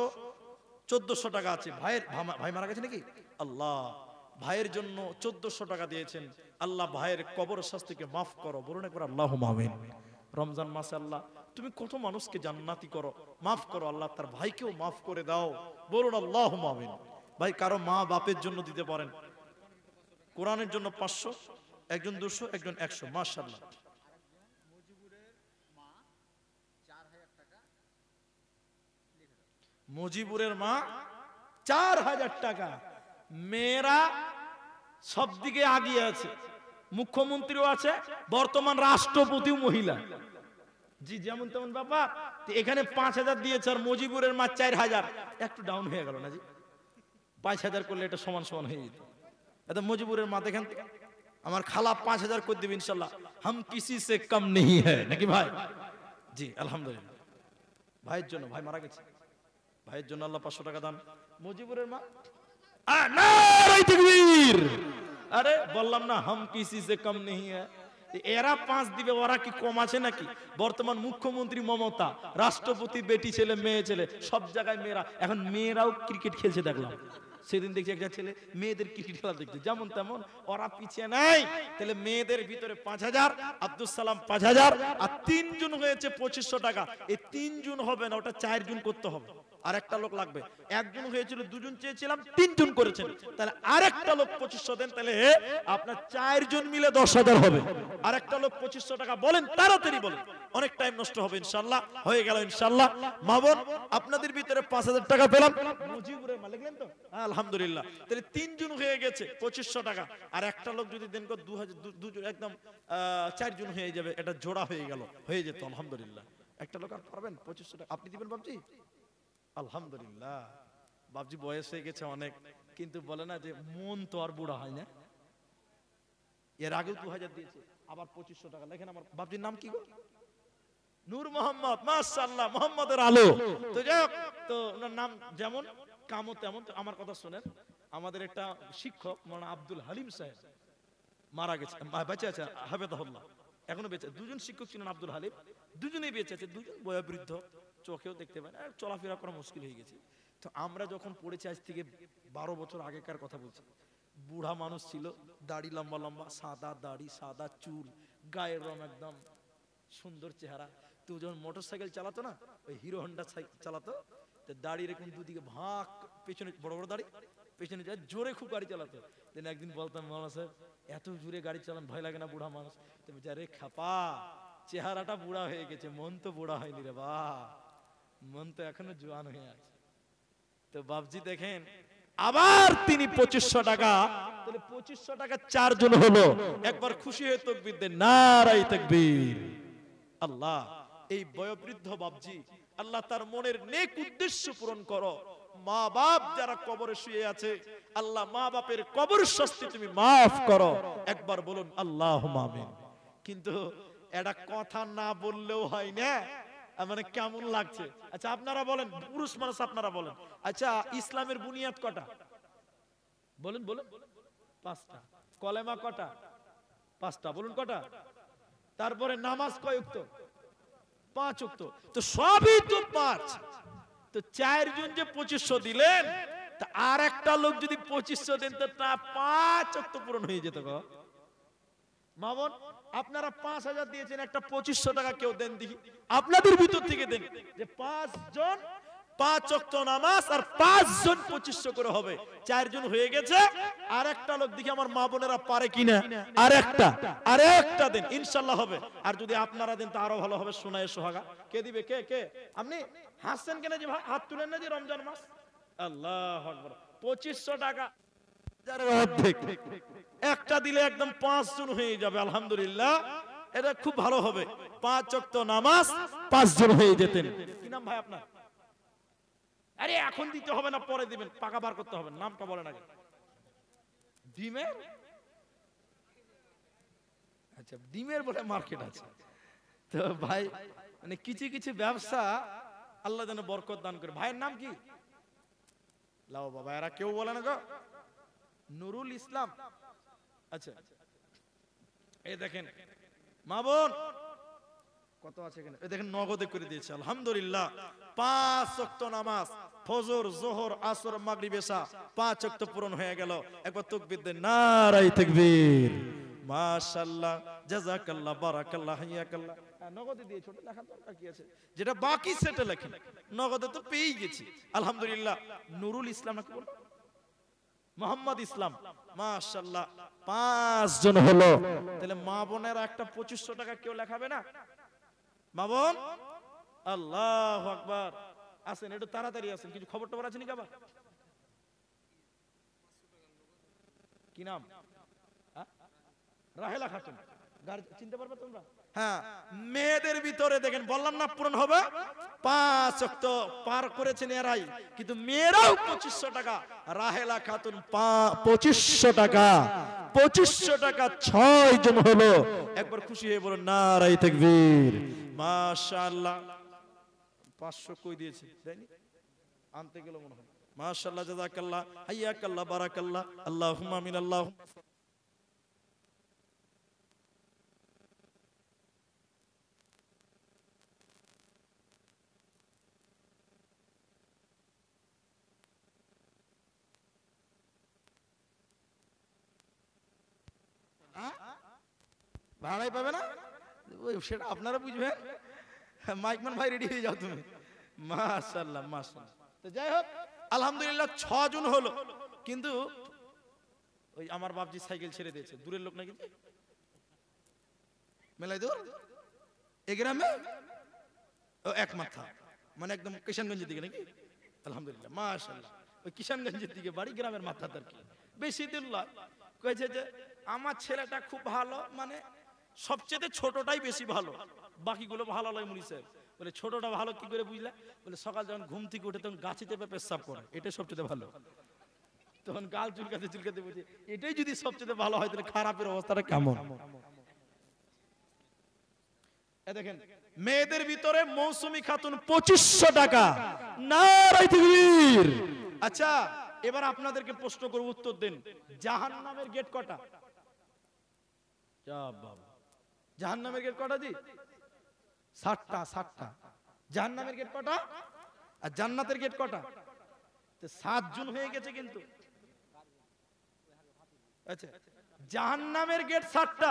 1400 টাকা আছে। ভাইয়ের ভাই মারা গেছে নাকি? আল্লাহ, ভাইয়ের জন্য 1400 টাকা দিয়েছেন। আল্লাহ ভাইয়ের কবর শাস্তিকে মাফ করো, বলুন একবার আল্লাহুম্মা আমিন। রমজান মাসে আল্লাহ তুমি কত মানুষকে জান্নাতি করো, মাফ করো আল্লাহ, তার ভাইকেও মাফ করে দাও, বলুন আল্লাহুম্মা আমিন। ভাই কারো মা বাপের জন্য দিতে পারেন। কোরআনের জন্য 500, একজন 200, একজন 100। মাশাআল্লাহ। মুজিবুরের মা 4000 টাকা। মেয়েরা সব দিকে আগিয়ে আছে, মুখ্যমন্ত্রীও আছে, বর্তমান রাষ্ট্রপতিও মহিলা। জি, যেমন তেমন বাবা। এখানে 5000 দিয়েছে, আর মুজিবুরের মা 4000। একটু ডাউন হয়ে গেল না জি? 5000 করলে এটা সমান সমান হয়ে যেত। এটা মুজিবুরের মা দেখেন, আমার খালা 5000 করে দিবে ইনশাআল্লাহ। হাম কিসি সে কম নেহি হ্যায়, নাকি ভাই? জি আলহামদুলিল্লাহ। ভাইয়ের জন্য, ভাই মারা গেছে, ভাইয়ের জন্য আল্লাহ 500 টাকা দান। মুজিবুরের মা, নারায়ে তাকবীর। আরে বললাম না, হাম কিসি সে কম নেহি হ্যায়। এরা 5 দিবে, ওরা কি কম আছে নাকি? বর্তমান মুখ্যমন্ত্রী মমতা, রাষ্ট্রপতি বেটি ছেলে মেয়ে ছেলে, সব জায়গায় মেয়েরা। এখন মেয়েরাও ক্রিকেট খেলছে দেখলাম, সেদিন দেখছি একটা ছেলে মেয়েদের ক্রিকেট খেলা দেখছে। যেমন তেমন ওরা পিছিয়ে নাই। তাহলে মেয়েদের ভিতরে 5000, আব্দুল সালাম 5000, আর 3 জন হয়েছে 2500 টাকা। এই 3 জন হবে না, ওটা 4 জন করতে হবে, আর একটা লোক লাগবে। একজন হয়েছিল, 2 জন চেয়েছিলাম, 3 জন করেছেন, তাহলে আরেকটা লোক 2500 দেন, তাহলে আপনার 4 জন মিলে 10000 হবে। আরেকটা লোক 2500 টাকা বলেন, তাড়াতাড়ি বলেন, অনেক টাইম নষ্ট হবে। ইনশাআল্লাহ হয়ে গেল ইনশাআল্লাহ। মা বোন, আপনাদের ভিতরে 5000 টাকা পেলাম। মুজিবুরের মা লিখলেন তো? আলহামদুলিল্লাহ। তাহলে 3 জন হয়ে গেছে 2500 টাকা, আর একটা লোক যদি দেন 2000, একদম 4 জন হয়ে যাবে, এটা জোড়া হয়ে গেল, হয়ে যেত আলহামদুলিল্লাহ। একটা লোক আর পারবেন 2500 টাকা আপনি দিবেন বাবজি? আলহামদুলিল্লাহ। বাবজি বয়স হয়ে গেছে অনেক, কিন্তু বলে না যে মন তো আর বুড়া হয় না। এর আগেও 2000 দিয়েছে, আবার 2500 টাকা লেখেন। আমার বাবজির নাম কি গো? নূর মোহাম্মদ, মাশাআল্লাহ, মোহাম্মদের আলো। তো যাই হোক, তো ওনার নাম যেমন কামও তেমন। তো আমার কথা শুনেন, আমাদের একটা শিক্ষক মাওলানা আব্দুল হালিম সাহেব মারা গেছে, বেঁচে আছে হাফেজাহুল্লাহ, এখনো বেঁচে। দুজন শিক্ষক ছিলেন আব্দুল হালিম, দুজনেই বেঁচে আছে, দুজন বয়োবৃদ্ধ, চোখেও দেখতে পায় না, চলাফেরা করা মুশকিল হয়ে গেছে। তো আমরা যখন পড়েছি, আজ থেকে 12 বছর আগেকার কথা বলছি, বুড়া মানুষ ছিল, দাড়ি লম্বা লম্বা, সাদা দাড়ি, সাদা চুল, গায়ের রং একদম সুন্দর চেহারা। তো যখন মোটর সাইকেল চালাতো না, ওই হিরো হন্ডা সাইকেল চালাতো, তো দাড়ি এরকম দুদিকে ভাগ, পেছনে বড় বড় দাড়ি, পেছনে যায় জোরে খুব গাড়ি চালাতো। দেন একদিন বলতাম, মাওলানা সাহেব এত জোরে গাড়ি চালান ভয় লাগে না, বুড়া মানুষ? তো বেচারে খাপা, চেহারাটা বুড়া হয়ে গেছে, মন তো বুড়া হয়নি রে বা, মন তো এখনো জোয়ান হয়ে আছে। তো বাবজি দেখেন, আবার তিনি 2500 টাকা, তাহলে 2500 টাকা 4 জন হলো। একবার খুশি হয়ে তাকবীর দেন, নারায়ে তাকবীর। আল্লাহ, এই বয়োবৃদ্ধ বাবজি, আল্লাহ তার মনের নেক উদ্দেশ্য পূরণ করো। মা বাপ যারা কবরে শুয়ে আছে, আল্লাহ মা বাপের কবর শাস্তি তুমি মাফ করো। একবার বলুন আল্লাহুম্মা আমিন। কিন্তু এটা কথা না বললেও হয় না, মানে কেমন লাগছে? আচ্ছা আপনারা বলেন, পুরুষ মানুষ আপনারা বলেন, আচ্ছা ইসলামের বুনিয়াদ কটা? বলেন বলেন। 5টা। কলেমা কটা? 5টা। বলুন কটা? তারপরে নামাজ কয় ওয়াক্ত? 5 ওয়াক্ত। তো সবই তো 5। তো 4 জন যে 2500 দিলেন, তা আর একটা লোক যদি 2500 দেন, তো তা 5 ওয়াক্ত পূরণ হয়ে যেত গো। মামুন, আপনারা 5000 দিয়েছেন, একটা 2500 টাকা কেউ দেন দেখি, আপনাদের ভিতর থেকে দেন, যে 5 জন 5 ওয়াক্ত নামাজ, আর 5 জন 2500 করে হবে, 4 জন হয়ে গেছে। আর একটা লোক দেখি আমার মা বোনেরা পারে কিনা, আর একটা দেন, ইনশাআল্লাহ হবে। আর যদি আপনারা দেন তো আরো ভালো হবে। শোনায় সোহাগা কে দিবে? কে কে? আপনি হাসছেন কেন যে? হাত তুলেন না যে, রমজান মাস। আল্লাহু আকবার। 2500 টাকা অর্ধেক, একটা দিলে একদম 5 জন হয়ে যাবে। আলহামদুলিল্লাহ, এটা খুব ভালো হবে। 5 ওয়াক্ত নামাজ 5 জন হয়ে যেতেন। কি নাম ভাই আপনার? আরে এখন দিতে হবে না, পরে দিবেন, টাকা বার করতে হবে। নামটা বলেন আগে। ডিমের? আচ্ছা, ডিমের বলে মার্কেট আছে। তো ভাই, মানে কিছু কিছু ব্যবসা আল্লাহ যেন বরকত দান করে। ভাইয়ের নাম কি? লাও বাবা, এরা কেউ বলে না গো। নুরুল ইসলাম। আচ্ছা, এই দেখেন মা বোন কত আছে এখানে, এই দেখেন নগদে করে দিয়েছে। আলহামদুলিল্লাহ, 5 ওয়াক্ত নামাজ, ফজর, যোহর, আসর, মাগরিব, এশা 5 ওয়াক্ত পূরণ হয়ে গেল। একবার তাকবীর দেন, নারায়ে তাকবীর। মাশাআল্লাহ, জাযাকাল্লাহ, বারাকাল্লাহ, হাইয়াকাল্লাহ। নগদে দিয়ে ছোট লেখা দরকার কি আছে? যেটা বাকি সেটা লেখেন, নগদে তো পেয়েই গেছি। আলহামদুলিল্লাহ। নুরুল ইসলাম নাকি বল, মোহাম্মদ ইসলাম, মাশাআল্লাহ, 5 জন হলো। তাহলে মা বোনেরা একটা 2500 টাকা কেউ লেখাবে না? মা বোন, আল্লাহু আকবার। আসেন, একটু তাড়াতাড়ি আসেন, কিছু খবর টবর আছে নাকি? আবার কি নাম? রাহেলা খাতুন। চিনতে পারবে তোমরা? হ্যাঁ, মেয়েদের ভিতরে দেখেন, বললাম না পূরণ হবে। 5 ওয়াক্ত পার করেছেন এরাই, কিন্তু মেয়েরাও 2500 টাকা। রাহেলা খাতুন 2500 টাকা, 2500 টাকা 6 জন হলো। একবার খুশি হয়ে বলুন নারায়ে তাকবীর। মাশাআল্লাহ। 500 কই দিয়েছে? দেয়নি, আনতে গেল মনে হয়। মাশাআল্লাহ, জাযাকাল্লাহ, হাইয়াকাল্লাহ, বারাকাল্লাহ, আল্লাহুম্মা আমিন। আল্লাহুম্মা ভাড়াই পাবে না, ওই সেটা আপনারা বুঝবেন। মাইকম্যান ভাই রেডি হয়ে যাও তুমি। মাশাআল্লাহ, মাশাআল্লাহ। তো যাই হোক, আলহামদুলিল্লাহ 6 জন হলো। কিন্তু ওই আমার বাপজি সাইকেল ছেড়ে দিয়েছে, দূরের লোক নাকি মেলাই দূর, এই গ্রামে ও এক মাথা, মানে একদম কিষানগঞ্জের দিকে নাকি? আলহামদুলিল্লাহ, মাশাআল্লাহ। ওই কিষানগঞ্জের দিকে বাড়ি, গ্রামের মাথা তার কি বেশি দূর নয়। কয়েছে যে আমার ছেলেটা খুব ভালো, মানে সবচেয়ে ছোটটাই বেশি ভালো, বাকিগুলো ভালো নয়। মুনি সাহেব বলে ছোটটা ভালো কি করে বুঝলা? বলে সকাল যখন ঘুম থেকে উঠে তখন গাছে চেপে পেশাব করে, এটাই সবচেয়ে ভালো। তখন গাল চুলকাতে চুলকাতে বলছে, এটাই যদি সবচেয়ে ভালো হয়, তাহলে খারাপের অবস্থাটা কেমন? দেখেন মেয়েদের ভিতরে মৌসুমী খাতুন 2500 টাকা। নারায়ে তাকবীর। আচ্ছা এবার আপনাদেরকে প্রশ্ন করব, উত্তর দেন। জাহান্নামের গেট কটা? যা বাবা, জাহান্নামের গেট কটা জি? 60টা। 60টা। জাহান্নামের গেট কটা আর জান্নাতের গেট কটা? তো 7 জন হয়ে গেছে কিন্তু। আচ্ছা জাহান্নামের গেট 7টা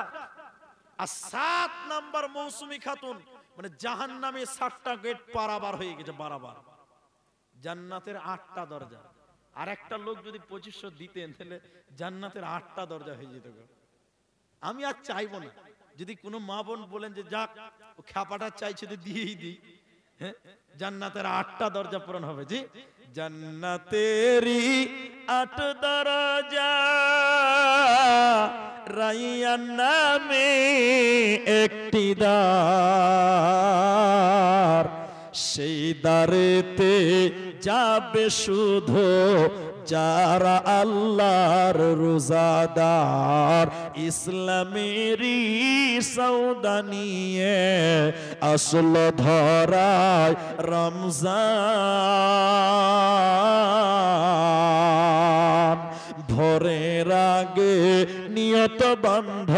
আর 7 নাম্বার মৌসুমী খাতুন, মানে জাহান্নামে 7টা গেট পারাবার হয়ে গেছে, বারাবার। জান্নাতের 8টা দরজা। আর একটা লোক যদি 2500 দিতেন তাহলে জান্নাতের 8টা দরজা হয়ে যেত। আমি আর চাইবো না। যদি কোনো মা বোন বলেন যে যাক ও খ্যাপাটা চাইছে তো দিয়েই দিই, হ্যাঁ, জান্নাতের 8টা দরজা পূরণ হবে। জি, জান্নাতেরই 8 দরজা, রাইয়ান নামে একটি দ্বার, সেই দ্বারেতে যাবে শুধু যারা আল্লাহর রোজাদার, ইসলামেরই সওদা নিয়ে আসলো ধরায় রমজান, ভোরের আগে নিয়ত বন্ধ।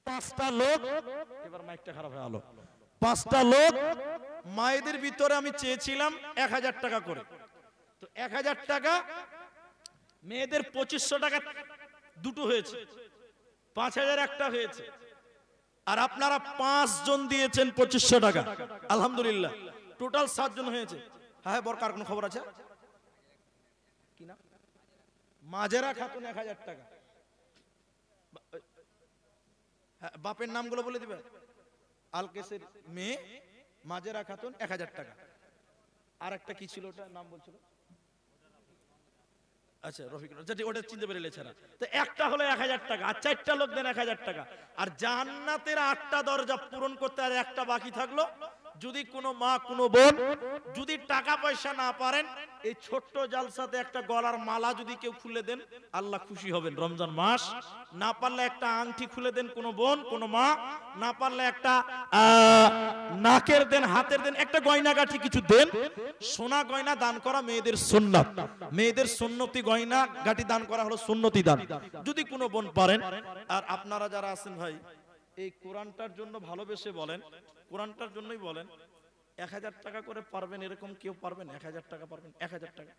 পাঁচটা লোক, এবার মাইকটা খারাপ হয়ে গেল। 5টা লোক মায়েদের ভিতরে আমি চেয়েছিলাম 1000 টাকা করে, তো 1000 টাকা মেয়েদের 2500 টাকা দুটো হয়েছে, 5000 একটা হয়েছে। আর আপনারা 5 জন দিয়েছেন 2500 টাকা, আলহামদুলিল্লাহ টোটাল 7 জন হয়েছে। হ্যাঁ বরকার কোন খবর আছে কি না? মাজেরা খাতুন 1000 টাকা। বাপের নামগুলো বলে দিবে। আলকেসের মেয়ে মাজেরা খাতুন 1000 টাকা। আর একটা কি ছিল ওটা নাম বলছিল? আচ্ছা রফিকুল, যদি ওটা চিনতে পেরে ছাড়া তো একটা হলো 1000 টাকা, আর 4টা লোক দেন 1000 টাকা। আর জান্নাতের 8টা দরজা পূরণ করতে আর একটা বাকি থাকলো। যদি কোনো মা কোনো বোন যদি টাকা পয়সা না পারেন, এই ছোট্ট জালসাতে একটা গলার মালা যদি কেউ খুলে দেন আল্লাহ খুশি হবেন রমজান মাস। না পারলে একটা আংটি খুলে দেন কোনো বোন কোনো মা, না পারলে একটা নাকের দেন, হাতের দেন, একটা গয়না গাঁঠি কিছু দেন। সোনা গয়না দান করা মেয়েদের সুন্নাত, মেয়েদের সুন্নতি গয়না গাঁঠি দান করা হলো সুন্নতি দান, যদি কোনো বোন পারেন। আর আপনারা যারা আছেন ভাই এই কোরআনটার জন্য ভালোবেসে বলেন, কোরআনটার জন্যই বলেন, 1000 টাকা করে পারবেন এরকম কেউ পারবেন? 1000 টাকা পারবেন? 1000 টাকা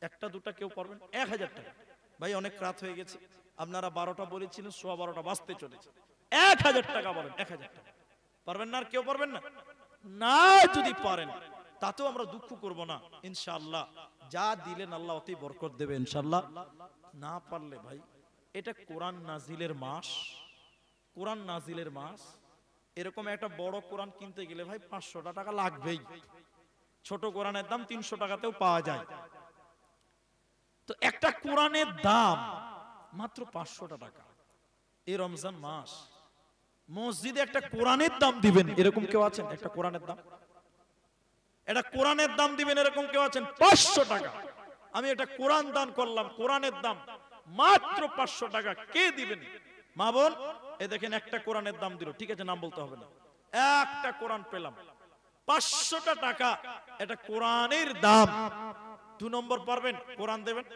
একটা দুটা কেউ পারবেন? 1000 টাকা ভাই অনেক রাত হয়ে গেছে, আপনারা 12টা বলেছিলেন, 12:15 বাজতে চলেছে। 1000 টাকা বলেন, 1000 টাকা পারবেন না? আর কেউ পারবেন না? না যদি পারেন তাতেও আমরা দুঃখ করব না, ইনশাআল্লাহ যা দিলেন আল্লাহ অতি বরকত দেবে ইনশাআল্লাহ। না পারলে ভাই এটা কোরআন নাজিলের মাস, কোরআন নাজিলের মাস। এরকম একটা বড় কোরআন কিনতে গেলে ভাই 500 টাকা লাগবেই। ছোট কোরআনের দাম 300 টাকাতেও পাওয়া যায়। তো একটা কোরআনের দাম মাত্র 500 টাকা। এই রমজান মাস মসজিদে একটা কোরআনের দাম দিবেন এরকম কেউ আছেন? একটা কোরআনের দাম, এটা কোরআনের দাম দিবেন এরকম কেউ আছেন? 500 টাকা আমি এটা কোরআন দান করলাম, কোরআনের দাম মাত্র 500 টাকা, কে দিবেন? মা বোন, এ দেখেন একটা কোরআনের দাম দিল, ঠিক আছে নাম বলতে হবে না, একটা কোরআন পেলাম 500 টাকা, এটা কোরআনের দাম। 2 নম্বর পারবেন কোরআন দেবেন?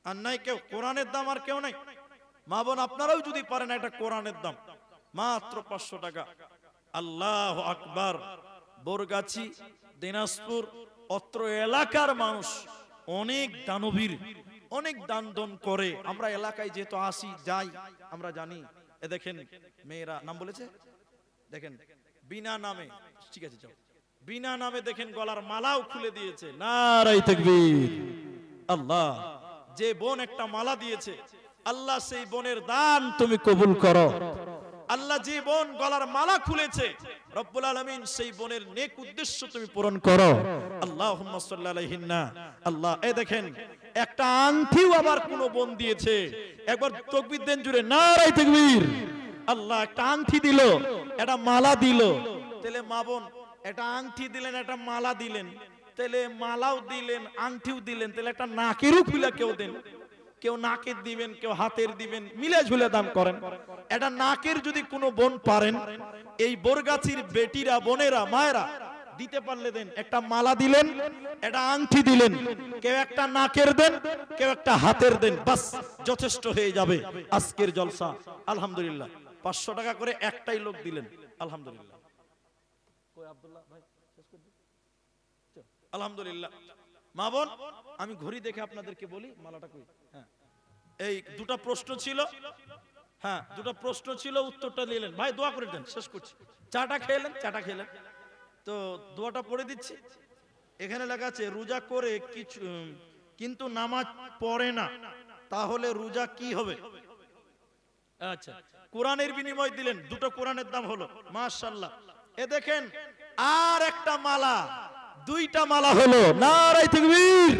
আর নাই কেউ? কোরআনের দাম আর কেউ নাই? মা বোন আপনারাও যদি পারেন, এটা কোরআনের দাম মাত্র 500 টাকা। আল্লাহু আকবার। বরগাছি, দিনাজপুর, অত্র এলাকার মানুষ অনেক দানবীর, অনেক দান দন করে। আমরা এলাকায় যেহেতু আসি যাই আমরা জানি। এ দেখেন মেয়েরা নাম বলেছে, দেখেন বিনা নামে, ঠিক আছে যাও, বিনা নামে দেখেন গলার মালাও খুলে দিয়েছে। নারায়ে তাকবীর। আল্লাহ, যে বোন একটা মালা দিয়েছে, আল্লাহ সেই বোনের দান তুমি কবুল করো। আল্লাহ যে বোন গলার মালা খুলেছে, রব্বুল আলামিন সেই বোনের নেক উদ্দেশ্য তুমি পূরণ করো। আল্লাহুম্মা সাল্লি আলাইহিন্না। আল্লাহ, এই দেখেন একটা আংটিও আবার কোন বোন দিয়েছে, একবার তাকবীর দেন জুড়ে, নারায়ে তাকবীর। আল্লাহ একটা আংটি দিল, একটা মালা দিল। তাহলে মা বোন, একটা আংটি দিলেন, একটা মালা দিলেন, তাহলে মালাও দিলেন, আংটিও দিলেন, তাহলে একটা নাকেরও খুলে কেউ দেন। কেউ নাকের দিবেন, কেউ হাতের দিবেন, মিলে ঝুলে দান করেন। এটা নাকের যদি কোনো বোন পারেন, এই বরগাছির বেটিরা, বোনেরা, মায়েরা দিতে পারলে দেন। একটা মালা দিলেন, একটা আংটি দিলেন, কেউ একটা নাকের দেন, কেউ একটা হাতের দেন, বাস যথেষ্ট হয়ে যাবে আজকের জলসা। আলহামদুলিল্লাহ 500 টাকা করে একটাই লোক দিলেন, আলহামদুলিল্লাহ। কই আব্দুল্লাহ ভাই, শেষ করে দিন। আলহামদুলিল্লাহ। মা বোন, আমি ঘড়ি দেখে আপনাদেরকে বলি মালাটা কই। হ্যাঁ, এই দুটো প্রশ্ন ছিল, হ্যাঁ দুটো প্রশ্ন ছিল, উত্তরটা দিলেন ভাই, দোয়া করে দেন, শেষ করছি। চাটা খেলেন, চাটা খেলেন তো দোয়াটা পড়ে দিচ্ছি। এখানে লেখা আছে রোজা করে কিছু কিন্তু নামাজ পড়ে না, তাহলে রোজা কি হবে? আচ্ছা, কোরআনের বিনিময় দিলেন, দুটো কোরআনের দাম হলো, মাশাআল্লাহ। এ দেখেন আর একটা মালা, দুইটা মালা হলো, নারায়ে তাকবীর।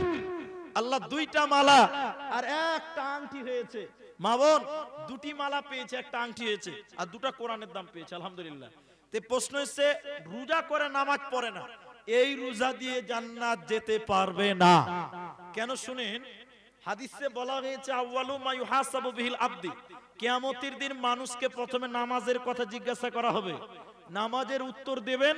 আল্লাহ, দুইটা মালা আর একটা আংটি হয়েছে। মা বোন, দুটি মালা পেয়েছে, একটা আংটি হয়েছে, আর দুটো কোরআনের দাম পেয়েছে, আলহামদুলিল্লাহ। তে প্রশ্ন হচ্ছে, রোজা করে নামাজ পড়ে না, এই রোজা দিয়ে জান্নাত যেতে পারবে না কেন? শুনেন, হাদিসে বলা হয়েছে আউয়ালু মা ইউহাসাবু বিহিল আবদি, কিয়ামতের দিন মানুষকে প্রথমে নামাজের কথা জিজ্ঞাসা করা হবে, নামাজের উত্তর দেবেন,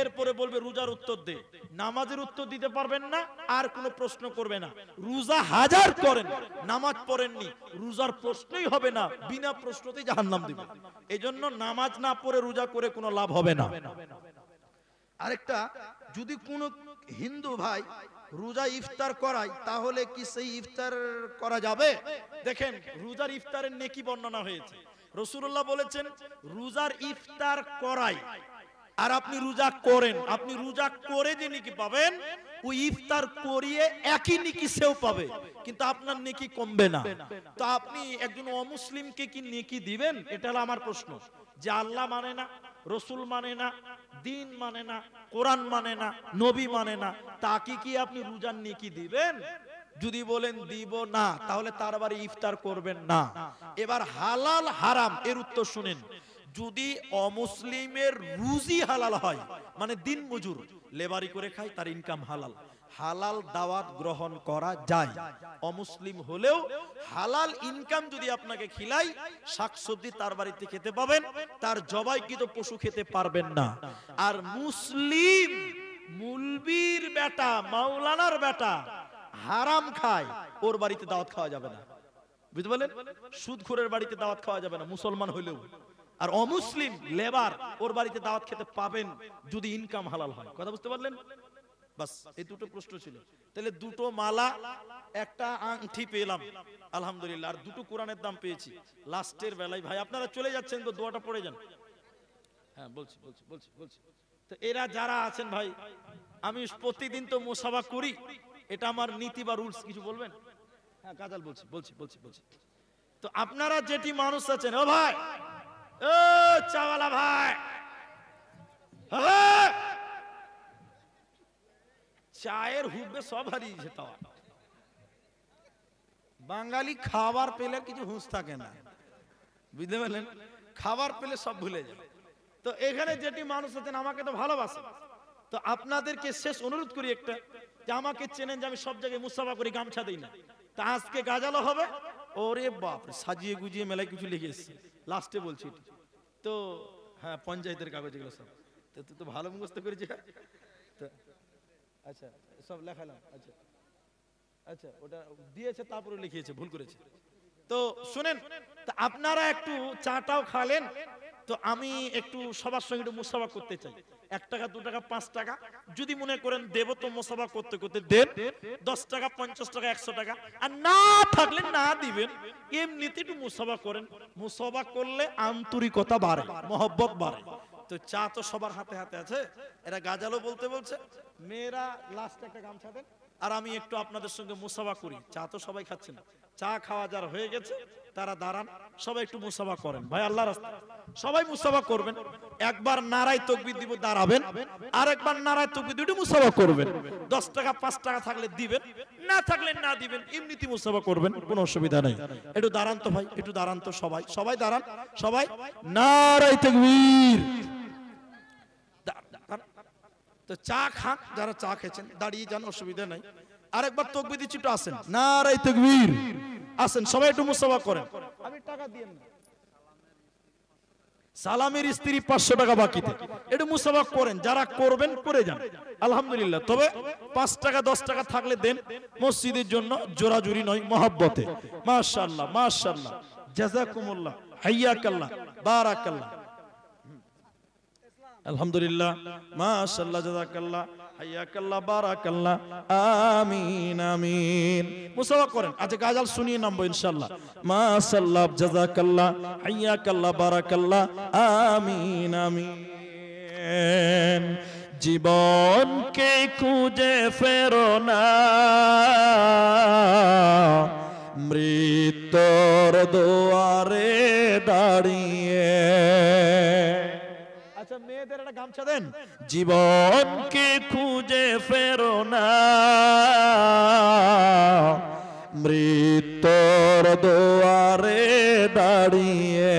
এরপরে বলবে রোজার উত্তর দে। নামাজের উত্তর দিতে পারবেন না, আর কোনো প্রশ্ন করবে না। রোজা হাজার করেন, নামাজ পড়েননি, রোজার প্রশ্নই হবে না, বিনা প্রশ্নতেই জাহান্নাম দিবেন। এজন্য নামাজ না পড়ে রোজা করে কোনো লাভ হবে না। আরেকটা, যদি কোনো হিন্দু ভাই রোজা ইফতার করায়, তাহলে কি সেই ইফতার করা যাবে? দেখেন, রোজার ইফতারের নেকি বর্ণনা হয়েছে। রাসূলুল্লাহ বলেছেন, রোজার ইফতার করাই আর আপনি রোজা করেন, আপনি রোজা করে যে নেকি পাবেন, ওই ইফতার করিয়ে একই নেকি সেও পাবে, কিন্তু আপনার নেকি কমবে না। তো আপনি একজন অমুসলিমকে কি নেকি দিবেন? এটা হলো আমার প্রশ্ন। যে আল্লাহ মানে না, রসুল মানে না, দিন মানে না, কোরআন মানে না, নবী মানে না, তাকে কি আপনি রোজার নেকি দিবেন? যদি বলেন দিব না, তাহলে তার বাড়ি ইফতার করবেন না। এবার হালাল হারাম এর উত্তর শুনেন। যদি অমুসলিমের রুজি হালাল হয়, মানে দিন মজুর লেবারি করে খায়, তার ইনকাম হালাল, হালাল দাওয়াত গ্রহণ করা যায়। অমুসলিম হলেও হালাল ইনকাম যদি আপনাকে খিলাই, শাকসবজি তার বাড়িতে খেতে পাবেন, তার জবাইকৃত পশু খেতে পারবেন না। আর মুসলিম মুলবির বেটা, মাওলানার বেটা হারাম খায়, ওর বাড়িতে দাওয়াত খাওয়া যাবে না, বুঝতে পারলেন? সুদখোরের বাড়িতে দাওয়াত খাওয়া যাবে না, মুসলমান হইলেও। আর অমুসলিম লেবার, ওর বাড়িতে দাওয়াত খেতে পাবেন যদি ইনকাম হালাল হয়। কথা বুঝতে পারলেন? বাস, এই দুটো প্রশ্ন ছিল। তাহলে দুটো মালা, একটা আংটি পেলাম, আলহামদুলিল্লাহ, আর দুটো কোরআনের দাম পেয়েছি। লাস্টের বেলায় ভাই আপনারা চলে যাচ্ছেন তো দোয়াটা পড়ে যান। হ্যাঁ বলছি বলছি বলছি বলছি তো এরা যারা আছেন ভাই, আমি প্রতিদিন তো মুসাফা করি, এটা আমার নীতি বা রুলস, কিছু বলবেন? হ্যাঁ কাজাল বলছি বলছি বলছি বলছি তো আপনারা যেটি মানুষ আছেন, ও ভাই, ও চাওয়ালা ভাই, চায়ের হুব্বে সব হারিয়েছে। তাও বাঙালি খাবার পেলে কিছু হুঁশ থাকে না, বুঝতে পারলেন? খাবার পেলে সব ভুলে যায়। তো এখানে যেটি মানুষ আছেন আমাকে তো ভালোবাসে, তো আপনাদেরকে শেষ অনুরোধ করি একটা, যে আমাকে চেনেন যে আমি সব জায়গায় মুসাফা করি, গামছা দিই না। তা আজকে গাজালো হবে, ওরে বাপ সাজিয়ে গুজিয়ে মেলায় কিছু লিখে এসেছি, লাস্টে বলছি তো হ্যাঁ পঞ্চায়েতের কাগজ এগুলো সব। তো তুই তো ভালো মুখস্থ করেছিস। তো আচ্ছা সব লেখালাম। আচ্ছা আচ্ছা ওটা দিয়েছে তারপরে লিখিয়েছে, ভুল করেছে। তো শুনেন, তা আপনারা একটু চাটাও খালেন, তো আমি একটু সবার সঙ্গে একটু মুসাফা করতে চাই। 1 টাকা 2 টাকা 5 টাকা যদি মনে করেন দেব তো মুসাফা করতে করতে দেন। 10 টাকা 50 টাকা 100 টাকা, আর না থাকলে না দিবেন, এমনিতে একটু মুসাফা করেন। মুসাফা করলে আন্তরিকতা বাড়ে, মহব্বত বাড়ে। তো চা তো সবার হাতে হাতে আছে, এরা গাজালো বলতে বলছে, মেয়েরা লাস্ট একটা গামছা দেন, আর আমি একটু আপনাদের সঙ্গে মুসাফা করি। চা তো সবাই খাচ্ছেন, চা খাওয়া যারা হয়ে গেছে তারা দাঁড়ান, সবাই একটু মুসাফা করেন ভাই, আল্লাহর রাস্তায় সবাই মুসাফা করবেন। একবার নারায় তাকবীর দিব দাঁড়াবেন, আর একবার নারায় তাকবীর দিয়ে মুসাফা করবেন। 10 টাকা 5 টাকা থাকলে দিবেন, না থাকলে না দিবেন, এমনিতেই মুসাফা করবেন, কোনো অসুবিধা নেই। একটু দাঁড়ান তো ভাই, একটু দাঁড়ান তো সবাই, সবাই দাঁড়ান, সবাই নারায় তাকবীর। তো চা খান, যারা চা খেয়েছেন দাঁড়িয়ে যান, অসুবিধা নাই। আরেকবার তাকবীর দিচ্ছি, একটু আসেন, নারায়ে তাকবীর, আসেন সবাই একটু মুসাফা করেন। আমি টাকা দিয়েন না, সালামের স্ত্রী 500 টাকা বাকিতে, একটু মুসাফা করেন, যারা করবেন করে যান, আলহামদুলিল্লাহ। তবে 5 টাকা 10 টাকা থাকলে দেন, মসজিদের জন্য, জোরাজুরি নয়, মহব্বতে। মাশাআল্লাহ মাশাআল্লাহ, জাযাকুমুল্লাহ, হাইয়াকাল্লাহ, বারাকাল্লাহ, আলহামদুলিল্লাহ, মাশাআল্লাহ, জাযাকাল্লাহ, হাইয়াকাল্লাহ, বারাকাল্লাহ, আমিন আমিন। মুসাফা করেন। আচ্ছা গাজাল শুনিয়ে নামবো ইনশাআল্লাহ। মাশাআল্লাহ, জাযাকাল্লাহ, হাইয়াকাল্লাহ, বারাকাল্লাহ, আমিন আমিন। জীবনকে খুঁজে ফেরো না, মৃত্যুর দুয়ারে দাঁড়িয়ে। আচ্ছা মেয়েদের একটা গামছা দেন। জীবনকে খুঁজে ফেরো না, মৃত্যুর দুয়ারে দাঁড়িয়ে।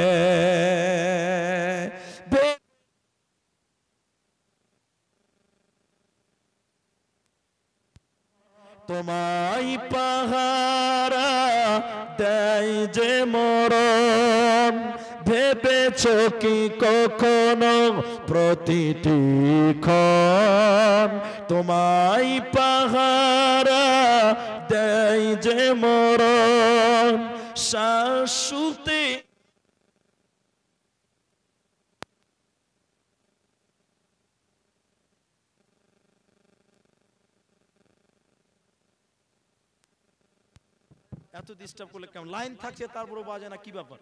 তোমায় পাহারা দেয় যে মরণ, ভেবেছ কি কখনো প্রতিটি ক্ষণ? তোমায় পাহারা দেয় যে মরণ, শাশ্বতে এত ডিস্টার্ব করলে কেমন? লাইন থাকছে তারপরে বাজে না, কি ব্যাপার?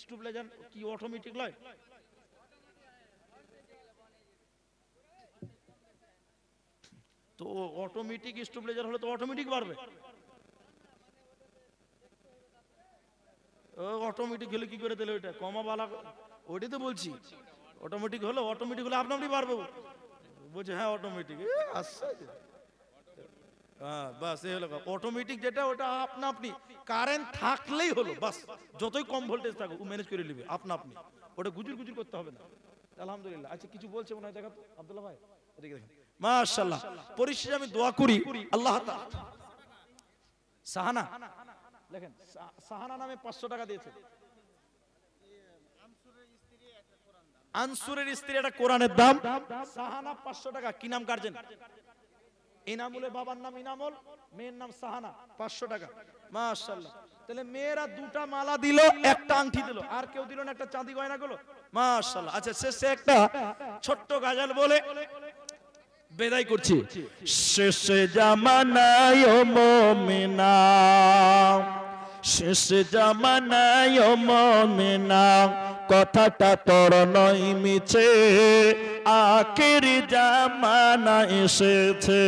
স্টুবলাইজার কি অটোমেটিক লাইট? তো অটোমেটিক স্টুবলাইজার হলে তো অটোমেটিক বাড়বে। অটোমেটিক হলে কি করে দিলে ওইটা কমা বালা? ওইটাই তো বলছি, অটোমেটিক হলে আপনা আপনি বাড়বে। বলছে হ্যাঁ অটোমেটিক, আচ্ছা হ্যাঁ বাস এই হলো অটোমেটিক, যেটা ওটা আপনা আপনি কারেন্ট থাকলেই হলো, বাস যতই কম ভোল্টেজ থাকুক ও ম্যানেজ করে নেবে আপনা আপনি, ওটা গুজুর গুজুর করতে হবে না। আলহামদুলিল্লাহ। আচ্ছা কিছু বলছে মনে হয়, দেখা তো আব্দুল্লাহ ভাই, এদিকে দেখেন। মাশাআল্লাহ। পরিশেষে আমি দোয়া করি আল্লাহ তাআলা। সাহানা দেখেন, সাহানা নামে 500 টাকা দিয়েছে। আনসুরের স্ত্রী একটা কোরআনের দাম, সাহানা 500 টাকা। কি নাম গার্জেন? ইনামুলের বাবার নাম ইনামুল, মেয়ের নাম সাহানা, 500 টাকা। মাশাআল্লাহ। তাহলে মেয়েরা 2টা মালা দিল, একটা আংটি দিল, আর কেউ দিল না একটা চাঁদি গয়না গুলো। মাশাআল্লাহ। আচ্ছা শেষে একটা ছোট্ট গাজাল বলে বিদায় করছি। শেষে জামানায় ও মুমিনা, শেষে জামানায় ও মুমিনা, কথাটা তোর নয় মিছে, আখেরি জামানা এসেছে।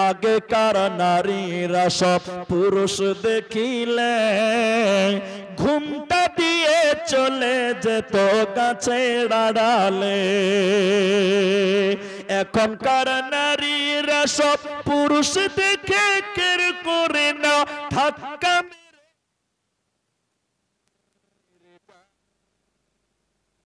আগেকার নারীরা সব পুরুষ দেখিলে ঘুমটা দিয়ে চলে যেত গাছের আড়ালে। এখনকার নারীরা সব পুরুষ দেখে